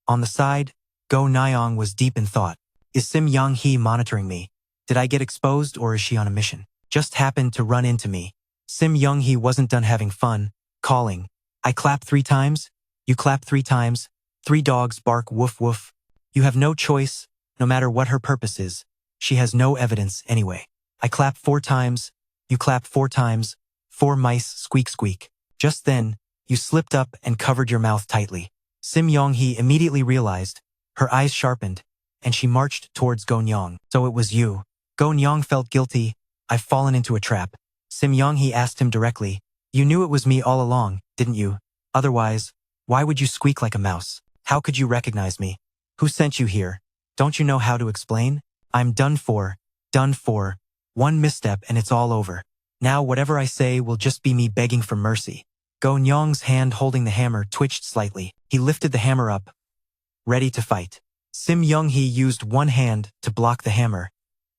On the side, Go Nyeong was deep in thought. Is Sim Yeong-hee monitoring me? Did I get exposed or is she on a mission? Just happened to run into me. Sim Yeong-hee wasn't done having fun, calling. "I clap 3 times. You clap 3 times. 3 dogs bark woof woof. You have no choice, no matter what her purpose is. She has no evidence anyway. I clap 4 times. You clap 4 times. 4 mice squeak squeak." Just then, you slipped up and covered your mouth tightly. Sim Yeong-hee immediately realized. Her eyes sharpened, and she marched towards Go Nyeong. "So it was you." Go Nyeong felt guilty. "I've fallen into a trap." Sim Yeong-hee asked him directly. "You knew it was me all along, didn't you? Otherwise, why would you squeak like a mouse? How could you recognize me? Who sent you here? Don't you know how to explain? I'm done for. Done for. One misstep and it's all over. Now whatever I say will just be me begging for mercy." Go Nyeong's hand holding the hammer twitched slightly. He lifted the hammer up, ready to fight. Sim Yeong-hee used one hand to block the hammer,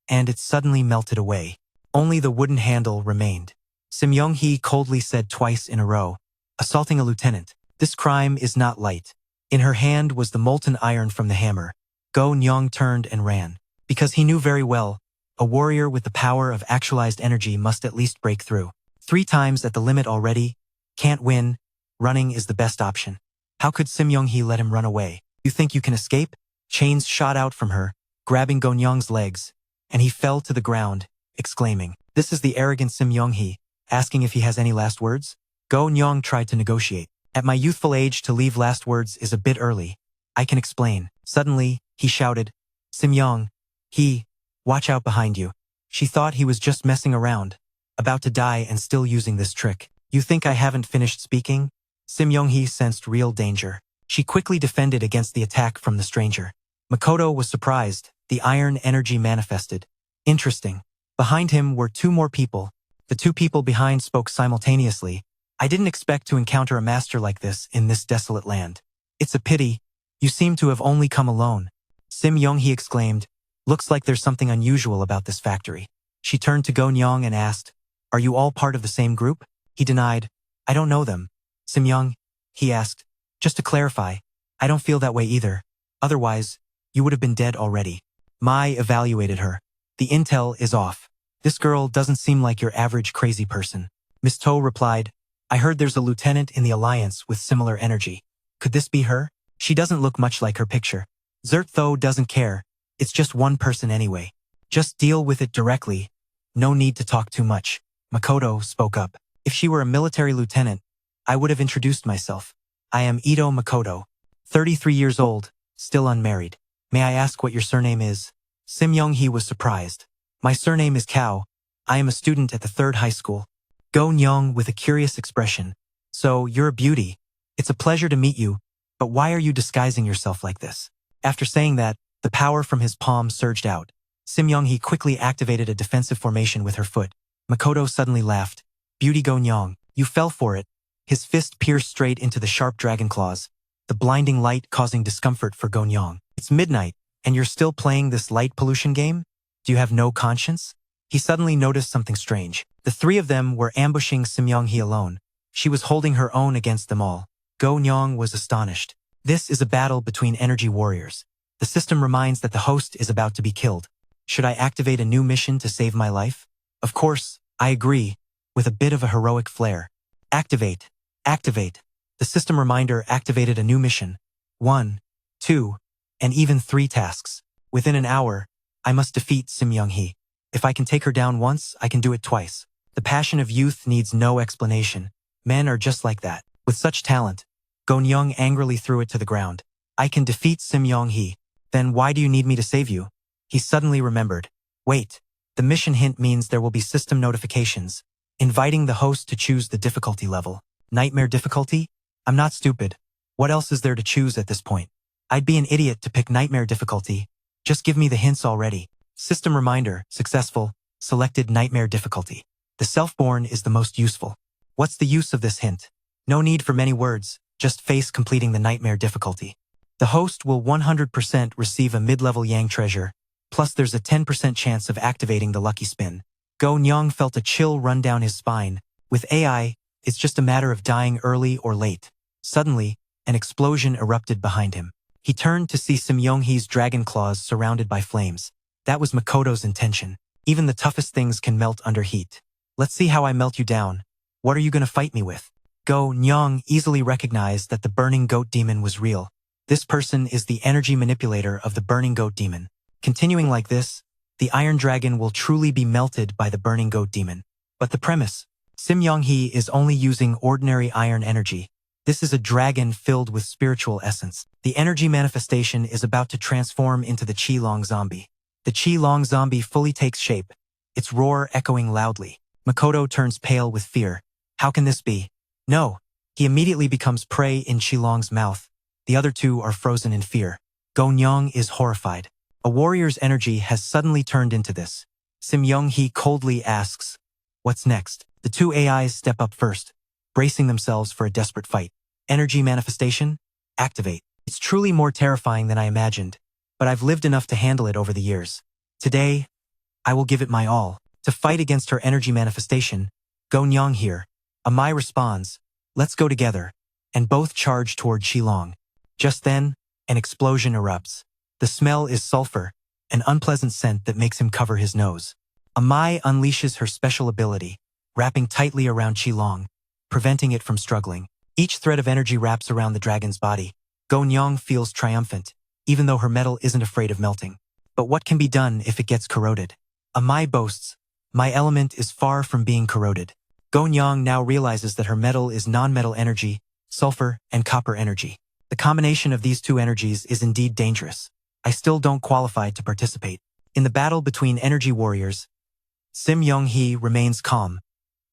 and it suddenly melted away. Only the wooden handle remained. Sim Yeong-hee coldly said twice in a row, "Assaulting a lieutenant. This crime is not light." In her hand was the molten iron from the hammer. Go Nyeong turned and ran. Because he knew very well, a warrior with the power of actualized energy must at least break through. 3 times at the limit already. Can't win. Running is the best option. How could Sim Yeong-hee let him run away? You think you can escape? Chains shot out from her, grabbing Go Nyeong's legs, and he fell to the ground, exclaiming, "This is the arrogant Sim Yeong-hee, asking if he has any last words?" Go Nyeong tried to negotiate. "At my youthful age to leave last words is a bit early. I can explain." Suddenly, he shouted, "Sim Yeong-hee, watch out behind you." She thought he was just messing around, about to die and still using this trick. "You think I haven't finished speaking?" Sim Yeong-hee sensed real danger. She quickly defended against the attack from the stranger. Makoto was surprised. The iron energy manifested. Interesting. Behind him were 2 more people. The 2 people behind spoke simultaneously. "I didn't expect to encounter a master like this in this desolate land. It's a pity. You seem to have only come alone." Sim Yeong-hee exclaimed, "Looks like there's something unusual about this factory." She turned to Go Nyeong and asked, "Are you all part of the same group?" He denied, "I don't know them." "Sim Yeong?" he asked. "Just to clarify, I don't feel that way either. Otherwise, you would have been dead already." Mai evaluated her. "The intel is off. This girl doesn't seem like your average crazy person." Miss To replied, "I heard there's a lieutenant in the Alliance with similar energy. Could this be her? She doesn't look much like her picture." Zert Tho doesn't care. It's just one person anyway. Just deal with it directly. No need to talk too much. Makoto spoke up. "If she were a military lieutenant, I would have introduced myself. I am Ito Makoto, 33 years old, still unmarried. May I ask what your surname is?" Sim Yeong-hee was surprised. "My surname is Kao. I am a student at the 3rd high school." Go Nyeong with a curious expression. "So, you're a beauty. It's a pleasure to meet you, but why are you disguising yourself like this?" After saying that, the power from his palm surged out. Sim Yeong-hee quickly activated a defensive formation with her foot. Makoto suddenly laughed. "Beauty Go Nyeong, you fell for it." His fist pierced straight into the sharp dragon claws, the blinding light causing discomfort for Go Nyeong. "It's midnight, and you're still playing this light pollution game? Do you have no conscience?" He suddenly noticed something strange. The 3 of them were ambushing Sim Yeong-hee alone. She was holding her own against them all. Go Nyeong was astonished. This is a battle between energy warriors. The system reminds that the host is about to be killed. Should I activate a new mission to save my life? Of course, I agree, with a bit of a heroic flair. Activate. Activate. The system reminder activated a new mission. 1, 2, and even 3 tasks. Within an hour, I must defeat Sim Yeong-hee. If I can take her down once, I can do it twice. The passion of youth needs no explanation. Men are just like that. With such talent, Nyeong angrily threw it to the ground. I can defeat Sim Yeong-hee. Then why do you need me to save you? He suddenly remembered. Wait, the mission hint means there will be system notifications, inviting the host to choose the difficulty level. Nightmare difficulty? I'm not stupid. What else is there to choose at this point? I'd be an idiot to pick nightmare difficulty. Just give me the hints already. System reminder, successful, selected nightmare difficulty. The self-born is the most useful. What's the use of this hint? No need for many words, just face completing the nightmare difficulty. The host will 100% receive a mid-level Yang treasure, plus there's a 10% chance of activating the lucky spin. Nyeong felt a chill run down his spine. With AI, it's just a matter of dying early or late. Suddenly, an explosion erupted behind him. He turned to see Sim Yeong-hee's dragon claws surrounded by flames. That was Makoto's intention. Even the toughest things can melt under heat. Let's see how I melt you down. What are you gonna fight me with? Nyeong easily recognized that the burning goat demon was real. This person is the energy manipulator of the burning goat demon. Continuing like this, the iron dragon will truly be melted by the burning goat demon. But the premise, Sim Yeong-hee is only using ordinary iron energy. This is a dragon filled with spiritual essence. The energy manifestation is about to transform into the Qi-Long zombie. The Qi-Long zombie fully takes shape, its roar echoing loudly. Makoto turns pale with fear. How can this be? No. He immediately becomes prey in Qi-Long's mouth. The other two are frozen in fear. Nyeong is horrified. A warrior's energy has suddenly turned into this. Sim Yeong-hee coldly asks, "What's next?" The two AIs step up first, bracing themselves for a desperate fight. Energy manifestation? Activate. It's truly more terrifying than I imagined, but I've lived enough to handle it over the years. Today, I will give it my all. To fight against her energy manifestation, Nyeong here. Amai responds, "Let's go together," and both charge toward Qi-Long. Just then, an explosion erupts. The smell is sulfur, an unpleasant scent that makes him cover his nose. Amai unleashes her special ability, wrapping tightly around Qi-Long, preventing it from struggling. Each thread of energy wraps around the dragon's body. Nyeong feels triumphant, even though her metal isn't afraid of melting. But what can be done if it gets corroded? Amai boasts, "My element is far from being corroded." Nyeong now realizes that her metal is non-metal energy, sulfur, and copper energy. The combination of these two energies is indeed dangerous. I still don't qualify to participate. In the battle between energy warriors, Sim Yeong-hee remains calm.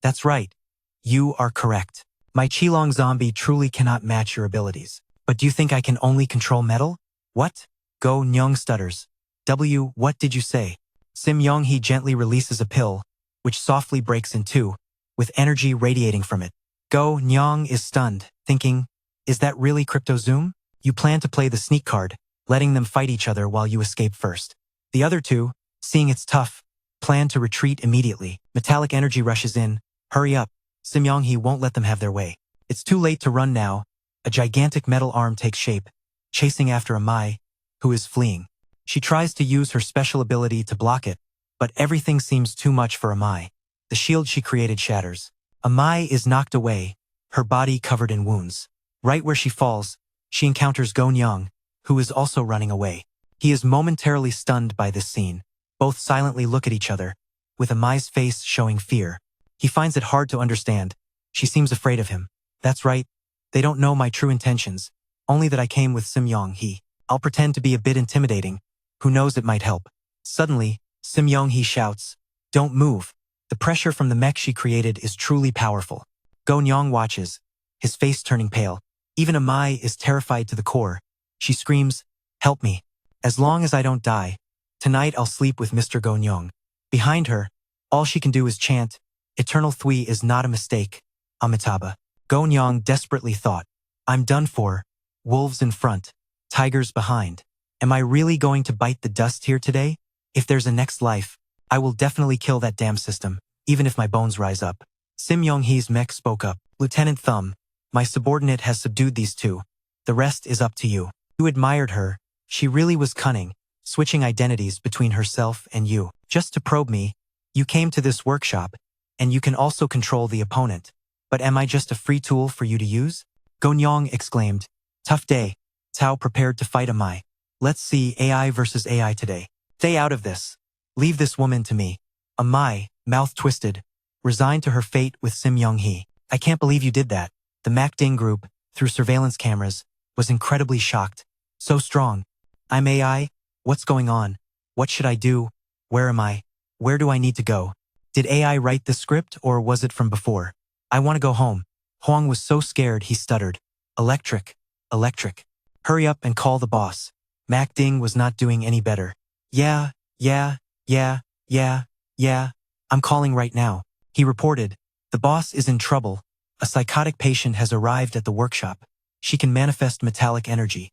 That's right. You are correct. My Qi-Long zombie truly cannot match your abilities. But do you think I can only control metal? What? Nyeong stutters. What did you say? Sim Yeong-hee gently releases a pill, which softly breaks in two, with energy radiating from it. Nyeong is stunned, thinking, is that really Crypto Zoom? You plan to play the sneak card, letting them fight each other while you escape first. The other two, seeing it's tough, plan to retreat immediately. Metallic energy rushes in. Hurry up. Sim Yeong-hee won't let them have their way. It's too late to run now. A gigantic metal arm takes shape, chasing after Amai, who is fleeing. She tries to use her special ability to block it, but everything seems too much for Amai. The shield she created shatters. Amai is knocked away, her body covered in wounds. Right where she falls, she encounters Nyeong, who is also running away. He is momentarily stunned by this scene. Both silently look at each other, with Amai's face showing fear. He finds it hard to understand. She seems afraid of him. That's right. They don't know my true intentions, only that I came with Sim Yeong-hee. I'll pretend to be a bit intimidating. Who knows, it might help. Suddenly, Sim Yeong-hee shouts, "Don't move." The pressure from the mech she created is truly powerful. Nyeong watches, his face turning pale. Even Amai is terrified to the core. She screams, "Help me. As long as I don't die, tonight I'll sleep with Mr. Nyeong." Behind her, all she can do is chant, "Eternal Thui is not a mistake, Amitabha." Nyeong desperately thought, "I'm done for. Wolves in front, tigers behind. Am I really going to bite the dust here today? If there's a next life, I will definitely kill that damn system, even if my bones rise up." Sim Yeong-hee's mech spoke up. "Lieutenant Thumb, my subordinate has subdued these two. The rest is up to you." You admired her. She really was cunning, switching identities between herself and you. Just to probe me, you came to this workshop, and you can also control the opponent. But am I just a free tool for you to use? Nyeong exclaimed. Tough day. Tao prepared to fight Amai. Let's see AI versus AI today. Stay out of this. Leave this woman to me. Amai, mouth twisted, resigned to her fate with Sim Yeong-hee. I can't believe you did that. The MacDing group, through surveillance cameras, was incredibly shocked. So strong. I'm AI? What's going on? What should I do? Where am I? Where do I need to go? Did AI write this script or was it from before? I want to go home. Huang was so scared he stuttered. Electric. Electric. Hurry up and call the boss. MacDing was not doing any better. Yeah. I'm calling right now. He reported. The boss is in trouble. A psychotic patient has arrived at the workshop. She can manifest metallic energy.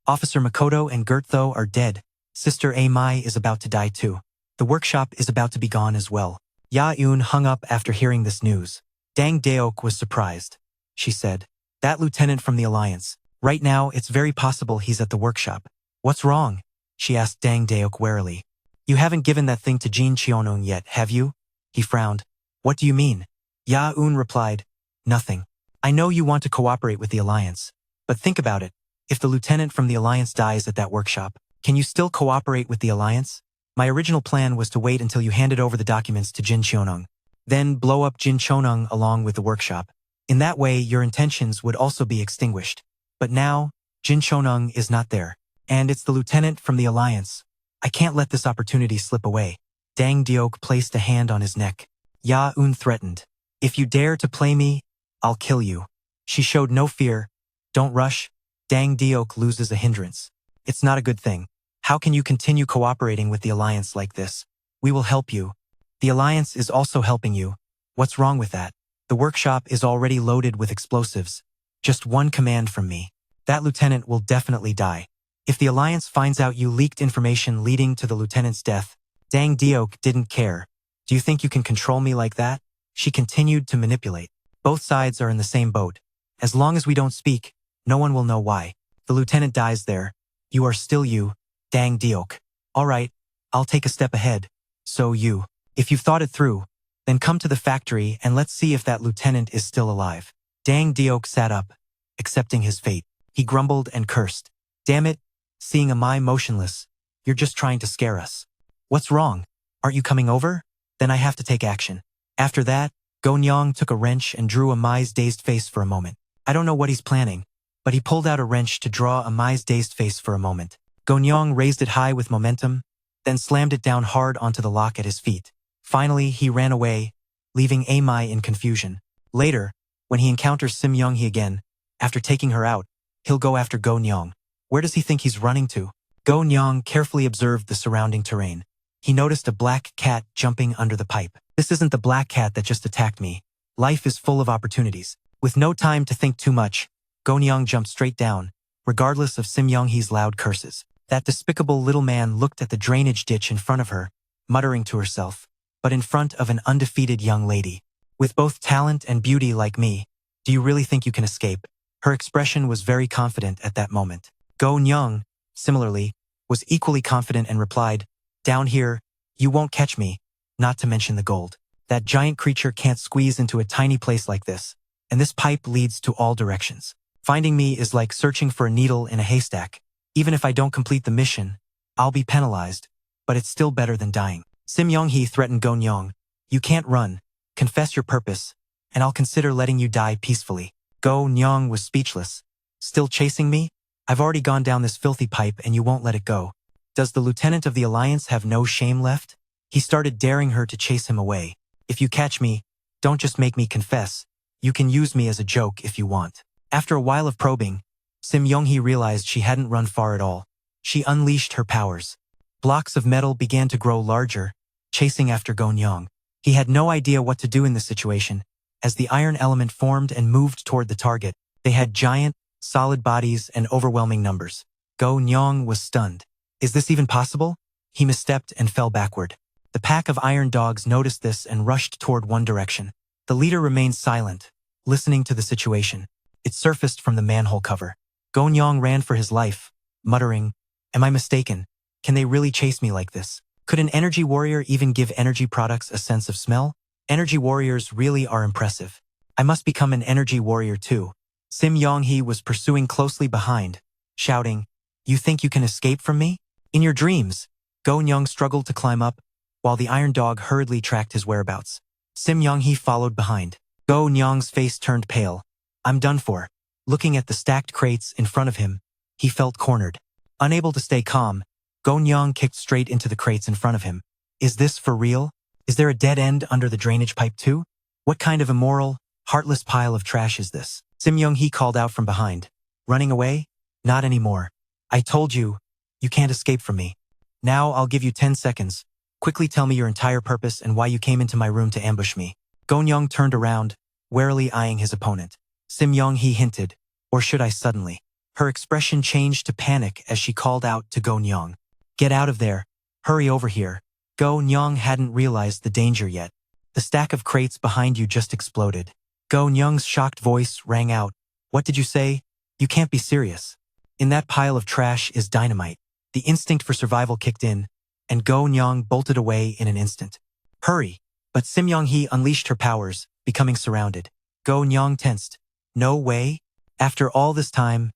Officer Makoto and Gertho are dead. Sister Amai is about to die too. The workshop is about to be gone as well. Ya-eun hung up after hearing this news. Dang Daok was surprised. She said, that lieutenant from the Alliance. Right now, it's very possible he's at the workshop. What's wrong? She asked Dang Daok warily. You haven't given that thing to Jin Cheonung yet, have you? He frowned. What do you mean? Ya-eun replied, nothing. I know you want to cooperate with the Alliance. But think about it. If the lieutenant from the Alliance dies at that workshop, can you still cooperate with the Alliance? My original plan was to wait until you handed over the documents to Jin Cheonung. Then blow up Jin Cheonung along with the workshop. In that way, your intentions would also be extinguished. But now, Jin Cheonung is not there. And it's the lieutenant from the Alliance. I can't let this opportunity slip away. Dang Daok placed a hand on his neck. Ya-eun threatened. If you dare to play me, I'll kill you. She showed no fear. Don't rush. Dang Daok loses a hindrance. It's not a good thing. How can you continue cooperating with the Alliance like this? We will help you. The Alliance is also helping you. What's wrong with that? The workshop is already loaded with explosives. Just one command from me. That lieutenant will definitely die. If the Alliance finds out you leaked information leading to the lieutenant's death, Dang Daok didn't care. Do you think you can control me like that? She continued to manipulate. Both sides are in the same boat. As long as we don't speak, no one will know why. The lieutenant dies there. You are still you, Dang Daok. All right, I'll take a step ahead. So you. If you've thought it through, then come to the factory and let's see if that lieutenant is still alive. Dang Daok sat up, accepting his fate. He grumbled and cursed. Damn it, seeing Amai motionless. You're just trying to scare us. What's wrong? Aren't you coming over? Then I have to take action. After that, Nyeong took a wrench and drew Amai's dazed face for a moment. I don't know what he's planning, but he pulled out a wrench to draw Amai's dazed face for a moment. Nyeong raised it high with momentum, then slammed it down hard onto the lock at his feet. Finally, he ran away, leaving Amai in confusion. Later, when he encounters Sim Yeong-hee again, after taking her out, he'll go after Nyeong. Where does he think he's running to? Nyeong carefully observed the surrounding terrain. He noticed a black cat jumping under the pipe. This isn't the black cat that just attacked me. Life is full of opportunities. With no time to think too much, Nyeong jumped straight down, regardless of Sim Yeong-hee's loud curses. That despicable little man looked at the drainage ditch in front of her, muttering to herself, but in front of an undefeated young lady. With both talent and beauty like me, do you really think you can escape? Her expression was very confident at that moment. Nyeong, similarly, was equally confident and replied, down here, you won't catch me, not to mention the gold. That giant creature can't squeeze into a tiny place like this, and this pipe leads to all directions. Finding me is like searching for a needle in a haystack. Even if I don't complete the mission, I'll be penalized, but it's still better than dying. Sim Yeong-hee threatened Nyeong, you can't run, confess your purpose, and I'll consider letting you die peacefully. Nyeong was speechless. Still chasing me? I've already gone down this filthy pipe and you won't let it go. Does the lieutenant of the Alliance have no shame left? He started daring her to chase him away. If you catch me, don't just make me confess. You can use me as a joke if you want. After a while of probing, Sim Yeong-hee realized she hadn't run far at all. She unleashed her powers. Blocks of metal began to grow larger, chasing after Nyeong. He had no idea what to do in this situation. As the iron element formed and moved toward the target, they had giant, solid bodies and overwhelming numbers. Nyeong was stunned. Is this even possible? He misstepped and fell backward. The pack of iron dogs noticed this and rushed toward one direction. The leader remained silent, listening to the situation. It surfaced from the manhole cover. Nyeong ran for his life, muttering, am I mistaken? Can they really chase me like this? Could an energy warrior even give energy products a sense of smell? Energy warriors really are impressive. I must become an energy warrior too. Sim Yeong-hee was pursuing closely behind, shouting, "You think you can escape from me? In your dreams." Nyeong struggled to climb up, while the iron dog hurriedly tracked his whereabouts. Sim Yeong-hee followed behind. Nyeong's face turned pale. "I'm done for." Looking at the stacked crates in front of him, he felt cornered. Unable to stay calm, Nyeong kicked straight into the crates in front of him. Is this for real? Is there a dead end under the drainage pipe too? What kind of immoral, heartless pile of trash is this? Sim Yeong-hee called out from behind. Running away? Not anymore. I told you, you can't escape from me. Now I'll give you 10 seconds. Quickly tell me your entire purpose and why you came into my room to ambush me. Nyeong turned around, warily eyeing his opponent. Sim Yeong-hee hinted, or should I suddenly? Her expression changed to panic as she called out to Nyeong. Get out of there. Hurry over here. Nyeong hadn't realized the danger yet. The stack of crates behind you just exploded. Nyeong's shocked voice rang out. What did you say? You can't be serious. In that pile of trash is dynamite. The instinct for survival kicked in, and Nyeong bolted away in an instant. Hurry! But Sim Yeong-hee unleashed her powers, becoming surrounded. Nyeong tensed. No way? After all this time,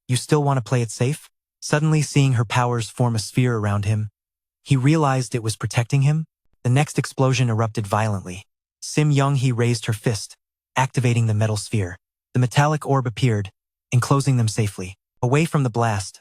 you still want to play it safe? Suddenly seeing her powers form a sphere around him, he realized it was protecting him. The next explosion erupted violently. Sim Yeong-hee raised her fist, activating the metal sphere. The metallic orb appeared, enclosing them safely. Away from the blast,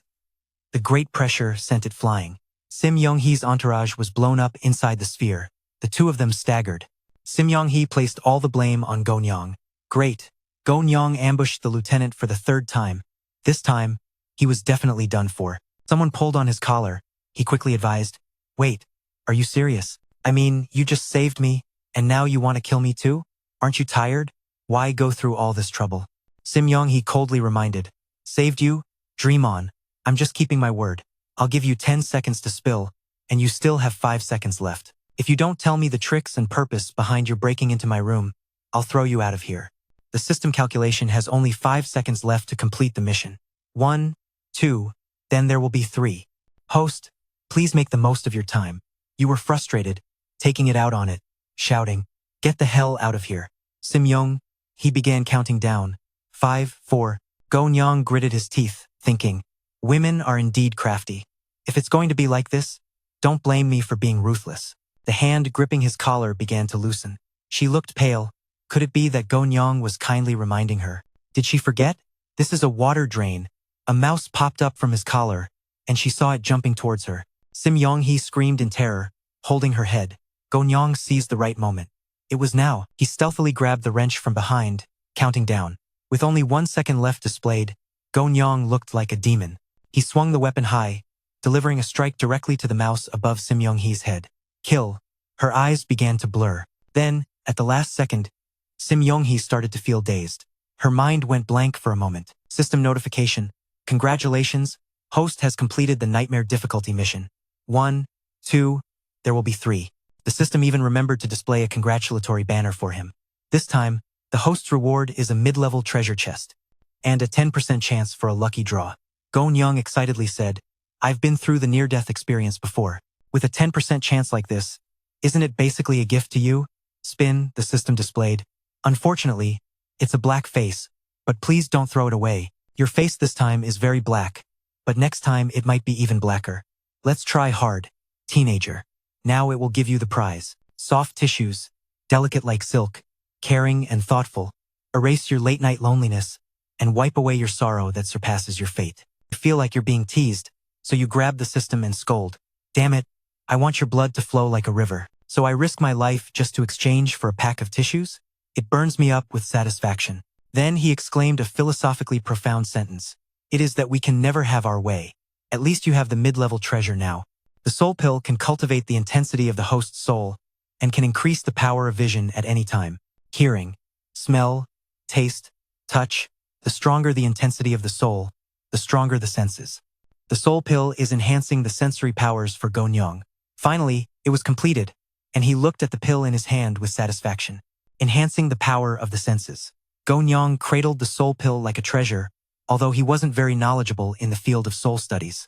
the great pressure sent it flying. Sim Yeong-hee's entourage was blown up inside the sphere. The two of them staggered. Sim Yeong-hee placed all the blame on Nyeong. Great. Nyeong ambushed the lieutenant for the third time. This time, he was definitely done for. Someone pulled on his collar. He quickly advised, Wait, are you serious? I mean, you just saved me, and now you want to kill me too? Aren't you tired? Why go through all this trouble? Sim Yeong-hee coldly reminded, Saved you? Dream on. I'm just keeping my word. I'll give you 10 seconds to spill, and you still have 5 seconds left. If you don't tell me the tricks and purpose behind your breaking into my room, I'll throw you out of here. The system calculation has only 5 seconds left to complete the mission. 1, 2, then there will be 3. Host, please make the most of your time. You were frustrated, taking it out on it, shouting, Get the hell out of here. Sim Yeong, he began counting down. 5, 4. Nyeong gritted his teeth, thinking, Women are indeed crafty. If it's going to be like this, don't blame me for being ruthless. The hand gripping his collar began to loosen. She looked pale. Could it be that Nyeong was kindly reminding her? Did she forget? This is a water drain. A mouse popped up from his collar, and she saw it jumping towards her. Sim Yeong-hee screamed in terror, holding her head. Nyeong seized the right moment. It was now. He stealthily grabbed the wrench from behind, counting down. With only 1 second left displayed, Nyeong looked like a demon. He swung the weapon high, delivering a strike directly to the mouse above Sim Yeong-hee's head. Kill. Her eyes began to blur. Then, at the last second, Sim Yeong-hee started to feel dazed. Her mind went blank for a moment. System notification. Congratulations, host has completed the nightmare difficulty mission. 1, 2, there will be 3. The system even remembered to display a congratulatory banner for him. This time, the host's reward is a mid-level treasure chest, and a 10% chance for a lucky draw. Nyeong excitedly said, I've been through the near-death experience before. With a 10% chance like this, isn't it basically a gift to you? Spin, the system displayed. Unfortunately, it's a black face, but please don't throw it away. Your face this time is very black, but next time it might be even blacker. Let's try hard, teenager. Now it will give you the prize. Soft tissues, delicate like silk, caring and thoughtful, erase your late-night loneliness, and wipe away your sorrow that surpasses your fate. You feel like you're being teased, so you grab the system and scold. Damn it, I want your blood to flow like a river, so I risk my life just to exchange for a pack of tissues? It burns me up with satisfaction. Then he exclaimed a philosophically profound sentence. It is that we can never have our way. At least you have the mid-level treasure now. The soul pill can cultivate the intensity of the host's soul and can increase the power of vision at any time. Hearing, smell, taste, touch. The stronger the intensity of the soul, the stronger the senses. The soul pill is enhancing the sensory powers for Nyeong. Finally, it was completed, and he looked at the pill in his hand with satisfaction. Enhancing the power of the senses. Nyeong cradled the soul pill like a treasure, although he wasn't very knowledgeable in the field of soul studies.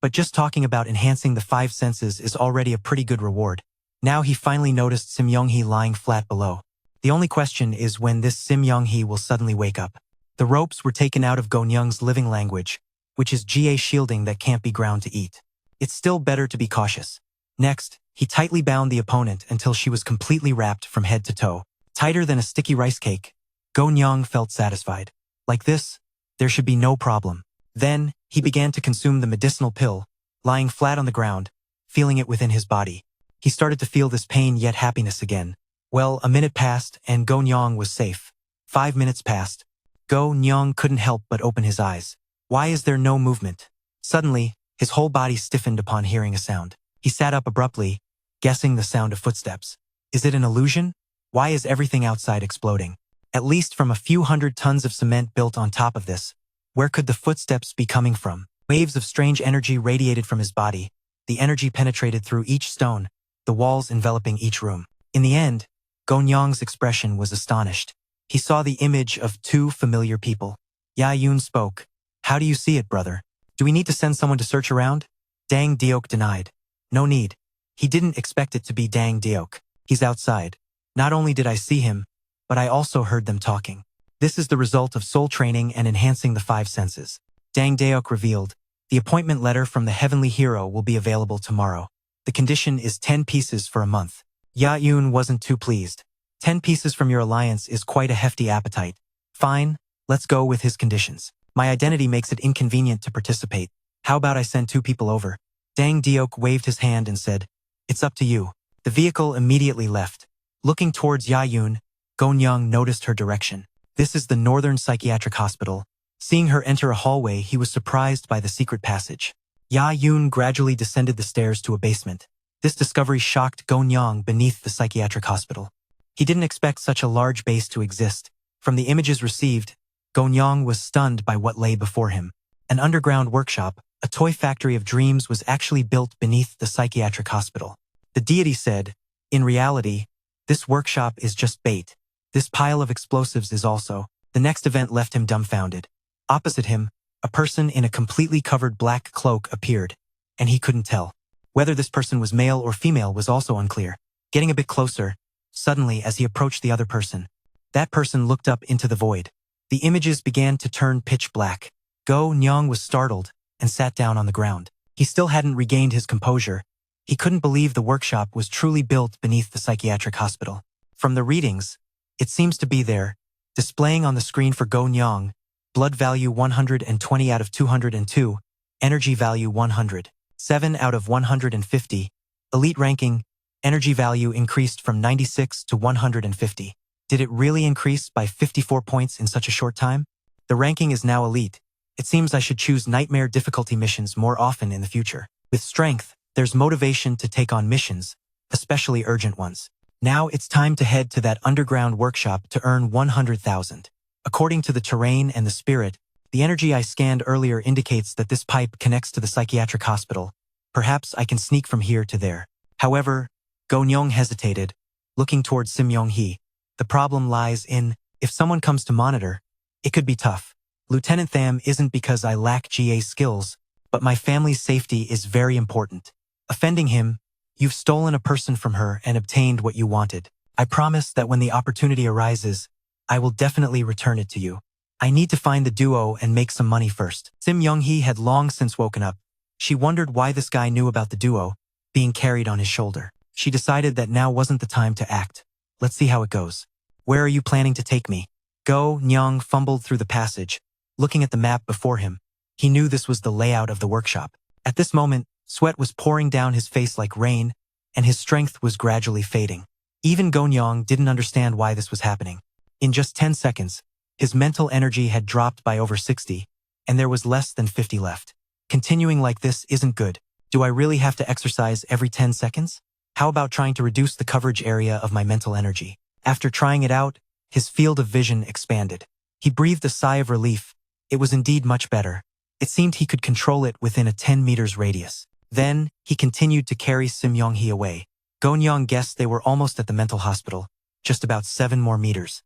But just talking about enhancing the 5 senses is already a pretty good reward. Now he finally noticed Sim Yeong-hee lying flat below. The only question is when this Sim Yeong-hee will suddenly wake up. The ropes were taken out of Go Nyeong's living language, which is GA shielding that can't be ground to eat. It's still better to be cautious. Next, he tightly bound the opponent until she was completely wrapped from head to toe. Tighter than a sticky rice cake, Go Nyeong felt satisfied. Like this, there should be no problem. Then, he began to consume the medicinal pill, lying flat on the ground, feeling it within his body. He started to feel this pain yet happiness again. Well, a minute passed and Go Nyeong was safe. 5 minutes passed. Go Nyeong couldn't help but open his eyes. Why is there no movement? Suddenly, his whole body stiffened upon hearing a sound. He sat up abruptly, guessing the sound of footsteps. Is it an illusion? Why is everything outside exploding? At least from a few hundred tons of cement built on top of this. Where could the footsteps be coming from? Waves of strange energy radiated from his body. The energy penetrated through each stone, the walls enveloping each room. In the end, Go Nyeong's expression was astonished. He saw the image of two familiar people. Ya-yoon spoke. How do you see it, brother? Do we need to send someone to search around? Dang Deok denied. No need. He didn't expect it to be Dang Deok. He's outside. Not only did I see him, but I also heard them talking. This is the result of soul training and enhancing the 5 senses. Dang Deok revealed. The appointment letter from the heavenly hero will be available tomorrow. The condition is 10 pieces for a month. Ya-yoon wasn't too pleased. 10 pieces from your alliance is quite a hefty appetite. Fine, let's go with his conditions. My identity makes it inconvenient to participate. How about I send 2 people over? Dang Deok waved his hand and said, It's up to you. The vehicle immediately left. Looking towards Ya-yoon, Go Nyeong noticed her direction. This is the Northern Psychiatric Hospital. Seeing her enter a hallway, he was surprised by the secret passage. Ya-yoon gradually descended the stairs to a basement. This discovery shocked Go Nyeong beneath the psychiatric hospital. He didn't expect such a large base to exist. From the images received, Go Nyeong was stunned by what lay before him. An underground workshop, a toy factory of dreams, was actually built beneath the psychiatric hospital. The deity said, in reality, this workshop is just bait. This pile of explosives is also. The next event left him dumbfounded. Opposite him, a person in a completely covered black cloak appeared, and he couldn't tell. Whether this person was male or female was also unclear. Getting a bit closer, suddenly as he approached the other person, that person looked up into the void. The images began to turn pitch black. Go Nyeong was startled and sat down on the ground. He still hadn't regained his composure. He couldn't believe the workshop was truly built beneath the psychiatric hospital. From the readings, it seems to be there, displaying on the screen for Go Nyeong, blood value 120 out of 202, energy value 100, 7 out of 150, elite ranking, energy value increased from 96 to 150. Did it really increase by 54 points in such a short time? The ranking is now elite. It seems I should choose nightmare difficulty missions more often in the future. With strength, there's motivation to take on missions, especially urgent ones. Now it's time to head to that underground workshop to earn 100,000. According to the terrain and the spirit, the energy I scanned earlier indicates that this pipe connects to the psychiatric hospital. Perhaps I can sneak from here to there. However, Go Nyeong hesitated, looking towards Sim Yeong-hee. The problem lies in, if someone comes to monitor, it could be tough. Lieutenant Tham isn't because I lack GA skills, but my family's safety is very important. Offending him, you've stolen a person from her and obtained what you wanted. I promise that when the opportunity arises, I will definitely return it to you. I need to find the duo and make some money first. Sim Yeong-hee had long since woken up. She wondered why this guy knew about the duo, being carried on his shoulder. She decided that now wasn't the time to act. Let's see how it goes. Where are you planning to take me? Go Nyeong fumbled through the passage, looking at the map before him. He knew this was the layout of the workshop. At this moment, sweat was pouring down his face like rain, and his strength was gradually fading. Even Go Nyeong didn't understand why this was happening. In just 10 seconds, his mental energy had dropped by over 60, and there was less than 50 left. Continuing like this isn't good. Do I really have to exercise every 10 seconds? How about trying to reduce the coverage area of my mental energy? After trying it out, his field of vision expanded. He breathed a sigh of relief. It was indeed much better. It seemed he could control it within a 10 meters radius. Then, he continued to carry Sim Yeong-hee away. Go Nyeong guessed they were almost at the mental hospital, just about 7 more meters.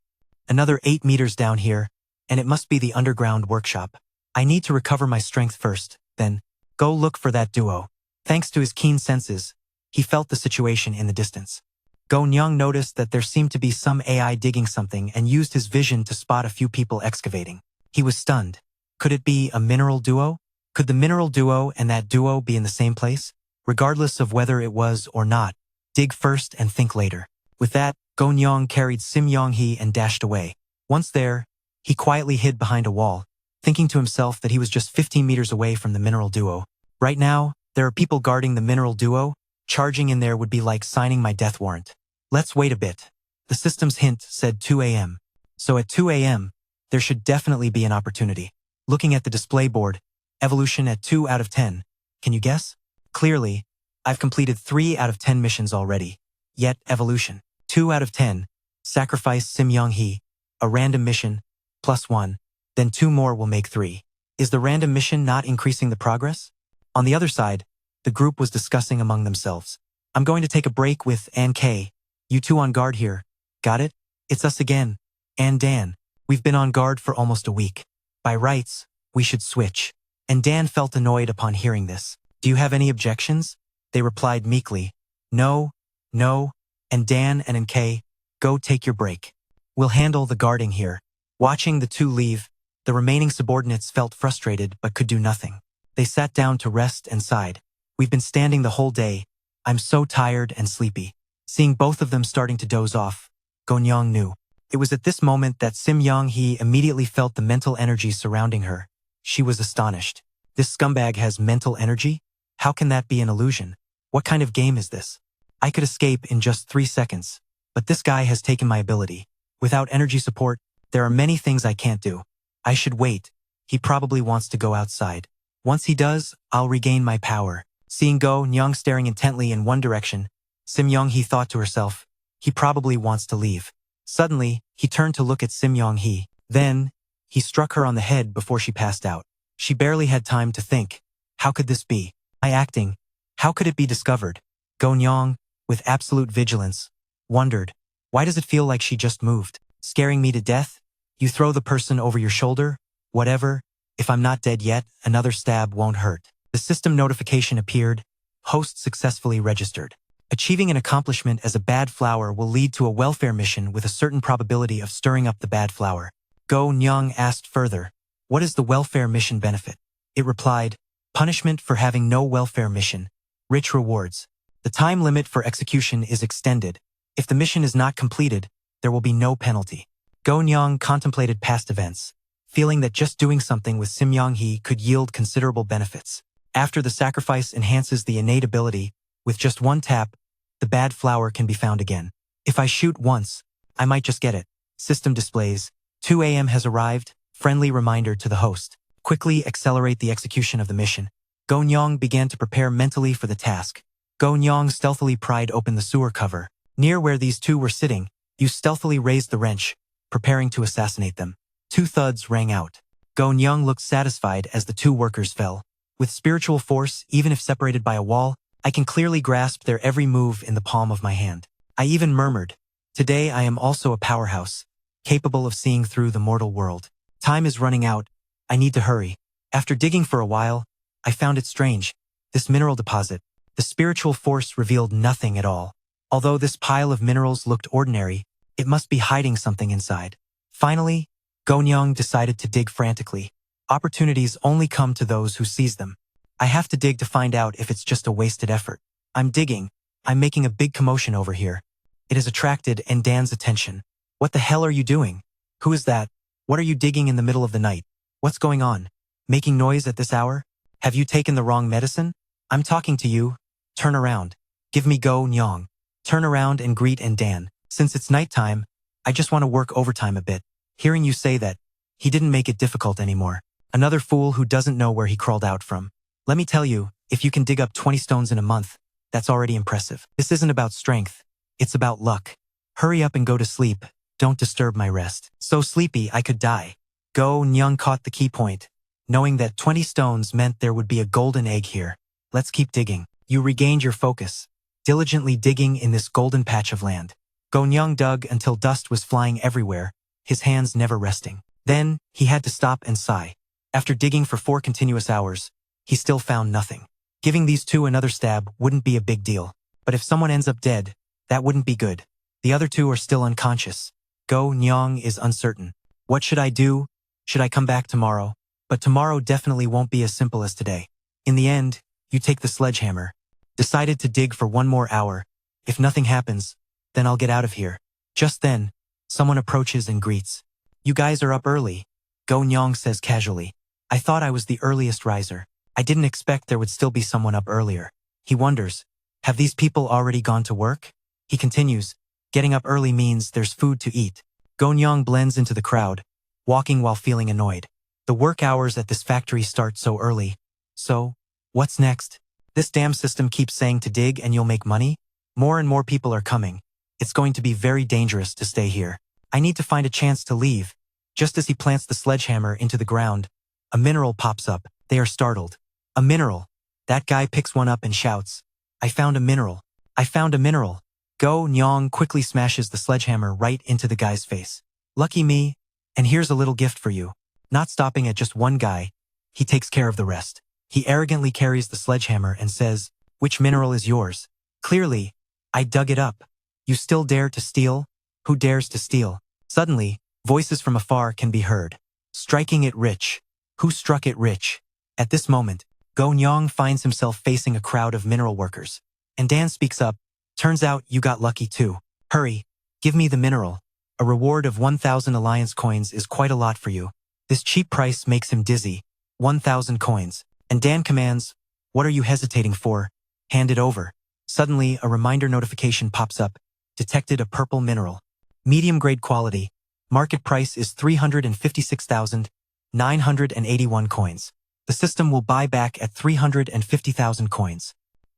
Another 8 meters down here, and it must be the underground workshop. I need to recover my strength first, then go look for that duo. Thanks to his keen senses, He felt the situation in the distance. Go Nyeong noticed that there seemed to be some AI digging something and used his vision to spot a few people excavating. He was stunned. Could it be a mineral duo? Could the mineral duo and that duo be in the same place? Regardless of whether it was or not, dig first and think later. With that, Go Nyeong carried Sim Yeong-hee and dashed away. Once there, he quietly hid behind a wall, thinking to himself that he was just 15 meters away from the mineral duo. Right now, there are people guarding the mineral duo. Charging in there would be like signing my death warrant. Let's wait a bit. The system's hint said 2 a.m. So at 2 a.m., there should definitely be an opportunity. Looking at the display board, evolution at 2 out of 10. Can you guess? Clearly, I've completed 3 out of 10 missions already. Yet, evolution. 2 out of 10. Sacrifice Sim Yeong-hee. A random mission, +1. Then 2 more will make 3. Is the random mission not increasing the progress? On the other side, the group was discussing among themselves. I'm going to take a break with Ann K. You two on guard here. Got it? It's us again. And Dan. We've been on guard for almost a week. By rights, we should switch. And Dan felt annoyed upon hearing this. Do you have any objections? They replied meekly. No, no. And Dan and NK, go take your break. We'll handle the guarding here. Watching the two leave, the remaining subordinates felt frustrated but could do nothing. They sat down to rest and sighed. We've been standing the whole day. I'm so tired and sleepy. Seeing both of them starting to doze off, Go Nyeong knew. It was at this moment that Sim Yeong-hee immediately felt the mental energy surrounding her. She was astonished. This scumbag has mental energy? How can that be an illusion? What kind of game is this? I could escape in just 3 seconds, but this guy has taken my ability. Without energy support, there are many things I can't do. I should wait. He probably wants to go outside. Once he does, I'll regain my power. Seeing Go Nyeong staring intently in one direction, Sim Yeong-hee thought to herself, he probably wants to leave. Suddenly, he turned to look at Sim Yeong-hee. Then, he struck her on the head before she passed out. She barely had time to think. How could this be? My acting. How could it be discovered? Go Nyeong, with absolute vigilance, wondered, why does it feel like she just moved? Scaring me to death? You throw the person over your shoulder? Whatever. If I'm not dead yet, another stab won't hurt. The system notification appeared. Host successfully registered. Achieving an accomplishment as a bad flower will lead to a welfare mission with a certain probability of stirring up the bad flower. Go Nyeong asked further, what is the welfare mission benefit? It replied, punishment for having no welfare mission. Rich rewards. The time limit for execution is extended. If the mission is not completed, there will be no penalty. Go Nyeong contemplated past events, feeling that just doing something with Sim Yeong-hee could yield considerable benefits. After the sacrifice enhances the innate ability, with just one tap, the bad flower can be found again. If I shoot once, I might just get it. System displays, 2 a.m. has arrived, friendly reminder to the host. Quickly accelerate the execution of the mission. Go Nyeong began to prepare mentally for the task. Go Nyeong stealthily pried open the sewer cover. Near where these two were sitting, you stealthily raised the wrench, preparing to assassinate them. 2 thuds rang out. Go Nyeong looked satisfied as the 2 workers fell. With spiritual force, even if separated by a wall, I can clearly grasp their every move in the palm of my hand. I even murmured, today I am also a powerhouse, capable of seeing through the mortal world. Time is running out. I need to hurry. After digging for a while, I found it strange. This mineral deposit, the spiritual force revealed nothing at all. Although this pile of minerals looked ordinary, it must be hiding something inside. Finally, Go Nyeong decided to dig frantically. Opportunities only come to those who seize them. I have to dig to find out if it's just a wasted effort. I'm digging. I'm making a big commotion over here. It has attracted Dan's attention. What the hell are you doing? Who is that? What are you digging in the middle of the night? What's going on? Making noise at this hour? Have you taken the wrong medicine? I'm talking to you. Turn around. Give me Go Nyeong. Turn around and greet Dan. Since it's nighttime, I just want to work overtime a bit. Hearing you say that, he didn't make it difficult anymore. Another fool who doesn't know where he crawled out from. Let me tell you, if you can dig up 20 stones in a month, that's already impressive. This isn't about strength. It's about luck. Hurry up and go to sleep. Don't disturb my rest. So sleepy I could die. Go Nyeong caught the key point, knowing that 20 stones meant there would be a golden egg here. Let's keep digging. You regained your focus, diligently digging in this golden patch of land. Go Nyeong dug until dust was flying everywhere, his hands never resting. Then, he had to stop and sigh. After digging for 4 continuous hours, he still found nothing. Giving these 2 another stab wouldn't be a big deal. But if someone ends up dead, that wouldn't be good. The other two are still unconscious. Nyeong is uncertain. What should I do? Should I come back tomorrow? But tomorrow definitely won't be as simple as today. In the end, you take the sledgehammer. Decided to dig for 1 more hour. If nothing happens, then I'll get out of here. Just then, someone approaches and greets. You guys are up early. Nyeong says casually. I thought I was the earliest riser. I didn't expect there would still be someone up earlier. He wonders, have these people already gone to work? He continues, getting up early means there's food to eat. Nyeong blends into the crowd, walking while feeling annoyed. The work hours at this factory start so early. So, what's next? This damn system keeps saying to dig and you'll make money? More and more people are coming. It's going to be very dangerous to stay here. I need to find a chance to leave. Just as he plants the sledgehammer into the ground, a mineral pops up. They are startled. A mineral. That guy picks one up and shouts, I found a mineral. I found a mineral. Nyeong quickly smashes the sledgehammer right into the guy's face. Lucky me, and here's a little gift for you. Not stopping at just one guy, he takes care of the rest. He arrogantly carries the sledgehammer and says, which mineral is yours? Clearly, I dug it up. You still dare to steal? Who dares to steal? Suddenly, voices from afar can be heard. Striking it rich. Who struck it rich? At this moment, Nyeong finds himself facing a crowd of mineral workers. And Dan speaks up, turns out you got lucky too. Hurry, give me the mineral. A reward of 1,000 alliance coins is quite a lot for you. This cheap price makes him dizzy. 1,000 coins. And Dan commands, what are you hesitating for? Hand it over. Suddenly, a reminder notification pops up. Detected a purple mineral. Medium grade quality. Market price is 356,981 coins. The system will buy back at 350,000 coins.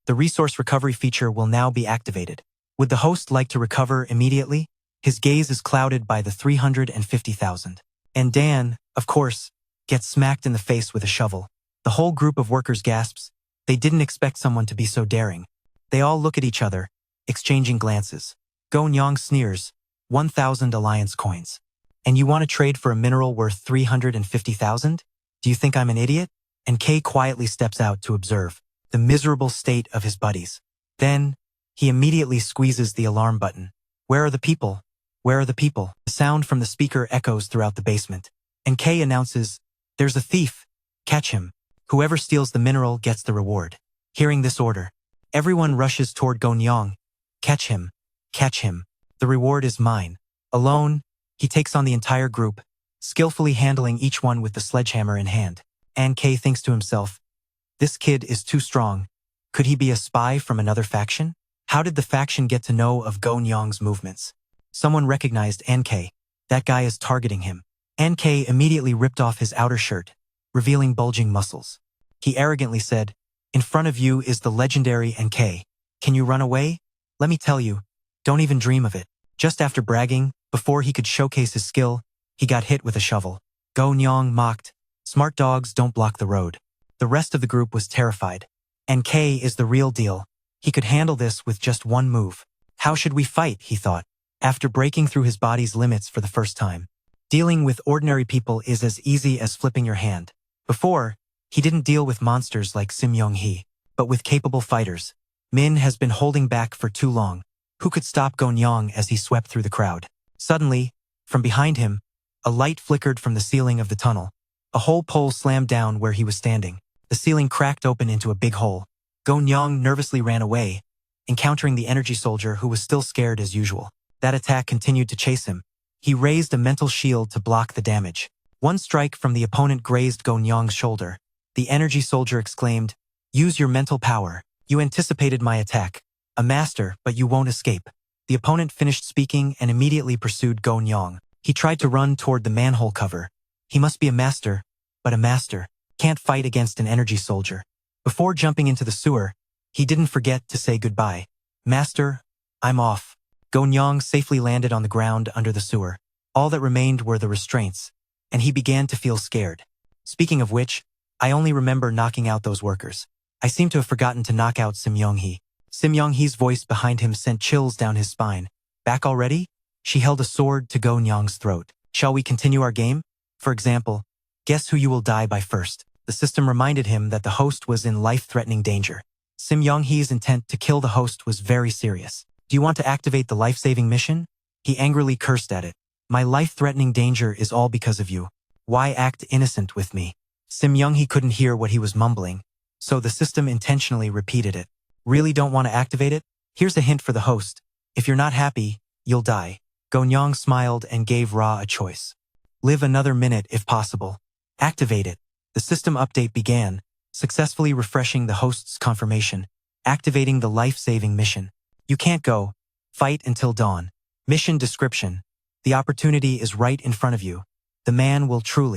The resource recovery feature will now be activated. Would the host like to recover immediately? His gaze is clouded by the 350,000. And Dan, of course, gets smacked in the face with a shovel. The whole group of workers gasps. They didn't expect someone to be so daring. They all look at each other, exchanging glances. Nyeong sneers, 1,000 alliance coins. And you want to trade for a mineral worth 350,000? Do you think I'm an idiot? And K quietly steps out to observe the miserable state of his buddies. Then, he immediately squeezes the alarm button. Where are the people? Where are the people? The sound from the speaker echoes throughout the basement. And K announces, there's a thief. Catch him. Whoever steals the mineral gets the reward. Hearing this order, everyone rushes toward Nyeong. Catch him. Catch him. The reward is mine. Alone, he takes on the entire group, skillfully handling each one with the sledgehammer in hand. And K thinks to himself, this kid is too strong. Could he be a spy from another faction? How did the faction get to know of Nyeong's movements? Someone recognized NK. That guy is targeting him. NK immediately ripped off his outer shirt, revealing bulging muscles. He arrogantly said, in front of you is the legendary NK. Can you run away? Let me tell you, don't even dream of it. Just after bragging, before he could showcase his skill, he got hit with a shovel. Nyeong mocked, smart dogs don't block the road. The rest of the group was terrified. NK is the real deal. He could handle this with just one move. How should we fight, he thought, after breaking through his body's limits for the first time. Dealing with ordinary people is as easy as flipping your hand. Before, he didn't deal with monsters like Sim Yeong-hee, but with capable fighters. Min has been holding back for too long. Who could stop Nyeong as he swept through the crowd? Suddenly, from behind him, a light flickered from the ceiling of the tunnel. A whole pole slammed down where he was standing. The ceiling cracked open into a big hole. Nyeong nervously ran away, encountering the energy soldier who was still scared as usual. That attack continued to chase him. He raised a mental shield to block the damage. One strike from the opponent grazed Nyeong's shoulder. The energy soldier exclaimed, use your mental power. You anticipated my attack. A master, but you won't escape. The opponent finished speaking and immediately pursued Nyeong. He tried to run toward the manhole cover. He must be a master, but a master can't fight against an energy soldier. Before jumping into the sewer, he didn't forget to say goodbye. Master, I'm off. Nyeong safely landed on the ground under the sewer. All that remained were the restraints, and he began to feel scared. Speaking of which, I only remember knocking out those workers. I seem to have forgotten to knock out Sim Yeong-hee. Sim Yeong-hee's voice behind him sent chills down his spine. Back already? She held a sword to Nyeong's throat. Shall we continue our game? For example, guess who you will die by first. The system reminded him that the host was in life-threatening danger. Sim Yeong-hee's intent to kill the host was very serious. Do you want to activate the life-saving mission? He angrily cursed at it. My life-threatening danger is all because of you. Why act innocent with me? Sim Yeong-hee couldn't hear what he was mumbling, so the system intentionally repeated it. Really don't want to activate it? Here's a hint for the host. If you're not happy, you'll die. Nyeong smiled and gave Ra a choice. Live another minute if possible. Activate it. The system update began, successfully refreshing the host's confirmation, activating the life-saving mission. You can't go. Fight until dawn. Mission description. The opportunity is right in front of you. The man will truly